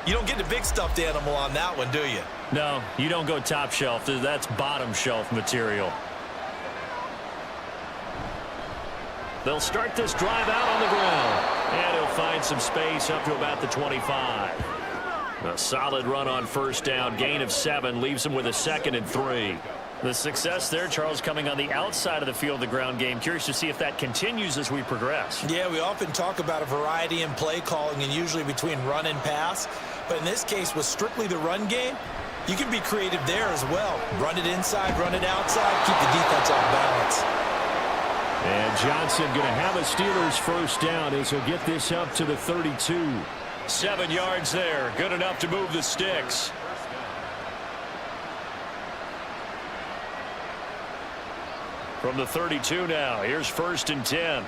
you don't get the big stuffed animal on that one, do you? No, you don't go top shelf. That's bottom shelf material. They'll start this drive out on the ground. And he'll find some space up to about the 25. A solid run on first down. Gain of 7 leaves him with a 2nd and 3. The success there, Charles, coming on the outside of the field, the ground game. Curious to see if that continues as we progress. Yeah, we often talk about a variety in play calling and usually between run and pass. But in this case, with strictly the run game, you can be creative there as well. Run it inside, run it outside, keep the defense off balance. And Johnson going to have a Steelers first down as he'll get this up to the 32. 7 yards there. Good enough to move the sticks. From the 32 now, here's 1st and 10.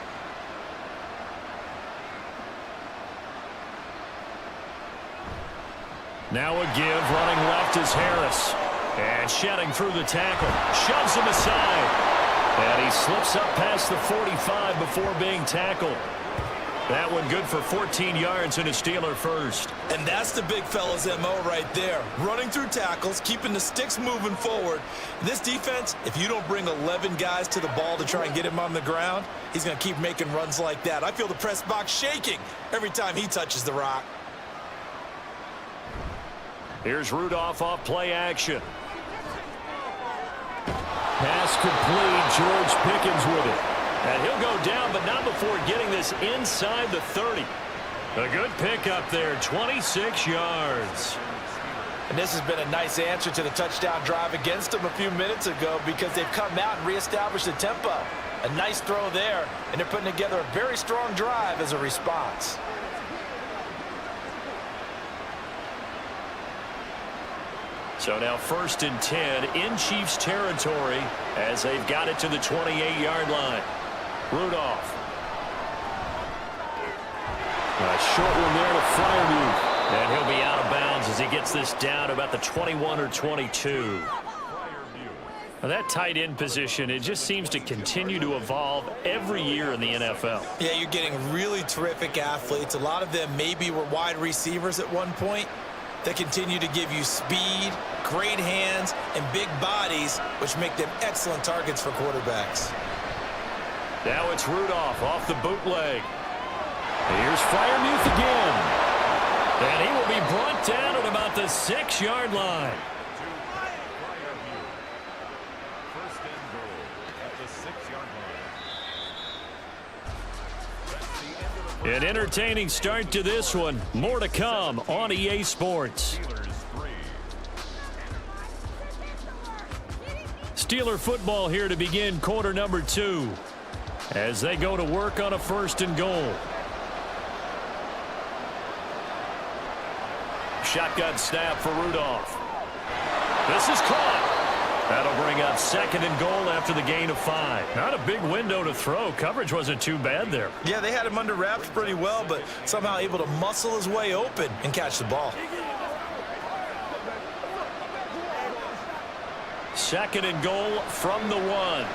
Now a give, running left is Harris. And shedding through the tackle. Shoves him aside. And he slips up past the 45 before being tackled. That one good for 14 yards and a Steeler first. And that's the big fella's MO right there. Running through tackles, keeping the sticks moving forward. This defense, if you don't bring 11 guys to the ball to try and get him on the ground, he's going to keep making runs like that. I feel the press box shaking every time he touches the rock. Here's Rudolph off play action. Pass complete. George Pickens with it. And he'll go down, but not before getting this inside the 30. A good pickup there, 26 yards. And this has been a nice answer to the touchdown drive against them a few minutes ago because they've come out and reestablished the tempo. A nice throw there, and they're putting together a very strong drive as a response. So now 1st and 10 in Chiefs territory as they've got it to the 28-yard line. Rudolph. A short one there to Freiermuth. And he'll be out of bounds as he gets this down about the 21 or 22. Now that tight end position, it just seems to continue to evolve every year in the NFL. Yeah, you're getting really terrific athletes. A lot of them maybe were wide receivers at one point. They continue to give you speed, great hands, and big bodies, which make them excellent targets for quarterbacks. Now it's Rudolph off the bootleg. Here's Freiermuth again. And he will be brought down at about the 6-yard line. An entertaining start to this one. More to come on EA Sports. Steeler football here to begin quarter number 2 as they go to work on a 1st and goal. Shotgun snap for Rudolph. This is caught. That'll bring up 2nd and goal after the gain of 5. Not a big window to throw. Coverage wasn't too bad there. Yeah, they had him under wraps pretty well, but somehow able to muscle his way open and catch the ball. 2nd and goal from the 1.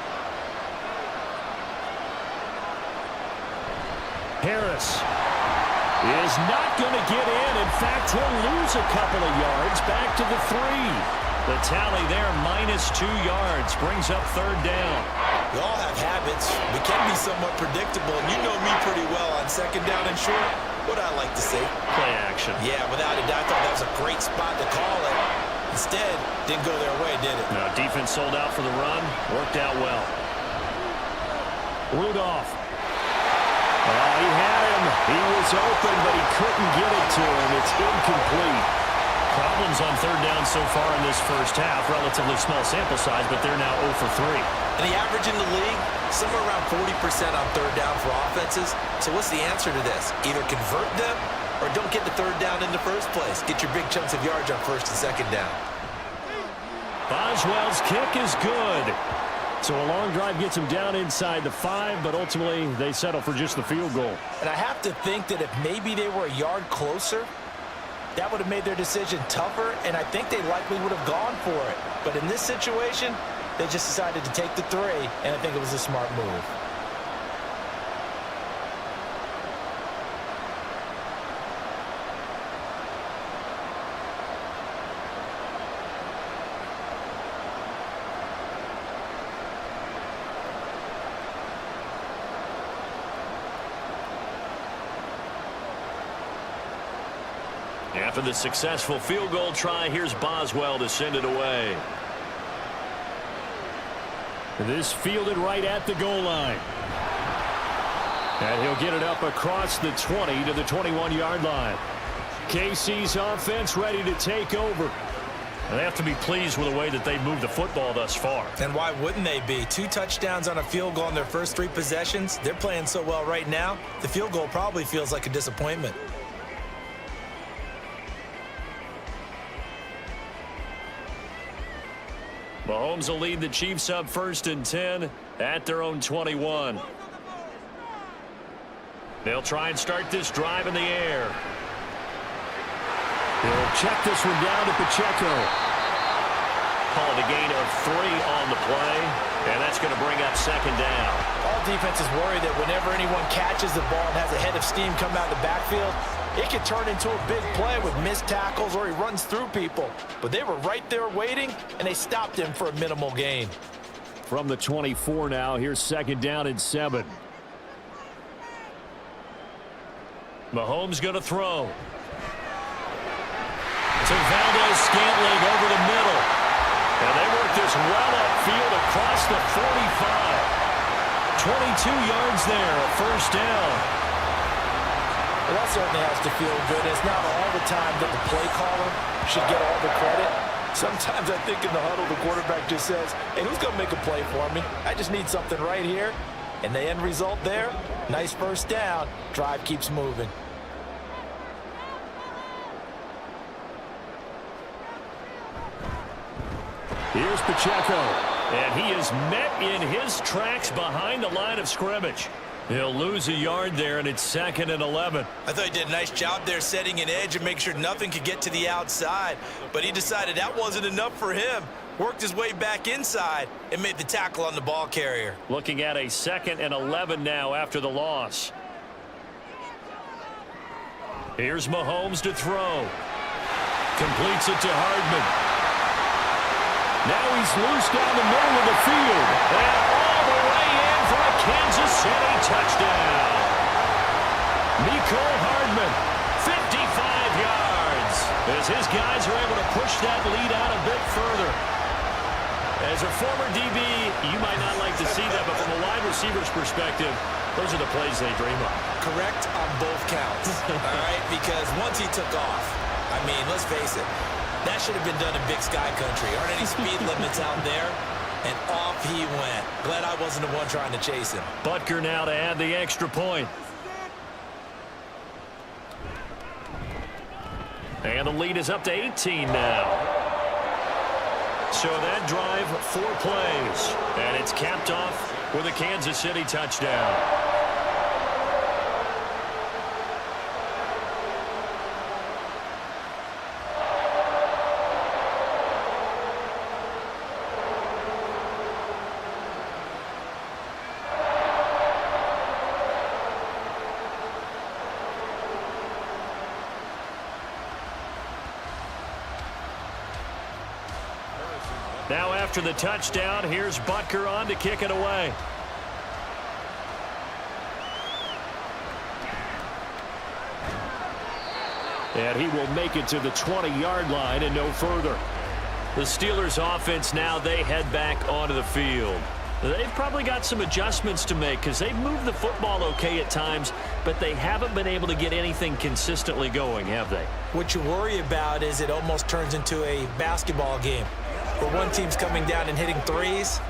Harris is not going to get in. In fact, he'll lose a couple of yards back to the 3. The tally there, -2 yards, brings up 3rd down. We all have habits. We can be somewhat predictable, and you know me pretty well on 2nd down and short. What I like to say. Play action. Yeah, without a doubt, I thought that was a great spot to call it. Instead, didn't go their way, did it? Now, defense sold out for the run. Worked out well. Rudolph. Oh, he had him. He was open, but he couldn't get it to him. It's incomplete. Problems on 3rd down so far in this first half. Relatively small sample size, but they're now 0 for 3. And the average in the league, somewhere around 40% on 3rd down for offenses. So what's the answer to this? Either convert them or don't get the 3rd down in the first place. Get your big chunks of yards on 1st and 2nd down. Boswell's kick is good. So a long drive gets him down inside the 5, but ultimately they settle for just the field goal. And I have to think that if maybe they were a yard closer, that would have made their decision tougher, and I think they likely would have gone for it. But in this situation, they just decided to take the 3, and I think it was a smart move. After the successful field goal try, here's Boswell to send it away. This fielded right at the goal line. And he'll get it up across the 20 to the 21-yard line. KC's offense ready to take over. And they have to be pleased with the way that they've moved the football thus far. And why wouldn't they be? 2 touchdowns on a field goal in their first 3 possessions. They're playing so well right now, the field goal probably feels like a disappointment. Mahomes will lead the Chiefs up 1st and 10 at their own 21. They'll try and start this drive in the air. He'll check this one down to Pacheco. Called a gain of 3 on the play, and that's going to bring up 2nd down. All defenses worry that whenever anyone catches the ball and has a head of steam come out of the backfield, it can turn into a big play with missed tackles or he runs through people. But they were right there waiting, and they stopped him for a minimal gain. From the 24 now, here's 2nd down and 7. Mahomes going to throw. To Valdez-Scantling over the middle. And they work this well upfield across the 45. 22 yards there, a 1st down. Well, that certainly has to feel good. It's not all the time that the play caller should get all the credit. Sometimes I think in the huddle, the quarterback just says, hey, who's going to make a play for me? I just need something right here. And the end result there, nice 1st down. Drive keeps moving. Here's Pacheco, and he is met in his tracks behind the line of scrimmage. He'll lose a yard there, and it's 2nd and 11. I thought he did a nice job there setting an edge and make sure nothing could get to the outside. But he decided that wasn't enough for him. Worked his way back inside and made the tackle on the ball carrier. Looking at a 2nd and 11 now after the loss. Here's Mahomes to throw. Completes it to Hardman. Now he's loose down the middle of the field. And all the way in for a Kansas City touchdown. Mecole Hardman, 55 yards. As his guys are able to push that lead out a bit further. As a former DB, you might not like to see that, but from a wide receiver's perspective, those are the plays they dream of. Correct on both counts, all right? Because once he took off, I mean, let's face it, that should have been done in Big Sky Country. Aren't any speed limits out there? And off he went. Glad I wasn't the one trying to chase him. Butker now to add the extra point. And the lead is up to 18 now. So that drive, 4 plays. And it's capped off with a Kansas City touchdown. Now after the touchdown, here's Butker on to kick it away. And he will make it to the 20-yard line and no further. The Steelers offense now, they head back onto the field. They've probably got some adjustments to make because they've moved the football okay at times, but they haven't been able to get anything consistently going, have they? What you worry about is it almost turns into a basketball game where one team's coming down and hitting threes,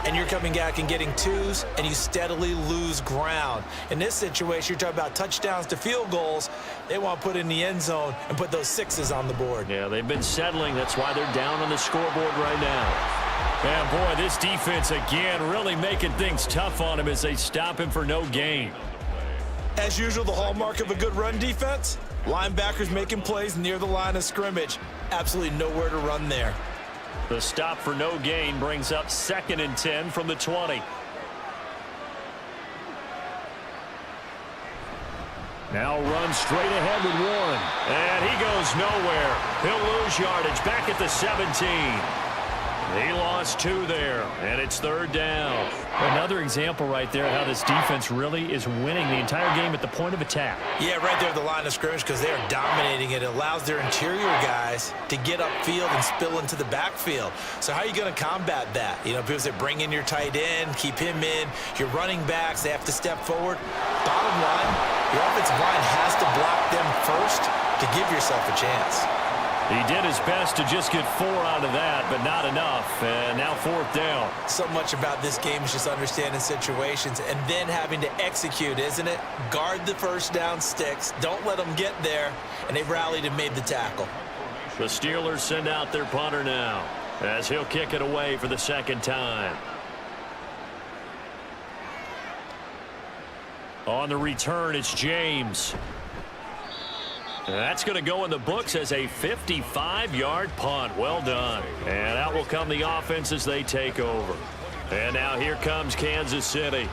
and you're coming back and getting twos, and you steadily lose ground. In this situation, you're talking about touchdowns to field goals. They want to put in the end zone and put those 6s on the board. Yeah, they've been settling. That's why they're down on the scoreboard right now. And boy, this defense again really making things tough on him as they stop him for no gain. As usual, the hallmark of a good run defense, linebackers making plays near the line of scrimmage. Absolutely nowhere to run there. The stop for no gain brings up 2nd and 10 from the 20. Now runs straight ahead with Warren. And he goes nowhere. He'll lose yardage back at the 17. He lost 2 there, and it's 3rd down. Another example right there how this defense really is winning the entire game at the point of attack. Yeah, right there at the line of scrimmage because they are dominating it. It allows their interior guys to get upfield and spill into the backfield. So how are you going to combat that? You know, because they bring in your tight end, keep him in. Your running backs, they have to step forward. Bottom line, your offensive line has to block them first to give yourself a chance. He did his best to just get 4 out of that, but not enough. And now 4th down. So much about this game is just understanding situations and then having to execute, isn't it? Guard the first down sticks. Don't let them get there. And they rallied and made the tackle. The Steelers send out their punter now as he'll kick it away for the 2nd time. On the return, it's James. That's going to go in the books as a 55-yard punt. Well done. And out will come the offense as they take over. And now here comes Kansas City.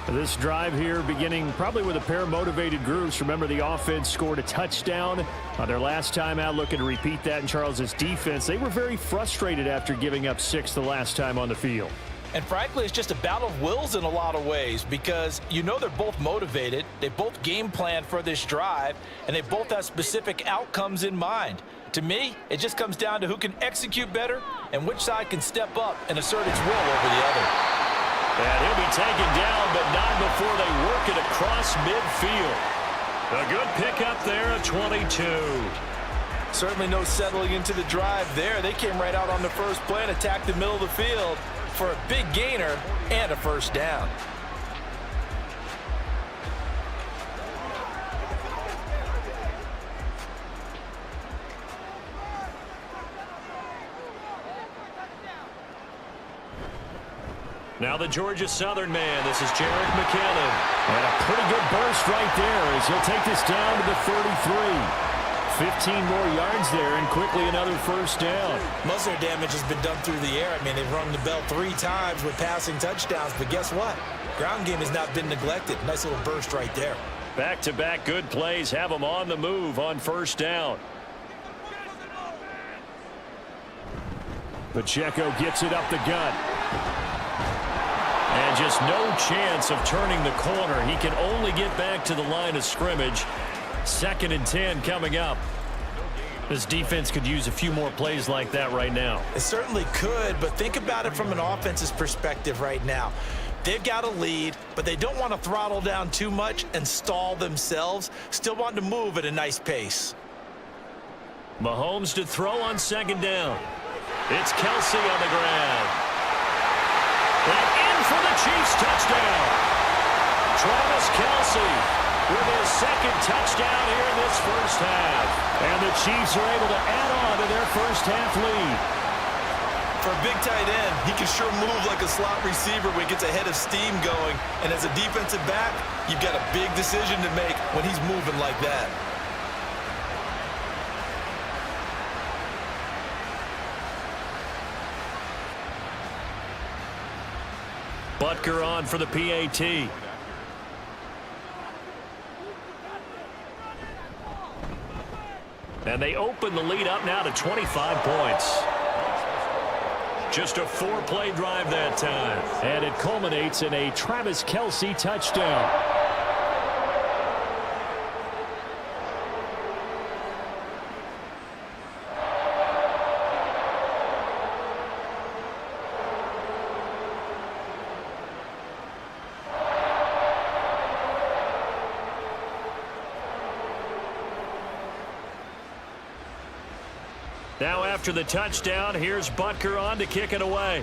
This drive here beginning probably with a pair of motivated groups. Remember, the offense scored a touchdown on their last time out, looking to repeat that in Charles's defense. They were very frustrated after giving up 6 the last time on the field. And frankly, it's just a battle of wills in a lot of ways because you know they're both motivated. They both game plan for this drive, and they both have specific outcomes in mind. To me, it just comes down to who can execute better and which side can step up and assert its will over the other. And he'll be taken down, but not before they work it across midfield. A good pickup there at 22. Certainly no settling into the drive there. They came right out on the first play and attacked the middle of the field for a big gainer and a first down. Now the Georgia Southern man. This is Jarek McKinnon. And a pretty good burst right there as he'll take this down to the 33. 15 more yards there and quickly another first down. Most of their damage has been done through the air. I mean, they've rung the bell 3 times with passing touchdowns, but guess what? Ground game has not been neglected. Nice little burst right there. Back-to-back good plays have them on the move on first down. Pacheco gets it up the gut. And just no chance of turning the corner. He can only get back to the line of scrimmage. 2nd and 10 coming up. This defense could use a few more plays like that right now. It certainly could, but think about it from an offense's perspective right now. They've got a lead, but they don't want to throttle down too much and stall themselves. Still want to move at a nice pace. Mahomes to throw on 2nd down. It's Kelsey on the ground. And in for the Chiefs touchdown. Travis Kelsey with his 2nd touchdown here in this first half. And the Chiefs are able to add on to their first half lead. For a big tight end, he can sure move like a slot receiver when he gets a head of steam going. And as a defensive back, you've got a big decision to make when he's moving like that. Butker on for the PAT. And they open the lead up now to 25 points. Just a 4-play drive that time. And it culminates in a Travis Kelsey touchdown. Now after the touchdown, here's Butker on to kick it away.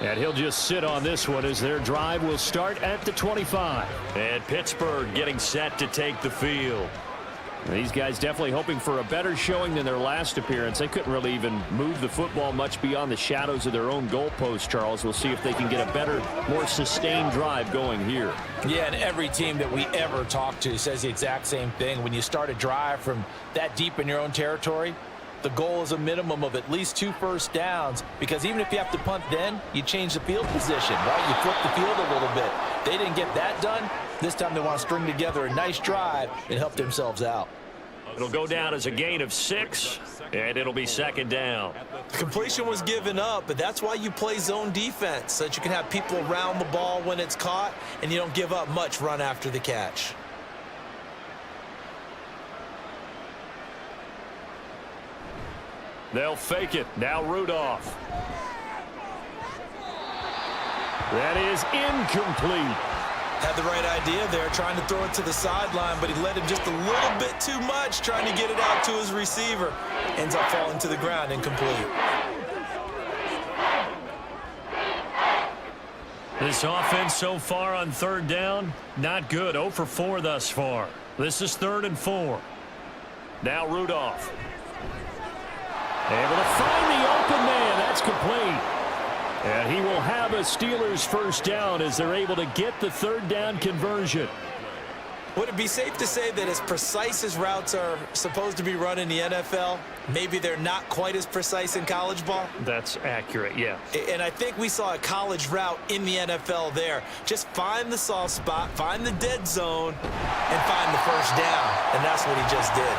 And he'll just sit on this one as their drive will start at the 25. And Pittsburgh getting set to take the field. These guys definitely hoping for a better showing than their last appearance. They couldn't really even move the football much beyond the shadows of their own goalpost, Charles. We'll see if they can get a better, more sustained drive going here. Yeah, and every team that we ever talk to says the exact same thing. When you start a drive from that deep in your own territory, the goal is a minimum of at least 2 first downs, because even if you have to punt then, you change the field position, right? You flip the field a little bit. They didn't get that done. This time they want to string together a nice drive and help themselves out. It'll go down as a gain of 6, and it'll be 2nd down. The completion was given up, but that's why you play zone defense, so that you can have people around the ball when it's caught, and you don't give up much run after the catch. They'll fake it. Now Rudolph. That is incomplete. Had the right idea there, trying to throw it to the sideline, but he let him just a little bit too much, trying to get it out to his receiver. Ends up falling to the ground, incomplete. This offense so far on 3rd down, not good. 0 for 4 thus far. This is 3rd and 4. Now Rudolph. Able to find the open man. That's complete. And he will have a Steelers first down as they're able to get the 3rd down conversion. Would it be safe to say that as precise as routes are supposed to be run in the NFL, maybe they're not quite as precise in college ball? That's accurate, yeah. And I think we saw a college route in the NFL there. Just find the soft spot, find the dead zone, and find the first down. And that's what he just did.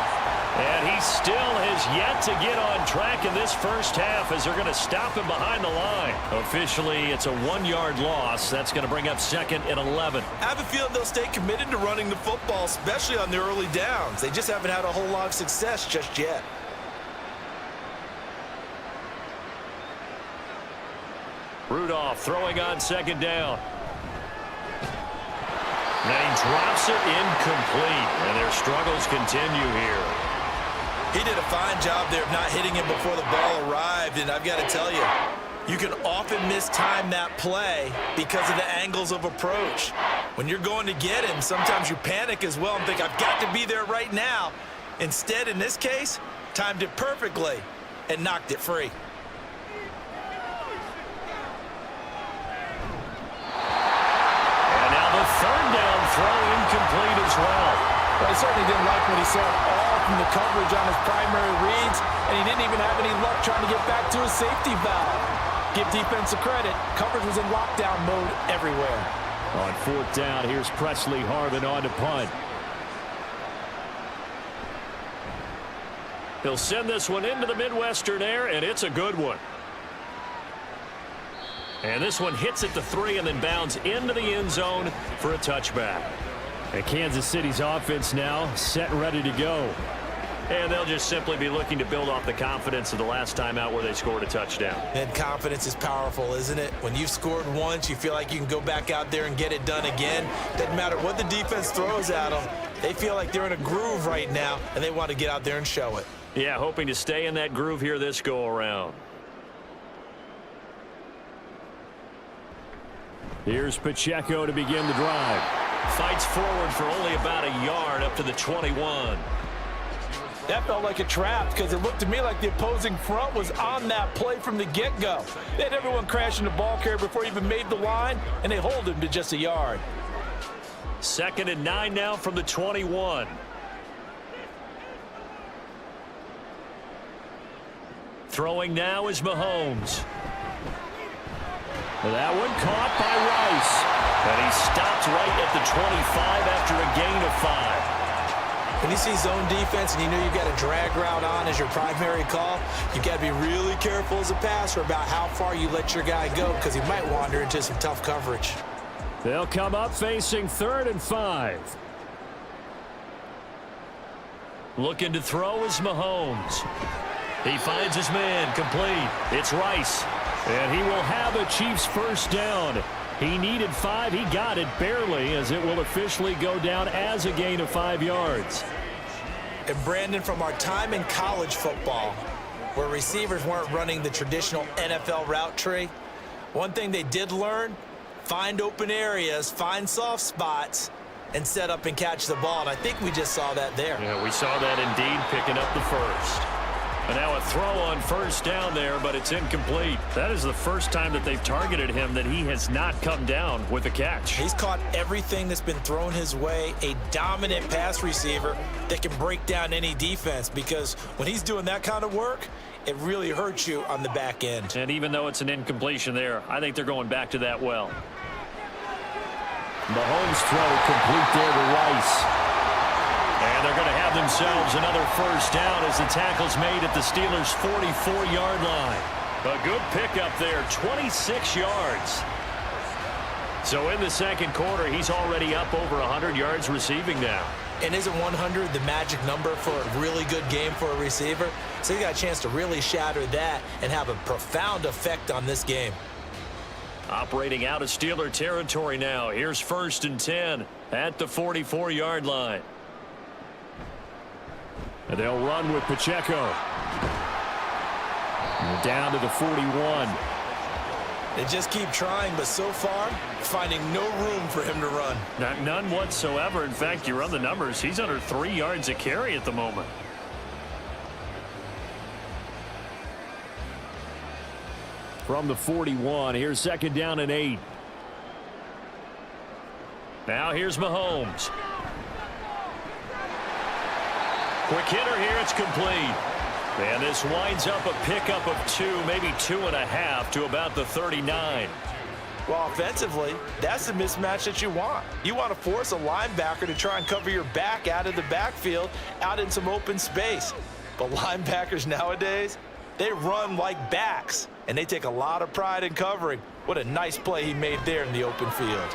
And he still has yet to get on track in this first half as they're going to stop him behind the line. Officially, it's a 1-yard loss. That's going to bring up 2nd and 11. I have a feeling they'll stay committed to running the football, especially on the early downs. They just haven't had a whole lot of success just yet. Rudolph throwing on 2nd down. And he drops it incomplete. And their struggles continue here. He did a fine job there of not hitting him before the ball arrived, and I've got to tell you, you can often mistime that play because of the angles of approach. When you're going to get him, sometimes you panic as well and think, I've got to be there right now. Instead, in this case, timed it perfectly and knocked it free. And now the 3rd down throw incomplete as well. But he certainly didn't like what he saw all from the coverage on his primary reads, and he didn't even have any luck trying to get back to his safety valve. Give defense a credit. Coverage was in lockdown mode everywhere. On 4th down, here's Presley Harvin on to punt. He'll send this one into the Midwestern air, and it's a good one. And this one hits at the 3 and then bounds into the end zone for a touchback. And Kansas City's offense now set and ready to go. And they'll just simply be looking to build off the confidence of the last time out where they scored a touchdown. And confidence is powerful, isn't it? When you've scored once, you feel like you can go back out there and get it done again. Doesn't matter what the defense throws at them. They feel like they're in a groove right now, and they want to get out there and show it. Yeah, hoping to stay in that groove here this go-around. Here's Pacheco to begin the drive. Fights forward for only about a yard up to the 21. That felt like a trap because it looked to me like the opposing front was on that play from the get-go. They had everyone crashing the ball carrier before he even made the line, and they hold him to just a yard. 2nd and 9 now from the 21. Throwing now is Mahomes. That one caught by Rice. And he stopped right at the 25 after a gain of 5. When you see zone defense and you know you've got a drag route on as your primary call, you've got to be really careful as a passer about how far you let your guy go because he might wander into some tough coverage. They'll come up facing 3rd and 5. Looking to throw is Mahomes. He finds his man complete. It's Rice. And he will have a Chiefs first down. He needed 5. He got it barely as it will officially go down as a gain of 5 yards. And Brandon, from our time in college football, where receivers weren't running the traditional NFL route tree, one thing they did learn, find open areas, find soft spots, and set up and catch the ball. And I think we just saw that there. Yeah, we saw that indeed, picking up the first. And now a throw on first down there, but it's incomplete. That is the first time that they've targeted him that he has not come down with a catch. He's caught everything that's been thrown his way, a dominant pass receiver that can break down any defense, because when he's doing that kind of work, it really hurts you on the back end. And even though it's an incompletion there, I think they're going back to that well. Mahomes throw complete there to Rice. And they're going to have themselves another first down as the tackle's made at the Steelers' 44-yard line. A good pickup there, 26 yards. So in the second quarter, he's already up over 100 yards receiving now. And isn't 100 the magic number for a really good game for a receiver? So he got a chance to really shatter that and have a profound effect on this game. Operating out of Steeler territory now. Here's 1st and 10 at the 44-yard line. And they'll run with Pacheco. And down to the 41. They just keep trying, but so far, finding no room for him to run. None whatsoever. In fact, you run the numbers. He's under 3 yards a carry at the moment. From the 41, here's 2nd down and 8. Now here's Mahomes. Quick hitter here. It's complete. And this winds up a pickup of 2, maybe 2.5 to about the 39. Well, offensively, that's the mismatch that you want. You want to force a linebacker to try and cover your back out of the backfield, out in some open space. But linebackers nowadays, they run like backs, and they take a lot of pride in covering. What a nice play he made there in the open field.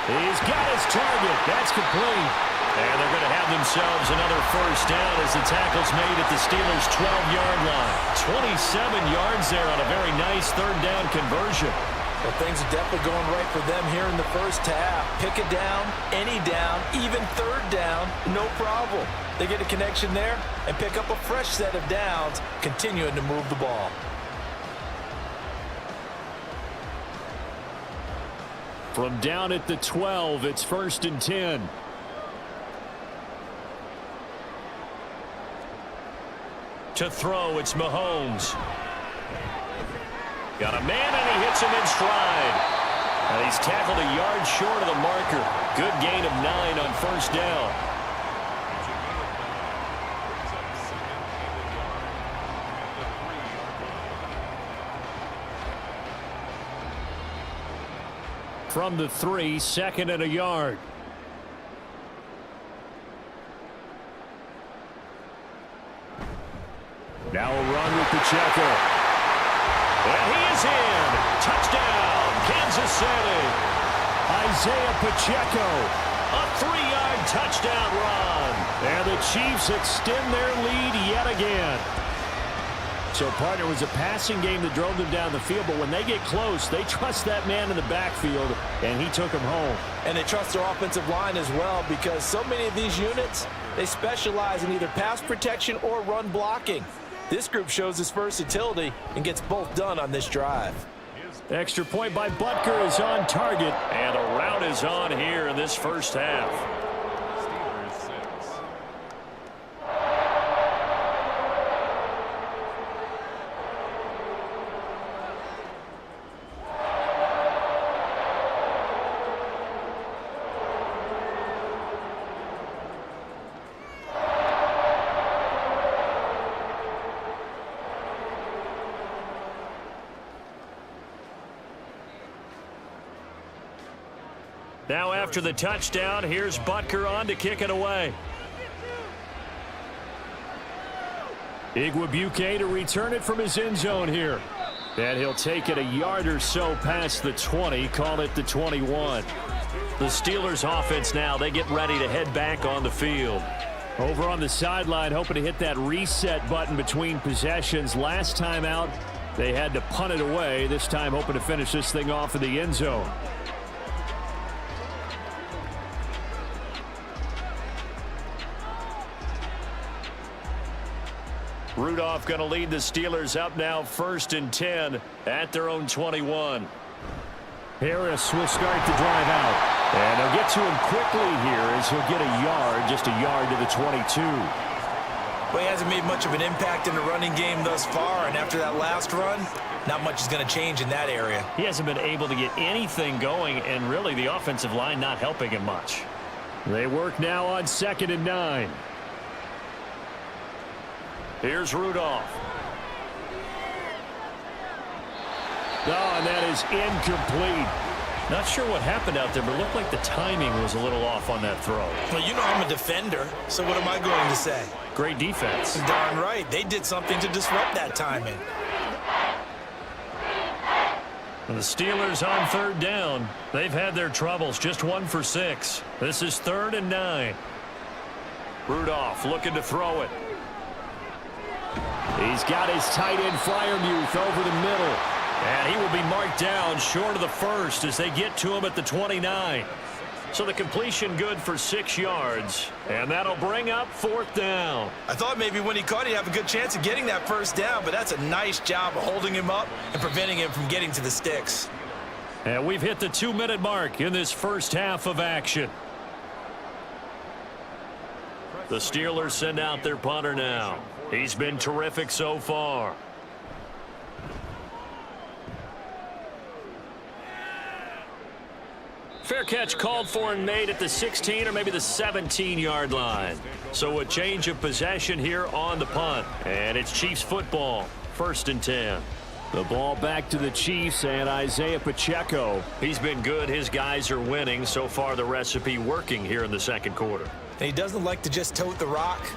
He's got his target. That's complete. And they're going to have themselves another first down as the tackle's made at the Steelers' 12-yard line. 27 yards there on a very nice third down conversion. Well, things are definitely going right for them here in the first half. Pick a down, any down, even third down, no problem. They get a connection there and pick up a fresh set of downs, continuing to move the ball. From down at the 12, it's 1st and 10. To throw, it's Mahomes. Got a man, and he hits him in stride. And he's tackled a yard short of the marker. Good gain of 9 on first down. From the 3, 2nd and a yard. Now a run with Pacheco. And he is in. Touchdown, Kansas City. Isaiah Pacheco. A 3-yard touchdown run. And the Chiefs extend their lead yet again. So, partner, it was a passing game that drove them down the field, but when they get close, they trust that man in the backfield, and he took him home. And they trust their offensive line as well, because so many of these units, they specialize in either pass protection or run blocking. This group shows its versatility and gets both done on this drive. Extra point by Butker is on target. And a rout is on here in this first half. Now after the touchdown, here's Butker on to kick it away. Igwebuike to return it from his end zone here. And he'll take it a yard or so past the 20, call it the 21. The Steelers offense now, they get ready to head back on the field. Over on the sideline, hoping to hit that reset button between possessions. Last time out, they had to punt it away. This time hoping to finish this thing off in the end zone. Rudolph going to lead the Steelers up now 1st and 10 at their own 21. Harris will start the drive out. And they'll get to him quickly here as he'll get a yard, just a yard to the 22. Well, he hasn't made much of an impact in the running game thus far, and after that last run, not much is going to change in that area. He hasn't been able to get anything going, and really the offensive line not helping him much. They work now on 2nd and 9. Here's Rudolph. Oh, and that is incomplete. Not sure what happened out there, but it looked like the timing was a little off on that throw. Well, you know I'm a defender, so what am I going to say? Great defense. Darn right. They did something to disrupt that timing. And the Steelers on 3rd down. They've had their troubles, just 1 for 6. This is 3rd and 9. Rudolph looking to throw it. He's got his tight end Freiermuth over the middle. And he will be marked down short of the first as they get to him at the 29. So the completion good for 6 yards. And that'll bring up 4th down. I thought maybe when he caught it, he'd have a good chance of getting that first down, but that's a nice job of holding him up and preventing him from getting to the sticks. And we've hit the 2-minute mark in this first half of action. The Steelers send out their punter now. He's been terrific so far. Fair catch called for and made at the 16 or maybe the 17-yard line. So a change of possession here on the punt. And it's Chiefs football, 1st and 10. The ball back to the Chiefs and Isaiah Pacheco. He's been good. His guys are winning. So far, the recipe working here in the second quarter. And he doesn't like to just tote the rock.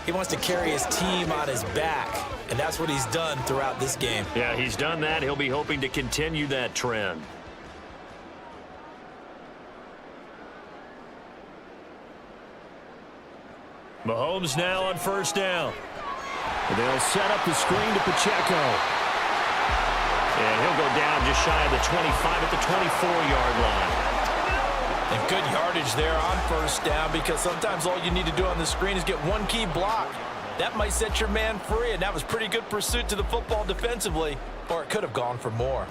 He wants to carry his team on his back, and that's what he's done throughout this game. Yeah, he's done that. He'll be hoping to continue that trend. Mahomes now on 1st down. They'll set up the screen to Pacheco. And he'll go down just shy of the 25 at the 24-yard line. And good yardage there on 1st down, because sometimes all you need to do on the screen is get one key block. That might set your man free, and that was pretty good pursuit to the football defensively, or it could have gone for more.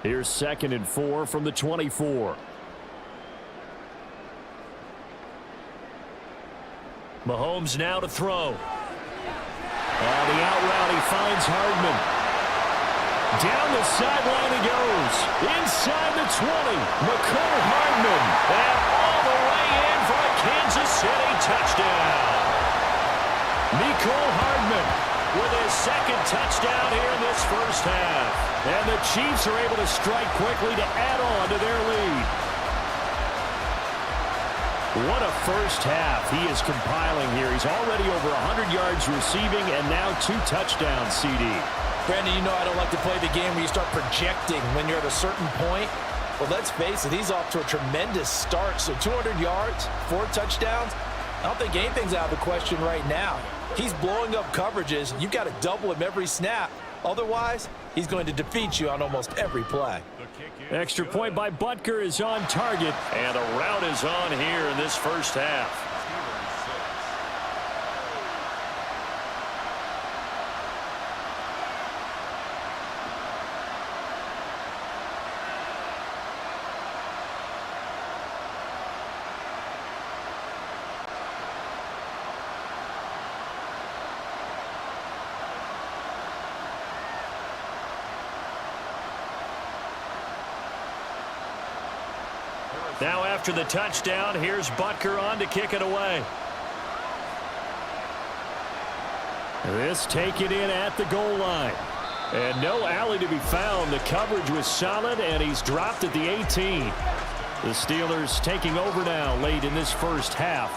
Here's 2nd and 4 from the 24. Mahomes now to throw. On the out route, he finds Hardman. Down the sideline he goes. Inside the 20. McCole Hardman. And all the way in for a Kansas City touchdown. McCole Hardman with his 2nd touchdown here in this first half. And the Chiefs are able to strike quickly to add on to their lead. What a first half he is compiling here. He's already over 100 yards receiving and now 2 touchdowns, CD. Brandon, you know I don't like to play the game where you start projecting when you're at a certain point. Well, let's face it, he's off to a tremendous start. So 200 yards, 4 touchdowns. I don't think anything's out of the question right now. He's blowing up coverages. You've got to double him every snap. Otherwise, he's going to defeat you on almost every play. Extra point by Butker is on target. And a route is on here in this first half. Now after the touchdown, here's Butker on to kick it away. This taken in at the goal line. And no alley to be found. The coverage was solid, and he's dropped at the 18. The Steelers taking over now late in this first half.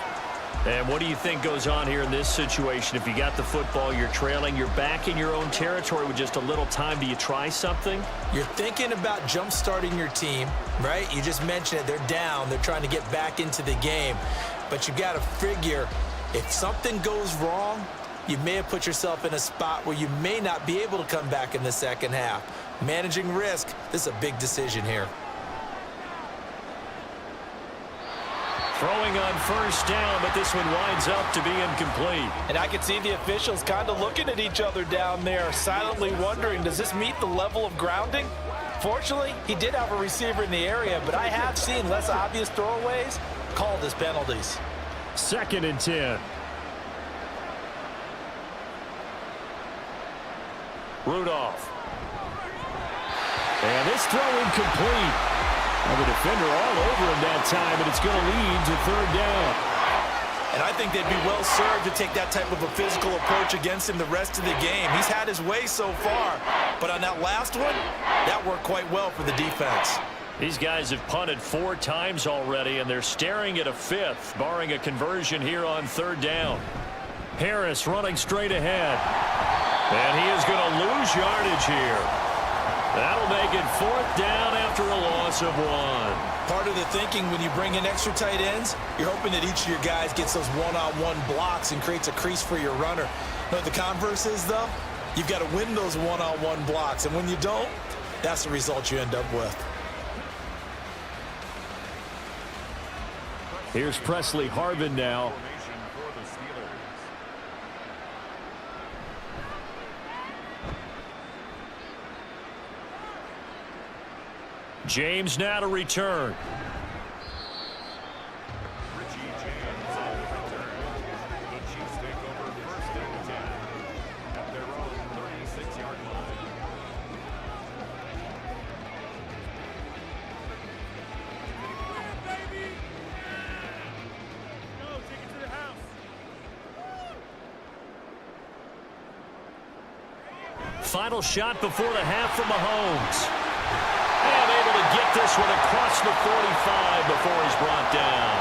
And what do you think goes on here in this situation? If you got the football, you're trailing, you're back in your own territory with just a little time. Do you try something? You're thinking about jump-starting your team, right? You just mentioned it. They're down. They're trying to get back into the game. But you got to figure, if something goes wrong, you may have put yourself in a spot where you may not be able to come back in the second half. Managing risk, this is a big decision here. Throwing on 1st down, but this one winds up to be incomplete. And I can see the officials kind of looking at each other down there, silently wondering, does this meet the level of grounding? Fortunately, he did have a receiver in the area, but I have seen less obvious throwaways called as penalties. 2nd and 10. Rudolph. And this throw incomplete. And the defender all over him that time, and it's going to lead to 3rd down. And I think they'd be well served to take that type of a physical approach against him the rest of the game. He's had his way so far, but on that last one, that worked quite well for the defense. These guys have punted 4 times already, and they're staring at a 5th, barring a conversion here on 3rd down. Harris running straight ahead. And he is going to lose yardage here. That'll make it 4th down after a loss of 1. Part of the thinking when you bring in extra tight ends, you're hoping that each of your guys gets those one-on-one blocks and creates a crease for your runner. You know what the converse is, though? You've got to win those one-on-one blocks, and when you don't, that's the result you end up with. Here's Presley Harvin now. James now to return. final shot before the half from Mahomes. And able to get this one across the 45 before he's brought down.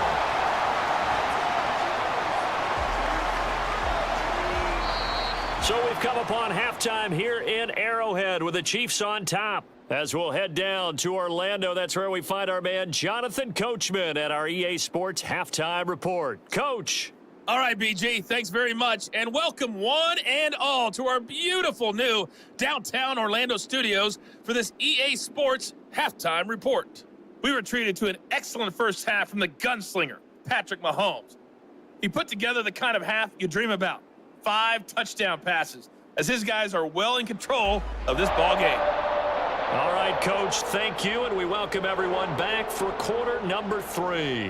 So we've come upon halftime here in Arrowhead with the Chiefs on top. As we'll head down to Orlando, that's where we find our man Jonathan Coachman at our EA Sports Halftime Report. Coach. All right, BG, thanks very much. And welcome one and all to our beautiful new downtown Orlando studios for this EA Sports Halftime Report. We were treated to an excellent first half from the gunslinger, Patrick Mahomes. He put together the kind of half you dream about. 5 touchdown passes, as his guys are well in control of this ball game. All right, Coach, thank you, and we welcome everyone back for quarter number 3.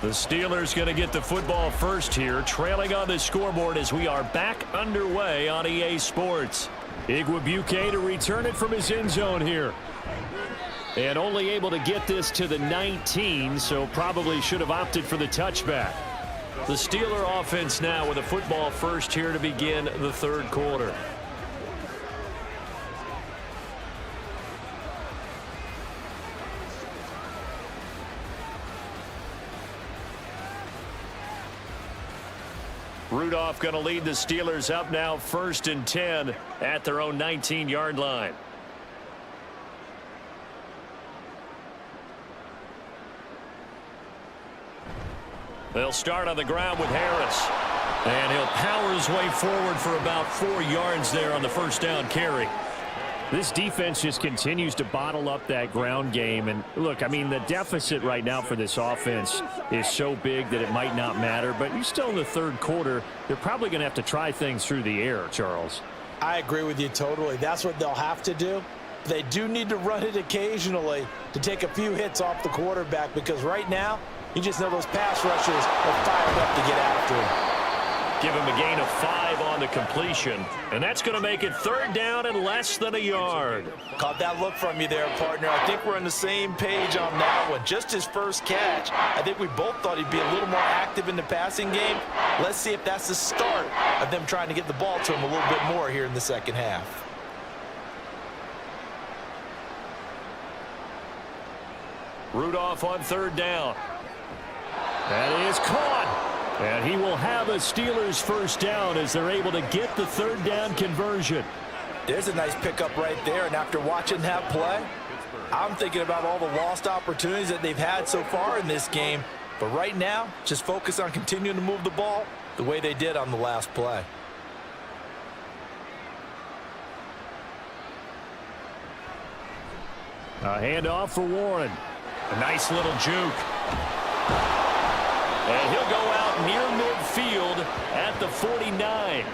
The Steelers going to get the football first here, trailing on the scoreboard as we are back underway on EA Sports. Igwebuike to return it from his end zone here. And only able to get this to the 19, so probably should have opted for the touchback. The Steeler offense now with a football first here to begin the third quarter. Rudolph going to lead the Steelers up now 1st and 10 at their own 19-yard line. They'll start on the ground with Harris. And he'll power his way forward for about 4 yards there on the first down carry. This defense just continues to bottle up that ground game. And look, I mean, the deficit right now for this offense is so big that it might not matter. But you're still in the third quarter. They're probably going to have to try things through the air, Charles. I agree with you totally. That's what they'll have to do. They do need to run it occasionally to take a few hits off the quarterback, because right now, you just know those pass rushers are fired up to get after him. Give him a gain of 5 on the completion. And that's going to make it 3rd down and less than a yard. Caught that look from you there, partner. I think we're on the same page on that one. Just his first catch. I think we both thought he'd be a little more active in the passing game. Let's see if that's the start of them trying to get the ball to him a little bit more here in the second half. Rudolph on 3rd down. That is caught. And he will have a Steelers first down as they're able to get the 3rd down conversion. There's a nice pickup right there, and after watching that play, I'm thinking about all the lost opportunities that they've had so far in this game. But right now, just focus on continuing to move the ball the way they did on the last play. A handoff for Warren. A nice little juke. And he'll go out near midfield at the 49.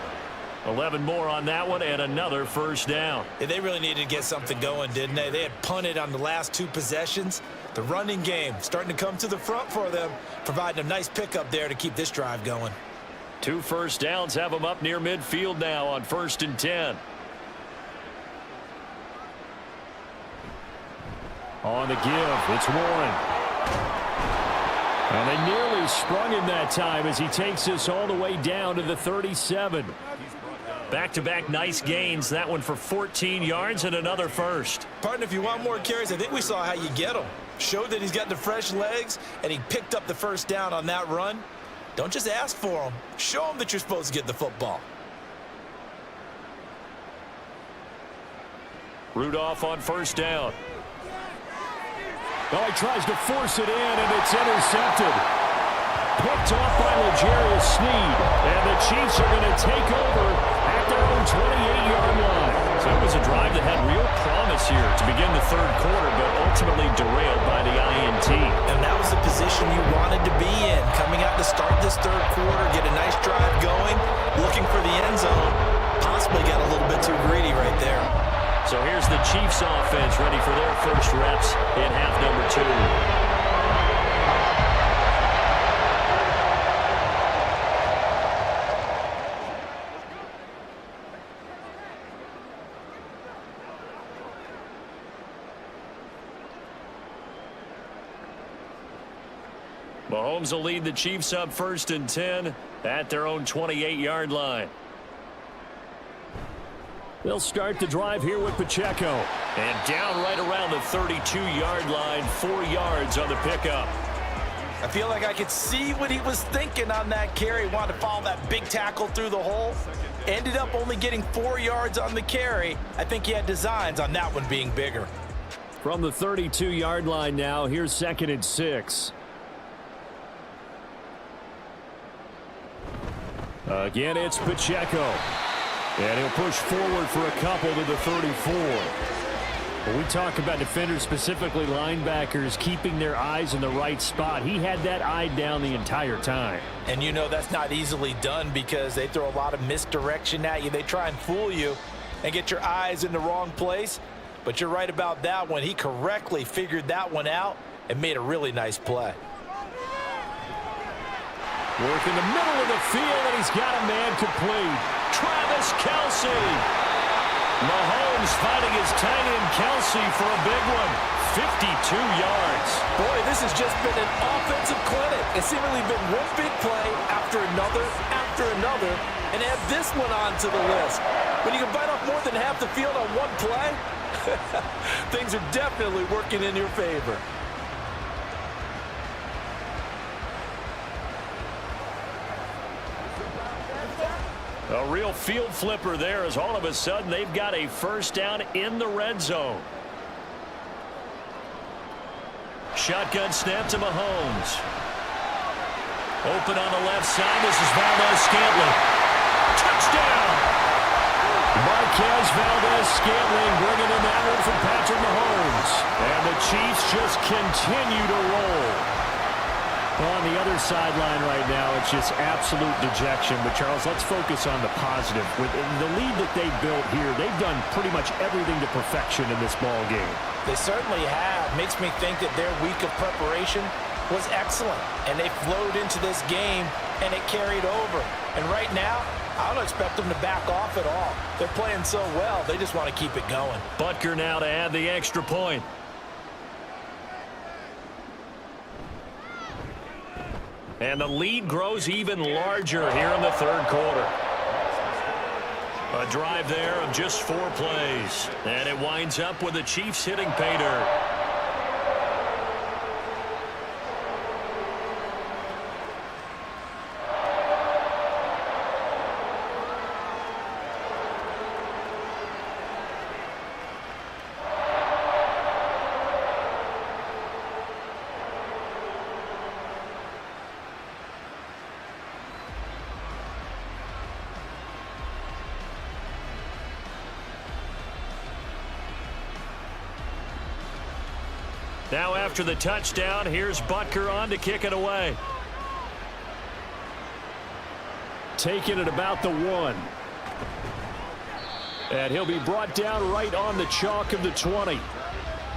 11 more on that one and another first down. Yeah, they really needed to get something going, didn't they? They had punted on the last 2 possessions. The running game starting to come to the front for them, providing a nice pickup there to keep this drive going. 2 first downs have them up near midfield now on 1st and 10. On the give, it's Warren. And they nearly sprung him that time as he takes this all the way down to the 37. Back-to-back nice gains. That one for 14 yards and another first. Partner, if you want more carries, I think we saw how you get them. Showed that he's got the fresh legs, and he picked up the first down on that run. Don't just ask for them. Show them that you're supposed to get the football. Rudolph on 1st down. Oh, he tries to force it in, and it's intercepted. Picked off by L'Jarius Sneed, and the Chiefs are going to take over at their own 28-yard line. So it was a drive that had real promise here to begin the third quarter, but ultimately derailed by the INT. And that was a position position you wanted to be in. Coming out to start this third quarter, get a nice drive going, looking for the end zone. Possibly got a little bit too greedy right there. So here's the Chiefs offense ready for their first reps in half number 2. Mahomes will lead the Chiefs up 1st and 10 at their own 28-yard line. They'll start the drive here with Pacheco. And down right around the 32-yard line, 4 yards on the pickup. I feel like I could see what he was thinking on that carry. Wanted to follow that big tackle through the hole. Ended up only getting 4 yards on the carry. I think he had designs on that one being bigger. From the 32-yard line now, here's 2nd and 6. Again, it's Pacheco. And he'll push forward for a couple to the 34. When we talk about defenders, specifically linebackers, keeping their eyes in the right spot, he had that eye down the entire time. And you know that's not easily done because they throw a lot of misdirection at you. They try and fool you and get your eyes in the wrong place. But you're right about that one. He correctly figured that one out and made a really nice play. Work in the middle of the field, and he's got a man complete. Travis Kelce. Mahomes finding his tight end Kelce for a big one. 52 yards. Boy, this has just been an offensive clinic. It's seemingly been one big play after another, and add this one onto the list. When you can bite off more than half the field on one play, things are definitely working in your favor. A real field flipper there as all of a sudden they've got a first down in the red zone. Shotgun snap to Mahomes. Open on the left side. This is Valdez-Scantling. Touchdown! Marquez Valdez-Scantling bringing in that one from Patrick Mahomes. And the Chiefs just continue to roll. On the other sideline right now, it's just absolute dejection. But, Charles, let's focus on the positive. With the lead that they built here, they've done pretty much everything to perfection in this ball game. They certainly have. Makes me think that their week of preparation was excellent. And they flowed into this game, and it carried over. And right now, I don't expect them to back off at all. They're playing so well, they just want to keep it going. Butker now to add the extra point. And the lead grows even larger here in the third quarter. A drive there of just 4 plays. And it winds up with the Chiefs hitting pay dirt. Now after the touchdown, here's Butker on to kick it away. Taking it about the 1. And he'll be brought down right on the chalk of the 20.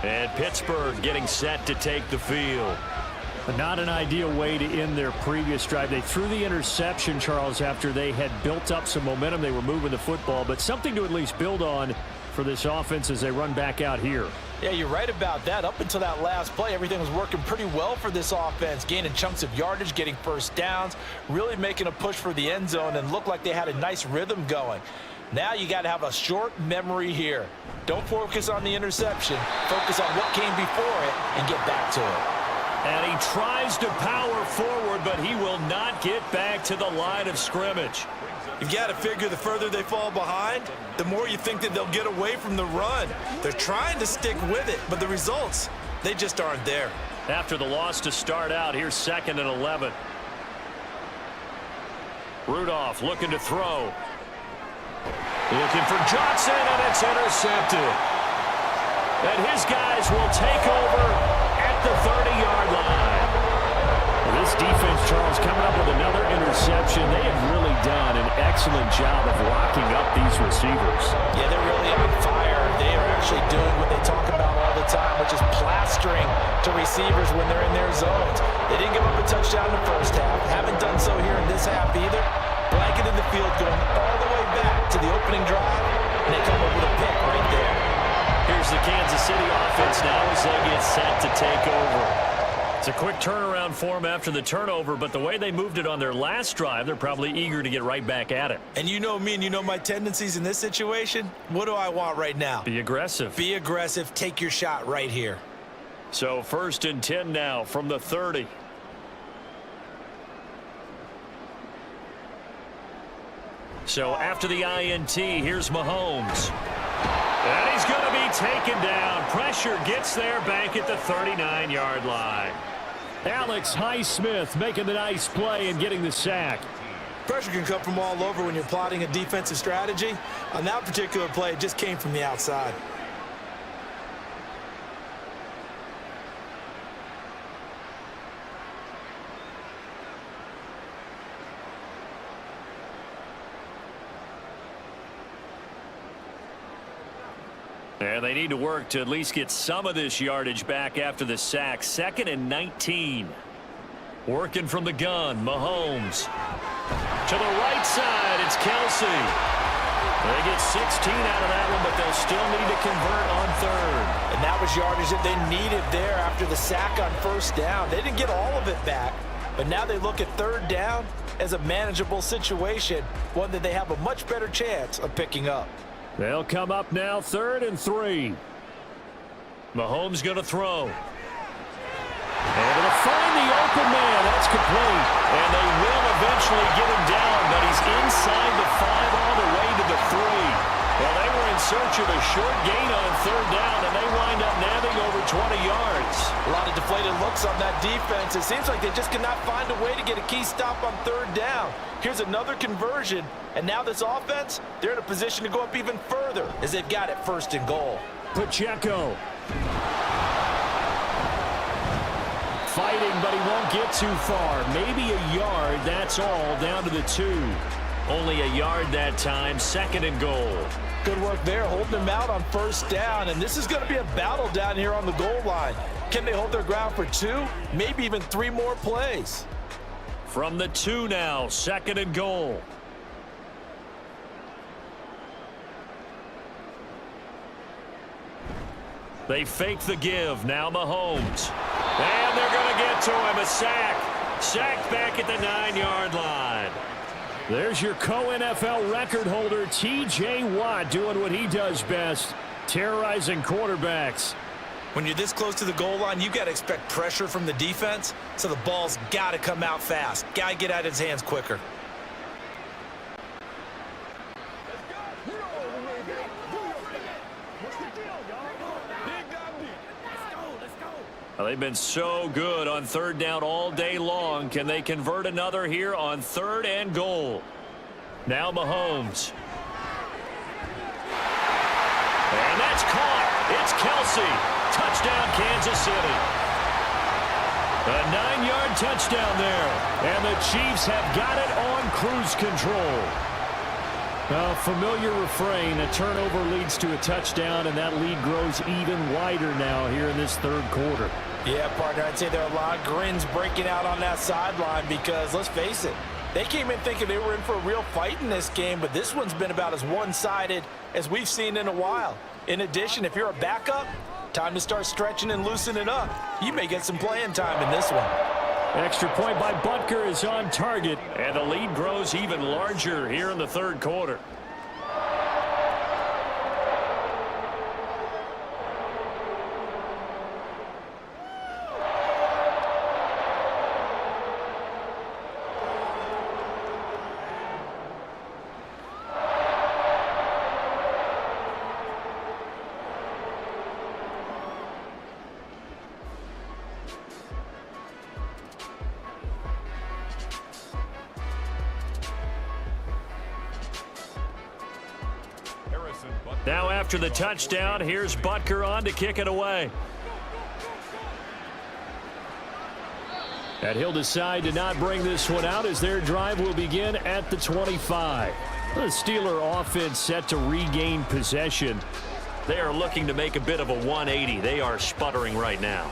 And Pittsburgh getting set to take the field. Not an ideal way to end their previous drive. They threw the interception, Charles, after they had built up some momentum. They were moving the football, but something to at least build on for this offense as they run back out here. Yeah, you're right about that. Up until that last play, everything was working pretty well for this offense, gaining chunks of yardage, getting first downs, really making a push for the end zone, and looked like they had a nice rhythm going. Now you got to have a short memory here. Don't focus on the interception. Focus on what came before it and get back to it. And he tries to power forward, but he will not get back to the line of scrimmage. You've got to figure the further they fall behind, the more you think that they'll get away from the run. They're trying to stick with it, but the results, they just aren't there. After the loss to start out, here's 2nd and 11. Rudolph looking to throw. Looking for Johnson, and it's intercepted. And his guys will take over at the 30-yard line. this defense, Charles, coming up with another interception. They have really done an excellent job of locking up these receivers. Yeah, they're really on fire. They are actually doing what they talk about all the time, which is plastering to receivers when they're in their zones. They didn't give up a touchdown in the first half. Haven't done so here in this half either. Blanket in the field going all the way back to the opening drive, and they come up with a pick right there. Here's the Kansas City offense now as they get set to take over. It's a quick turnaround for them after the turnover, but the way they moved it on their last drive, they're probably eager to get right back at it. And you know me and you know my tendencies in this situation. What do I want right now? Be aggressive. Be aggressive. Take your shot right here. So 1st and 10 now from the 30. So after the INT, here's Mahomes. And he's going to be taken down. Pressure gets there back at the 39-yard line. Alex Highsmith making the nice play and getting the sack. Pressure can come from all over when you're plotting a defensive strategy. On that particular play, it just came from the outside. And they need to work to at least get some of this yardage back after the sack. 2nd and 19. Working from the gun, Mahomes. To the right side, it's Kelsey. They get 16 out of that one, but they'll still need to convert on 3rd. And that was yardage that they needed there after the sack on 1st down. They didn't get all of it back, but now they look at 3rd down as a manageable situation, one that they have a much better chance of picking up. They'll come up now 3rd and 3. Mahomes going to throw. Able to find the open man. That's complete. And they will eventually get him down, but he's inside the 5 all the way to the 3. Well, they were in search of a short gain on 3rd down, and they wind up nabbing over 20 yards. A lot of deflated looks on that defense. It seems like they just cannot find a way to get a key stop on 3rd down. Here's another conversion, and now this offense, they're in a position to go up even further as they've got it 1st and goal. Pacheco. Fighting, but he won't get too far. Maybe a yard, that's all, down to the 2. Only a yard that time, 2nd and goal. Good work there, holding them out on 1st down, and this is going to be a battle down here on the goal line. Can they hold their ground for 2, maybe even 3 more plays? From the 2 now, 2nd and goal. They fake the give. Now Mahomes. And they're going to get to him. A sack. Sacked back at the 9-yard line. There's your co-NFL record holder, T.J. Watt, doing what he does best, terrorizing quarterbacks. When you're this close to the goal line, you got to expect pressure from the defense, so the ball's got to come out fast. Got to get out of his hands quicker. Well, they've been so good on 3rd down all day long. Can they convert another here on 3rd and goal? Now Mahomes. And that's caught. It's Kelsey. Touchdown, Kansas City. A 9-yard touchdown there. And the Chiefs have got it on cruise control. A familiar refrain, a turnover leads to a touchdown, and that lead grows even wider now here in this 3rd quarter. Yeah, partner, I'd say there are a lot of grins breaking out on that sideline because, let's face it, they came in thinking they were in for a real fight in this game, but this one's been about as one-sided as we've seen in a while. In addition, if you're a backup, time to start stretching and loosening up. You may get some playing time in this one. Extra point by Butker is on target. And the lead grows even larger here in the 3rd quarter. Now after the touchdown, here's Butker on to kick it away. And he'll decide to not bring this one out as their drive will begin at the 25. The Steeler offense set to regain possession. They are looking to make a bit of a 180. They are sputtering right now.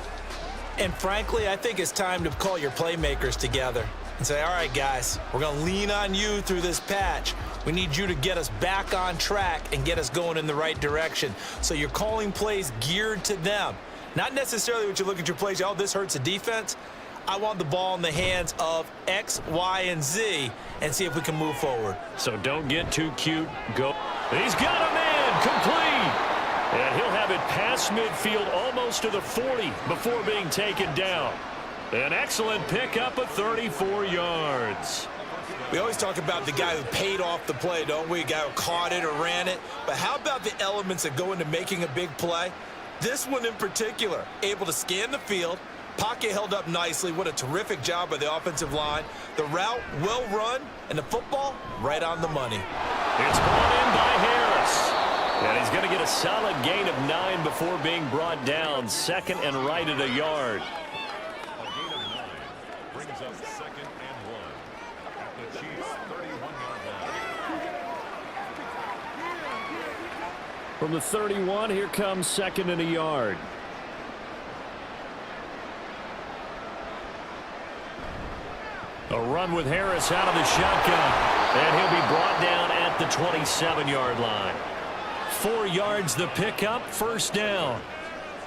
And frankly, I think it's time to call your playmakers together and say, all right, guys, we're going to lean on you through this patch. We need you to get us back on track and get us going in the right direction. So you're calling plays geared to them. Not necessarily what you look at your plays, oh, this hurts the defense. I want the ball in the hands of X, Y, and Z and see if we can move forward. So don't get too cute. Go. He's got a man complete. And he'll have it past midfield almost to the 40 before being taken down. An excellent pickup of 34 yards. We always talk about the guy who paid off the play, don't we? A guy who caught it or ran it. But how about the elements that go into making a big play? This one in particular, able to scan the field, pocket held up nicely. What a terrific job by the offensive line. The route well run, and the football right on the money. It's brought in by Harris. And he's going to get a solid gain of 9 before being brought down. Second and right at a yard. A gain of 9 brings up 2nd and 1 at the Chiefs' 31-yard line. From the 31, here comes 2nd and a yard. A run with Harris out of the shotgun. And he'll be brought down at the 27-yard line. 4 yards the pickup, first down.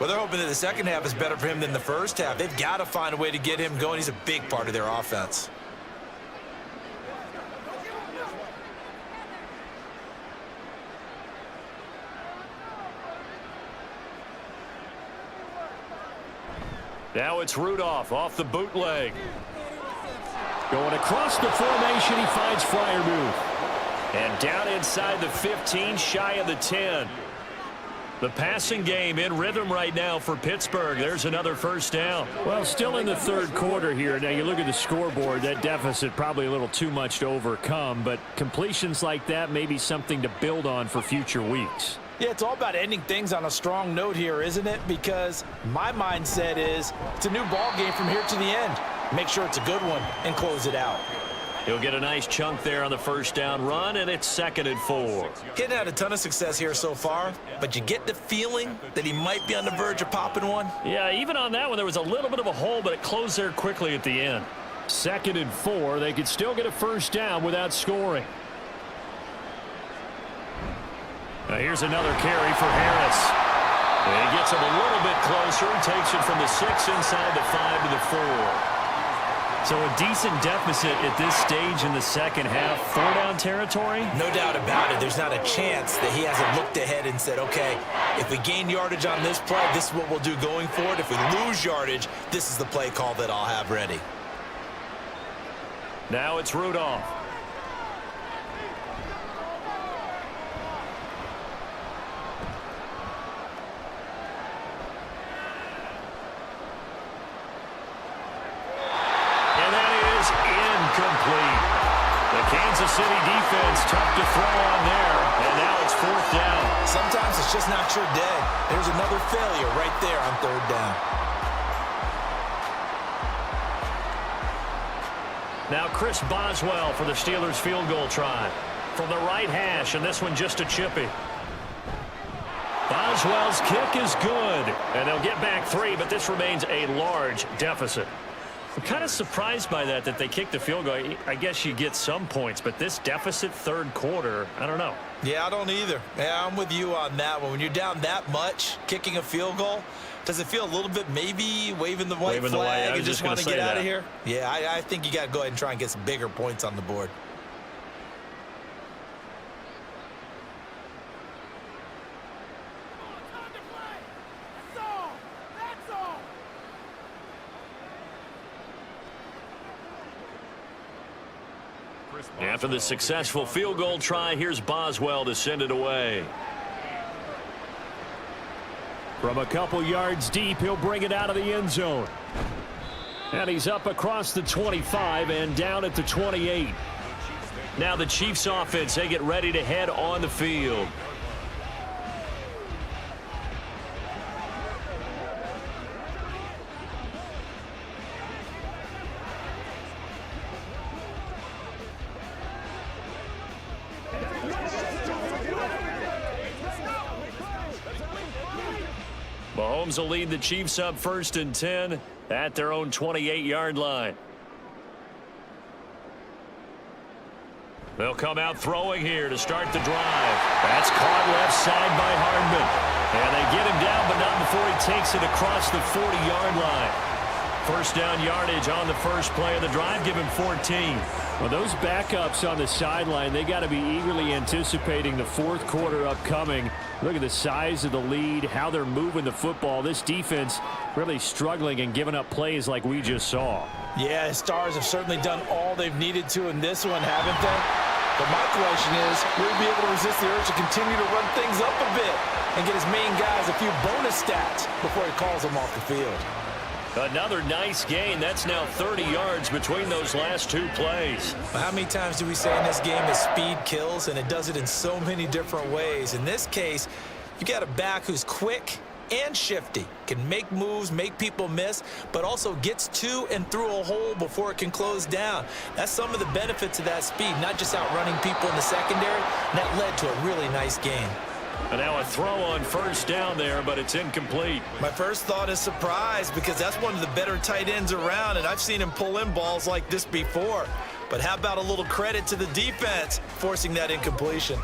Well, they're hoping that the second half is better for him than the first half. They've got to find a way to get him going. He's a big part of their offense. Now it's Rudolph off the bootleg. Going across the formation, he finds Freiermuth. And down inside the 15, shy of the 10. The passing game in rhythm right now for Pittsburgh. There's another first down. Well, still in the third quarter here. Now, you look at the scoreboard, that deficit probably a little too much to overcome. But completions like that may be something to build on for future weeks. Yeah, it's all about ending things on a strong note here, isn't it? Because my mindset is it's a new ball game from here to the end. Make sure it's a good one and close it out. He'll get a nice chunk there on the first down run, and it's 2nd and 4. Getting had a ton of success here so far, but you get the feeling that he might be on the verge of popping one. Yeah, even on that one, there was a little bit of a hole, but it closed there quickly at the end. 2nd and 4, they could still get a first down without scoring. Now here's another carry for Harris. And he gets him a little bit closer. He takes it from the 6 inside the 5 to the 4. So a decent deficit at this stage in the second half. 4-down territory? No doubt about it. There's not a chance that he hasn't looked ahead and said, okay, if we gain yardage on this play, this is what we'll do going forward. If we lose yardage, this is the play call that I'll have ready. Now it's Rudolph. Kansas City defense tough to throw on there, and now it's 4th down. Sometimes it's just not your day. There's another failure right there on 3rd down. Now Chris Boswell for the Steelers field goal try. From the right hash, and this one just a chippy. Boswell's kick is good, and they'll get back 3, but this remains a large deficit. I'm kind of surprised by that they kicked the field goal. I guess you get some points, but this deficit third quarter, I don't know. Yeah, I don't either. Yeah, I'm with you on that one. When you're down that much, kicking a field goal, does it feel a little bit maybe waving the white flag and just want to get out of here? Yeah, I think you got to go ahead and try and get some bigger points on the board. After the successful field goal try, here's Boswell to send it away. From a couple yards deep, he'll bring it out of the end zone. And he's up across the 25 and down at the 28. Now the Chiefs offense, they get ready to head on the field. Mahomes will lead the Chiefs up 1st and 10 at their own 28-yard line. They'll come out throwing here to start the drive. That's caught left side by Hardman. And they get him down, but not before he takes it across the 40-yard line. First down yardage on the first play of the drive. Give him 14. Well, those backups on the sideline, they got to be eagerly anticipating the fourth quarter upcoming. Look at the size of the lead, how they're moving the football. This defense really struggling and giving up plays like we just saw. Yeah, Stars have certainly done all they've needed to in this one, haven't they? But my question is, will he be able to resist the urge to continue to run things up a bit and get his main guys a few bonus stats before he calls them off the field? Another nice gain. That's now 30 yards between those last two plays. How many times do we say in this game that speed kills, and it does it in so many different ways? In this case, you got a back who's quick and shifty, can make moves, make people miss, but also gets to and through a hole before it can close down. That's some of the benefits of that speed, not just outrunning people in the secondary. And that led to a really nice game. And now a throw on first down there, but it's incomplete. My first thought is surprise, because that's one of the better tight ends around, and I've seen him pull in balls like this before. But how about a little credit to the defense forcing that incompletion?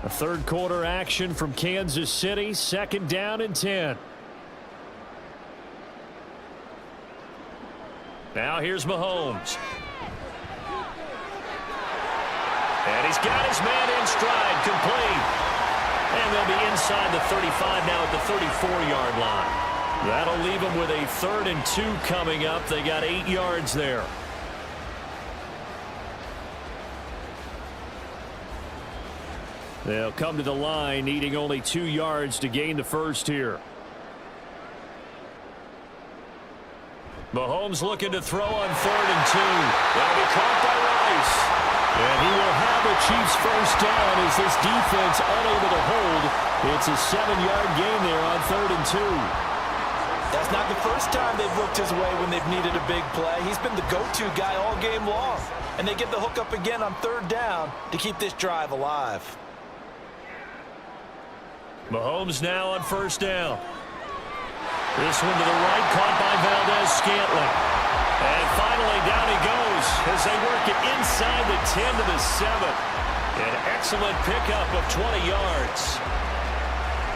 A third quarter action from Kansas City, 2nd down and 10. Now here's Mahomes. And he's got his man in stride, complete. And they'll be inside the 35 now at the 34-yard line. That'll leave them with a 3rd and 2 coming up. They got 8 yards there. They'll come to the line, needing only 2 yards to gain the first here. Mahomes looking to throw on 3rd and 2. That'll be caught by Rice. And he will have the Chiefs first down as this defense unable to hold. It's a 7-yard gain there on 3rd and 2. That's not the first time they've looked his way when they've needed a big play. He's been the go-to guy all game long. And they get the hook up again on 3rd down to keep this drive alive. Mahomes now on first down. This one to the right, caught by Valdez-Scantling. And finally down he goes as they work it inside the 10 to the 7. An excellent pickup of 20 yards.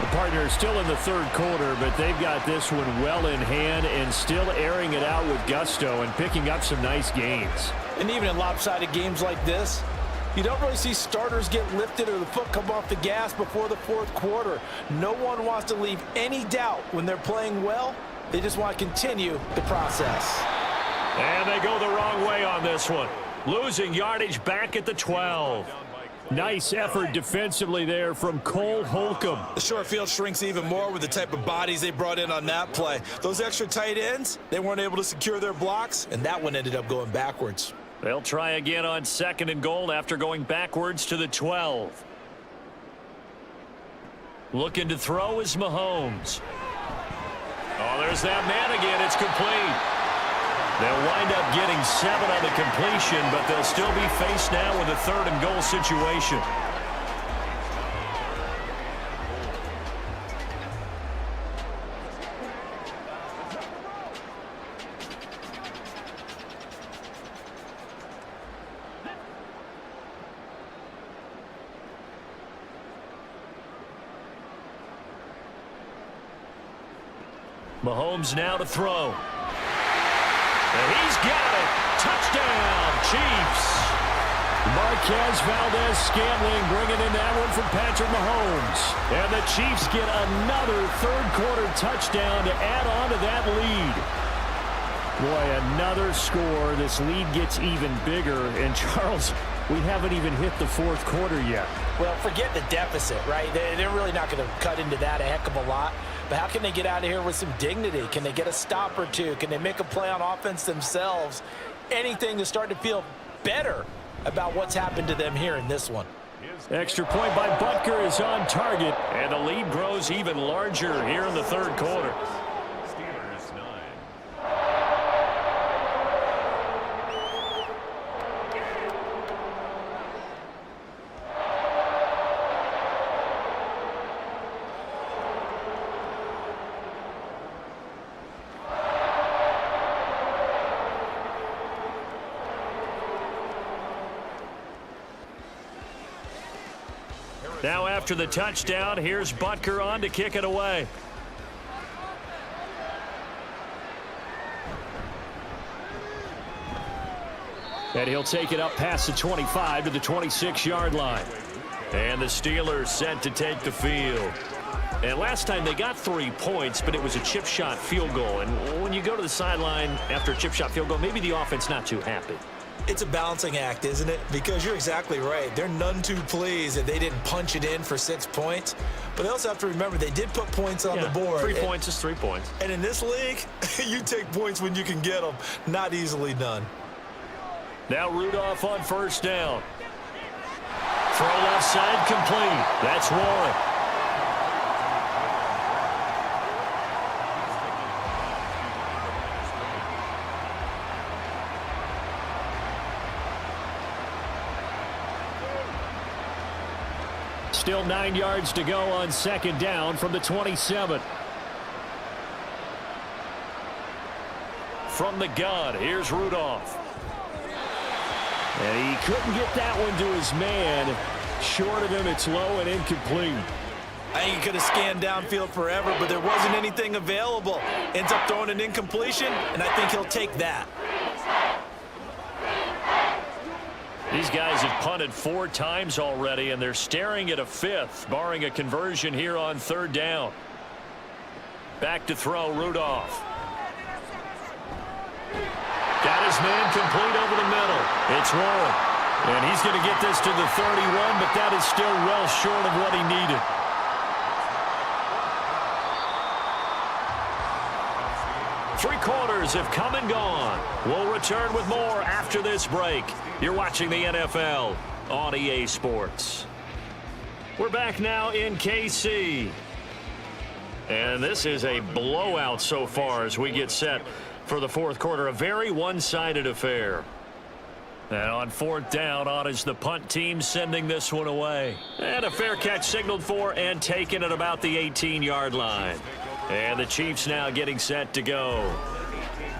The partner is still in the third quarter, but they've got this one well in hand and still airing it out with gusto and picking up some nice gains. And even in lopsided games like this, you don't really see starters get lifted or the foot come off the gas before the fourth quarter. No one wants to leave any doubt when they're playing well. They just want to continue the process. And they go the wrong way on this one. Losing yardage back at the 12. Nice effort defensively there from Cole Holcomb. The short field shrinks even more with the type of bodies they brought in on that play. Those extra tight ends, they weren't able to secure their blocks, and that one ended up going backwards. They'll try again on 2nd and goal after going backwards to the 12. Looking to throw is Mahomes. Oh, there's that man again. It's complete. They'll wind up getting 7 on the completion, but they'll still be faced now with a 3rd and goal situation. Mahomes now to throw. And he's got it. Touchdown, Chiefs. Marquez Valdez-Scantling bringing in that one from Patrick Mahomes. And the Chiefs get another third quarter touchdown to add on to that lead. Boy, another score. This lead gets even bigger. And Charles, we haven't even hit the fourth quarter yet. Well, forget the deficit, right? They're really not going to cut into that a heck of a lot. But how can they get out of here with some dignity? Can they get a stop or two? Can they make a play on offense themselves? Anything to start to feel better about what's happened to them here in this one. Extra point by Butker is on target. And the lead grows even larger here in the third quarter. Steelers 9. Now after the touchdown, here's Butker on to kick it away. And he'll take it up past the 25 to the 26-yard line. And the Steelers set to take the field. And last time they got 3 points, but it was a chip shot field goal. And when you go to the sideline after a chip shot field goal, maybe the offense not too happy. It's a balancing act, isn't it? Because you're exactly right. They're none too pleased that they didn't punch it in for 6 points. But they also have to remember they did put points on the board. 3 points is 3 points. And in this league, you take points when you can get them. Not easily done. Now Rudolph on first down. Throw left side complete. That's Warren. Still 9 yards to go on second down from the 27. From the gun, here's Rudolph. And he couldn't get that one to his man. Short of him, it's low and incomplete. I think he could have scanned downfield forever, but there wasn't anything available. Ends up throwing an incompletion, and I think he'll take that. These guys have punted 4 times already, and they're staring at a 5th, barring a conversion here on third down. Back to throw, Rudolph. Got his man complete over the middle. It's Warren. And he's going to get this to the 31, but that is still well short of what he needed. Three quarters have come and gone. We'll return with more after this break. You're watching the NFL on EA Sports. We're back now in KC. And this is a blowout so far as we get set for the fourth quarter. A very one-sided affair. And on fourth down, on is the punt team sending this one away. And a fair catch signaled for and taken at about the 18-yard line. And the Chiefs now getting set to go.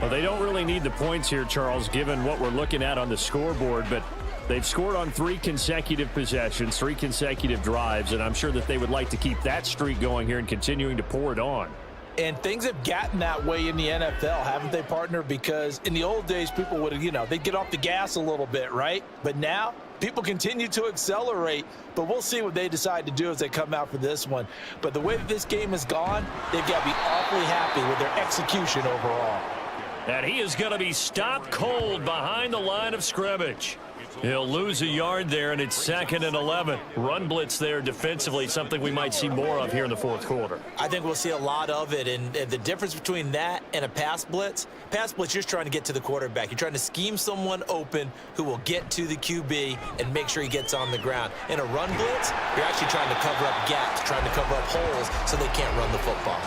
Well, they don't really need the points here, Charles, given what we're looking at on the scoreboard. But they've scored on 3 consecutive possessions, 3 consecutive drives. And I'm sure that they would like to keep that streak going here and continuing to pour it on. And things have gotten that way in the NFL, haven't they, partner? Because in the old days, people would, they'd get off the gas a little bit, right? But now, people continue to accelerate. But we'll see what they decide to do as they come out for this one. But the way that this game has gone, they've got to be awfully happy with their execution overall. And he is going to be stopped cold behind the line of scrimmage. He'll lose a yard there, and it's 2nd and 11. Run blitz there defensively, something we might see more of here in the fourth quarter. I think we'll see a lot of it, and the difference between that and a pass blitz, you're just trying to get to the quarterback. You're trying to scheme someone open who will get to the QB and make sure he gets on the ground. In a run blitz, you're actually trying to cover up gaps, trying to cover up holes so they can't run the football.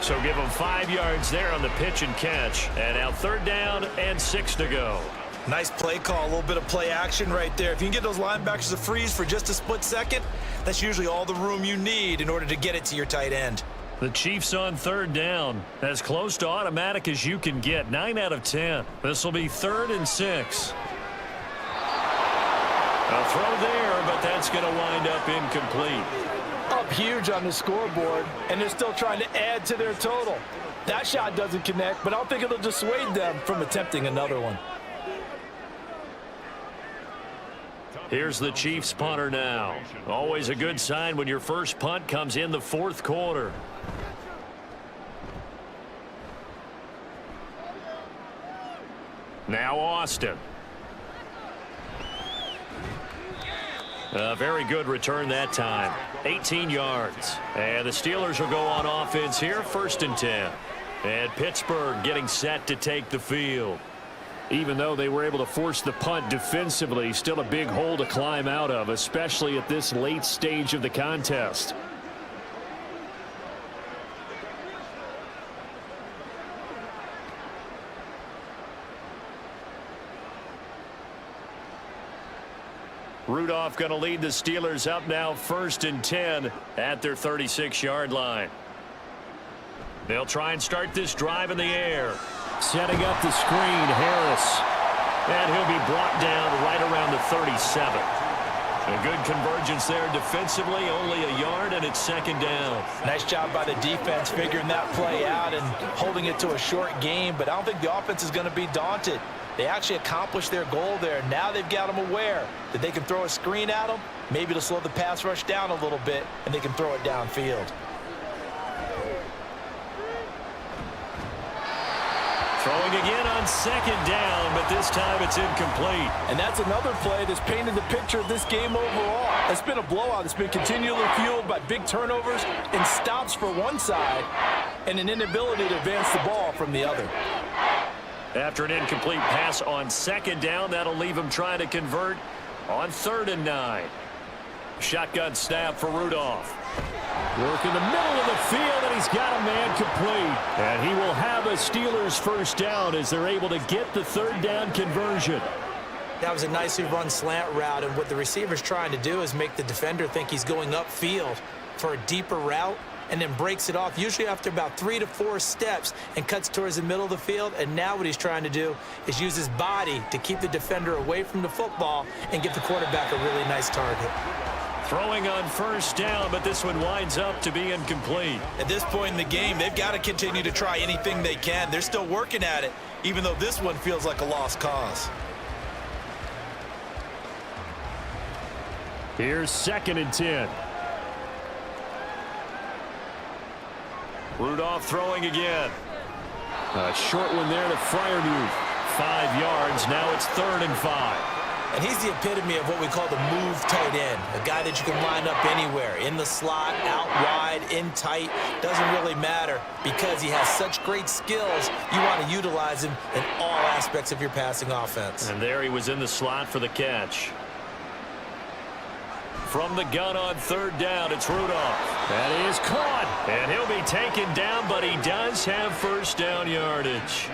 So give them 5 yards there on the pitch and catch. And now third down and 6 to go. Nice play call, a little bit of play action right there. If you can get those linebackers to freeze for just a split second, that's usually all the room you need in order to get it to your tight end. The Chiefs on third down, as close to automatic as you can get, 9 out of 10. This will be 3rd and 6. A throw there, but that's going to wind up incomplete. Up huge on the scoreboard, and they're still trying to add to their total. That shot doesn't connect, but I don't think it'll dissuade them from attempting another one. Here's the Chiefs punter now. Always a good sign when your first punt comes in the fourth quarter. Now Austin. A very good return that time. 18 yards. And the Steelers will go on offense here, 1st and 10. And Pittsburgh getting set to take the field. Even though they were able to force the punt defensively, still a big hole to climb out of, especially at this late stage of the contest. Rudolph going to lead the Steelers up now 1st and 10 at their 36-yard line. They'll try and start this drive in the air. Setting up the screen, Harris. And he'll be brought down right around the 37. A good convergence there defensively, only a yard, and it's second down. Nice job by the defense figuring that play out and holding it to a short game, but I don't think the offense is going to be daunted. They actually accomplished their goal there. Now they've got them aware that they can throw a screen at them, maybe to slow the pass rush down a little bit, and they can throw it downfield. Throwing again on second down, but this time it's incomplete. And that's another play that's painted the picture of this game overall. It's been a blowout. It's been continually fueled by big turnovers and stops for one side and an inability to advance the ball from the other. After an incomplete pass on second down, that'll leave him trying to convert on 3rd and 9. Shotgun snap for Rudolph. Work in the middle of the field, and he's got a man complete. And he will have a Steelers first down as they're able to get the 3rd down conversion. That was a nicely run slant route, and what the receiver's trying to do is make the defender think he's going upfield for a deeper route, and then breaks it off, usually after about 3 to 4 steps, and cuts towards the middle of the field. And now what he's trying to do is use his body to keep the defender away from the football and give the quarterback a really nice target. Throwing on 1st down, but this one winds up to be incomplete. At this point in the game, they've got to continue to try anything they can. They're still working at it, even though this one feels like a lost cause. Here's 2nd and 10. Rudolph throwing again. A short one there to Freiermuth. 5 yards. Now it's 3rd and 5. And he's the epitome of what we call the move tight end, a guy that you can line up anywhere, in the slot, out wide, in tight, doesn't really matter because he has such great skills. You want to utilize him in all aspects of your passing offense. And there he was in the slot for the catch. From the gun on 3rd down, it's Rudolph. That is caught. And he'll be taken down, but he does have 1st down yardage.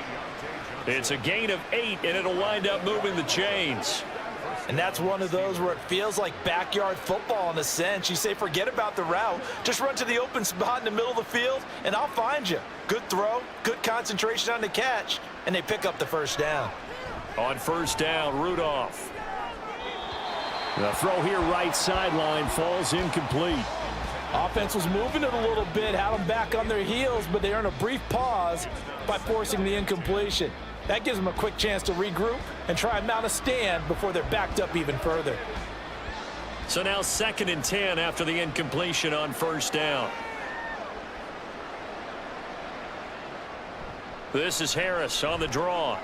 It's a gain of 8, and it'll wind up moving the chains. And that's one of those where it feels like backyard football in a sense. You say, forget about the route. Just run to the open spot in the middle of the field, and I'll find you. Good throw, good concentration on the catch, and they pick up the 1st down. On 1st down, Rudolph. The throw here right sideline falls incomplete. Offense was moving it a little bit, had them back on their heels, but they earn a brief pause by forcing the incompletion. That gives them a quick chance to regroup and try and mount a stand before they're backed up even further. So now 2nd and 10 after the incompletion on 1st down. This is Harris on the draw.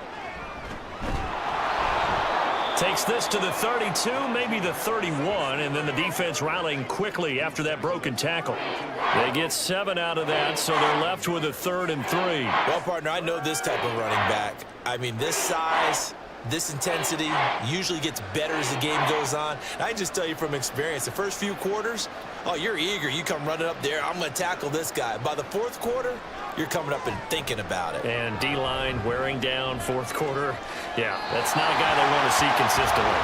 Takes this to the 32, maybe the 31, and then the defense rallying quickly after that broken tackle. They get 7 out of that, so they're left with a 3rd and 3. Well, partner, I know this type of running back. I mean, this size, this intensity usually gets better as the game goes on. And I can just tell you from experience, the first few quarters, oh, you're eager. You come running up there, I'm going to tackle this guy. By the 4th quarter, you're coming up and thinking about it. And D-line wearing down 4th quarter. Yeah, that's not a guy they want to see consistently.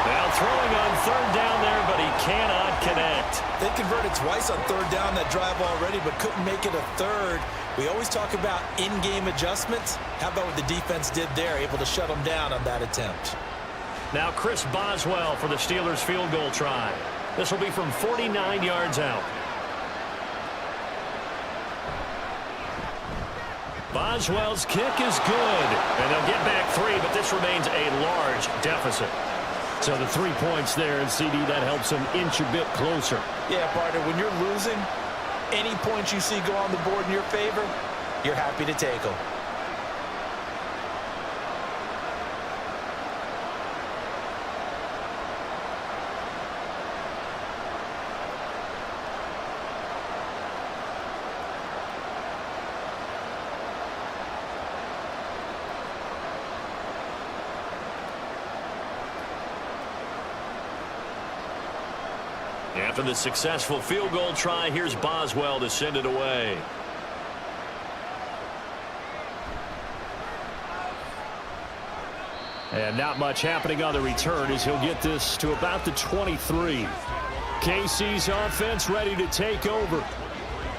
Now throwing on 3rd down there, but he cannot connect. They converted twice on 3rd down that drive already, but couldn't make it a 3rd. We always talk about in-game adjustments. How about what the defense did there, able to shut them down on that attempt? Now Chris Boswell for the Steelers field goal try. This will be from 49 yards out. Boswell's kick is good, and they'll get back 3, but this remains a large deficit. So the 3 points there, and CD, that helps them inch a bit closer. Yeah, partner, when you're losing, any points you see go on the board in your favor, you're happy to take them. After the successful field goal try, here's Boswell to send it away. And not much happening on the return as he'll get this to about the 23. KC's offense ready to take over.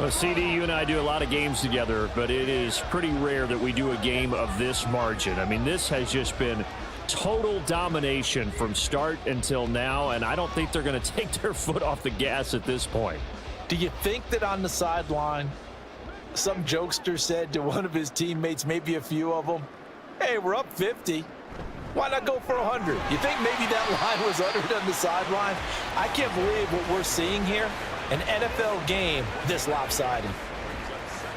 Well, CD, you and I do a lot of games together, but it is pretty rare that we do a game of this margin. I mean, this has just been Total domination from start until now, and I don't think they're going to take their foot off the gas at this point. Do you think that on the sideline, some jokester said to one of his teammates, maybe a few of them, hey, we're up 50. Why not go for 100? You think maybe that line was uttered on the sideline? I can't believe what we're seeing here. An NFL game this lopsided.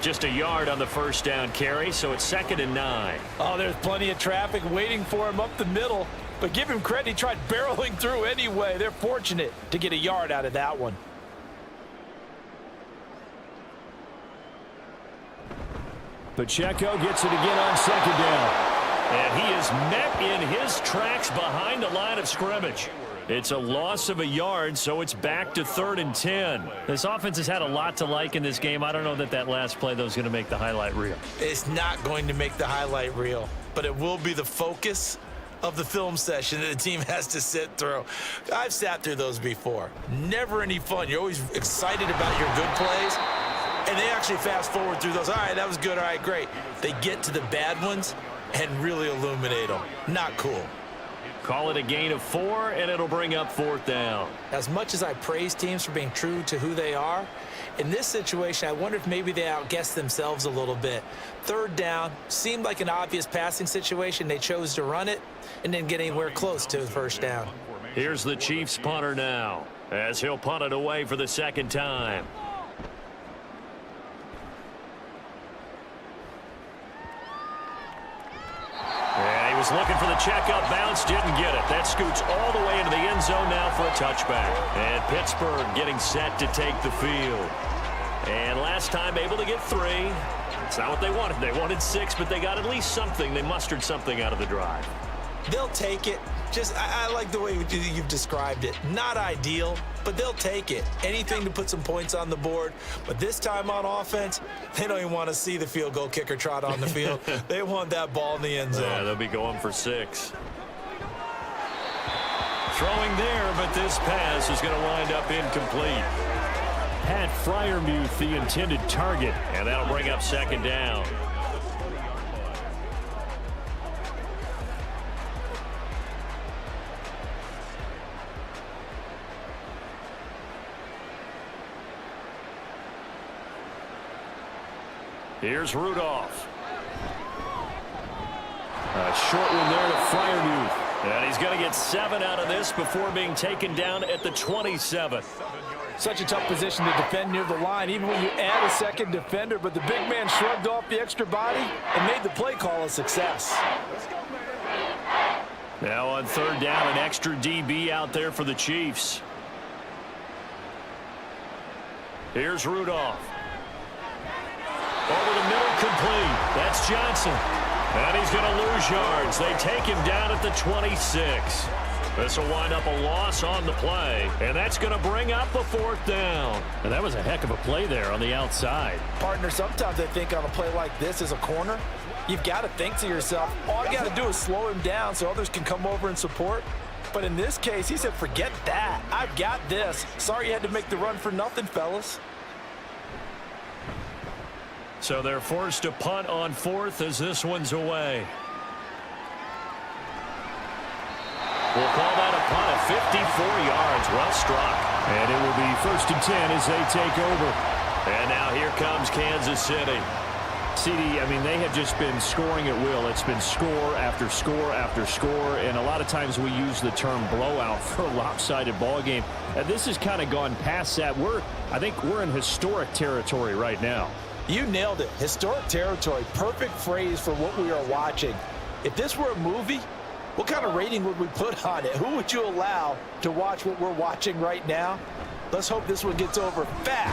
Just a yard on the first down carry, so it's 2nd and 9. Oh, there's plenty of traffic waiting for him up the middle. But give him credit, he tried barreling through anyway. They're fortunate to get a yard out of that one. Pacheco gets it again on 2nd down. And he is met in his tracks behind the line of scrimmage. It's a loss of a yard, so it's back to 3rd and 10. This offense has had a lot to like in this game. I don't know that last play, though, is going to make the highlight reel. It's not going to make the highlight reel, but it will be the focus of the film session that the team has to sit through. I've sat through those before. Never any fun. You're always excited about your good plays, and they actually fast forward through those. All right, that was good. All right, great. They get to the bad ones and really illuminate them. Not cool. Call it a gain of 4, and it'll bring up 4th down. As much as I praise teams for being true to who they are, in this situation, I wonder if maybe they outguessed themselves a little bit. 3rd down seemed like an obvious passing situation. They chose to run it and didn't get anywhere close to the 1st down. Here's the Chiefs punter now, as he'll punt it away for the 2nd time. And he was looking for the checkup bounce, didn't get it. That scoots all the way into the end zone now for a touchback. And Pittsburgh getting set to take the field. And last time able to get 3. It's not what they wanted. They wanted 6, but they got at least something. They mustered something out of the drive. They'll take it. I like the way you've described it. Not ideal, but they'll take it. Anything to put some points on the board. But this time on offense, they don't even want to see the field goal kicker trot on the field. They want that ball in the end zone. Yeah, they'll be going for 6. Throwing there, but this pass is going to wind up incomplete. Pat Freiermuth, the intended target, and that'll bring up 2nd down. Here's Rudolph. A short one there to Freiermuth. And he's going to get 7 out of this before being taken down at the 27. Such a tough position to defend near the line, even when you add a 2nd defender, but the big man shrugged off the extra body and made the play call a success. Now on 3rd down, an extra DB out there for the Chiefs. Here's Rudolph. Over the middle, complete. That's Johnson. And he's going to lose yards. They take him down at the 26. This will wind up a loss on the play, and that's going to bring up a 4th down. And that was a heck of a play there on the outside. Partner, sometimes I think on a play like this as a corner, you've got to think to yourself, all you got to do is slow him down so others can come over and support. But in this case, he said, forget that. I've got this. Sorry you had to make the run for nothing, fellas. So they're forced to punt on 4th as this one's away. We'll call that a punt of 54 yards. Well struck. And it will be 1st and 10 as they take over. And now here comes Kansas City. CD, I mean, they have just been scoring at will. It's been score after score after score. And a lot of times we use the term blowout for a lopsided ball game. And this has kind of gone past that. I think we're in historic territory right now. You nailed it. Historic territory. Perfect phrase for what we are watching. If this were a movie, what kind of rating would we put on it? Who would you allow to watch what we're watching right now? Let's hope this one gets over fast.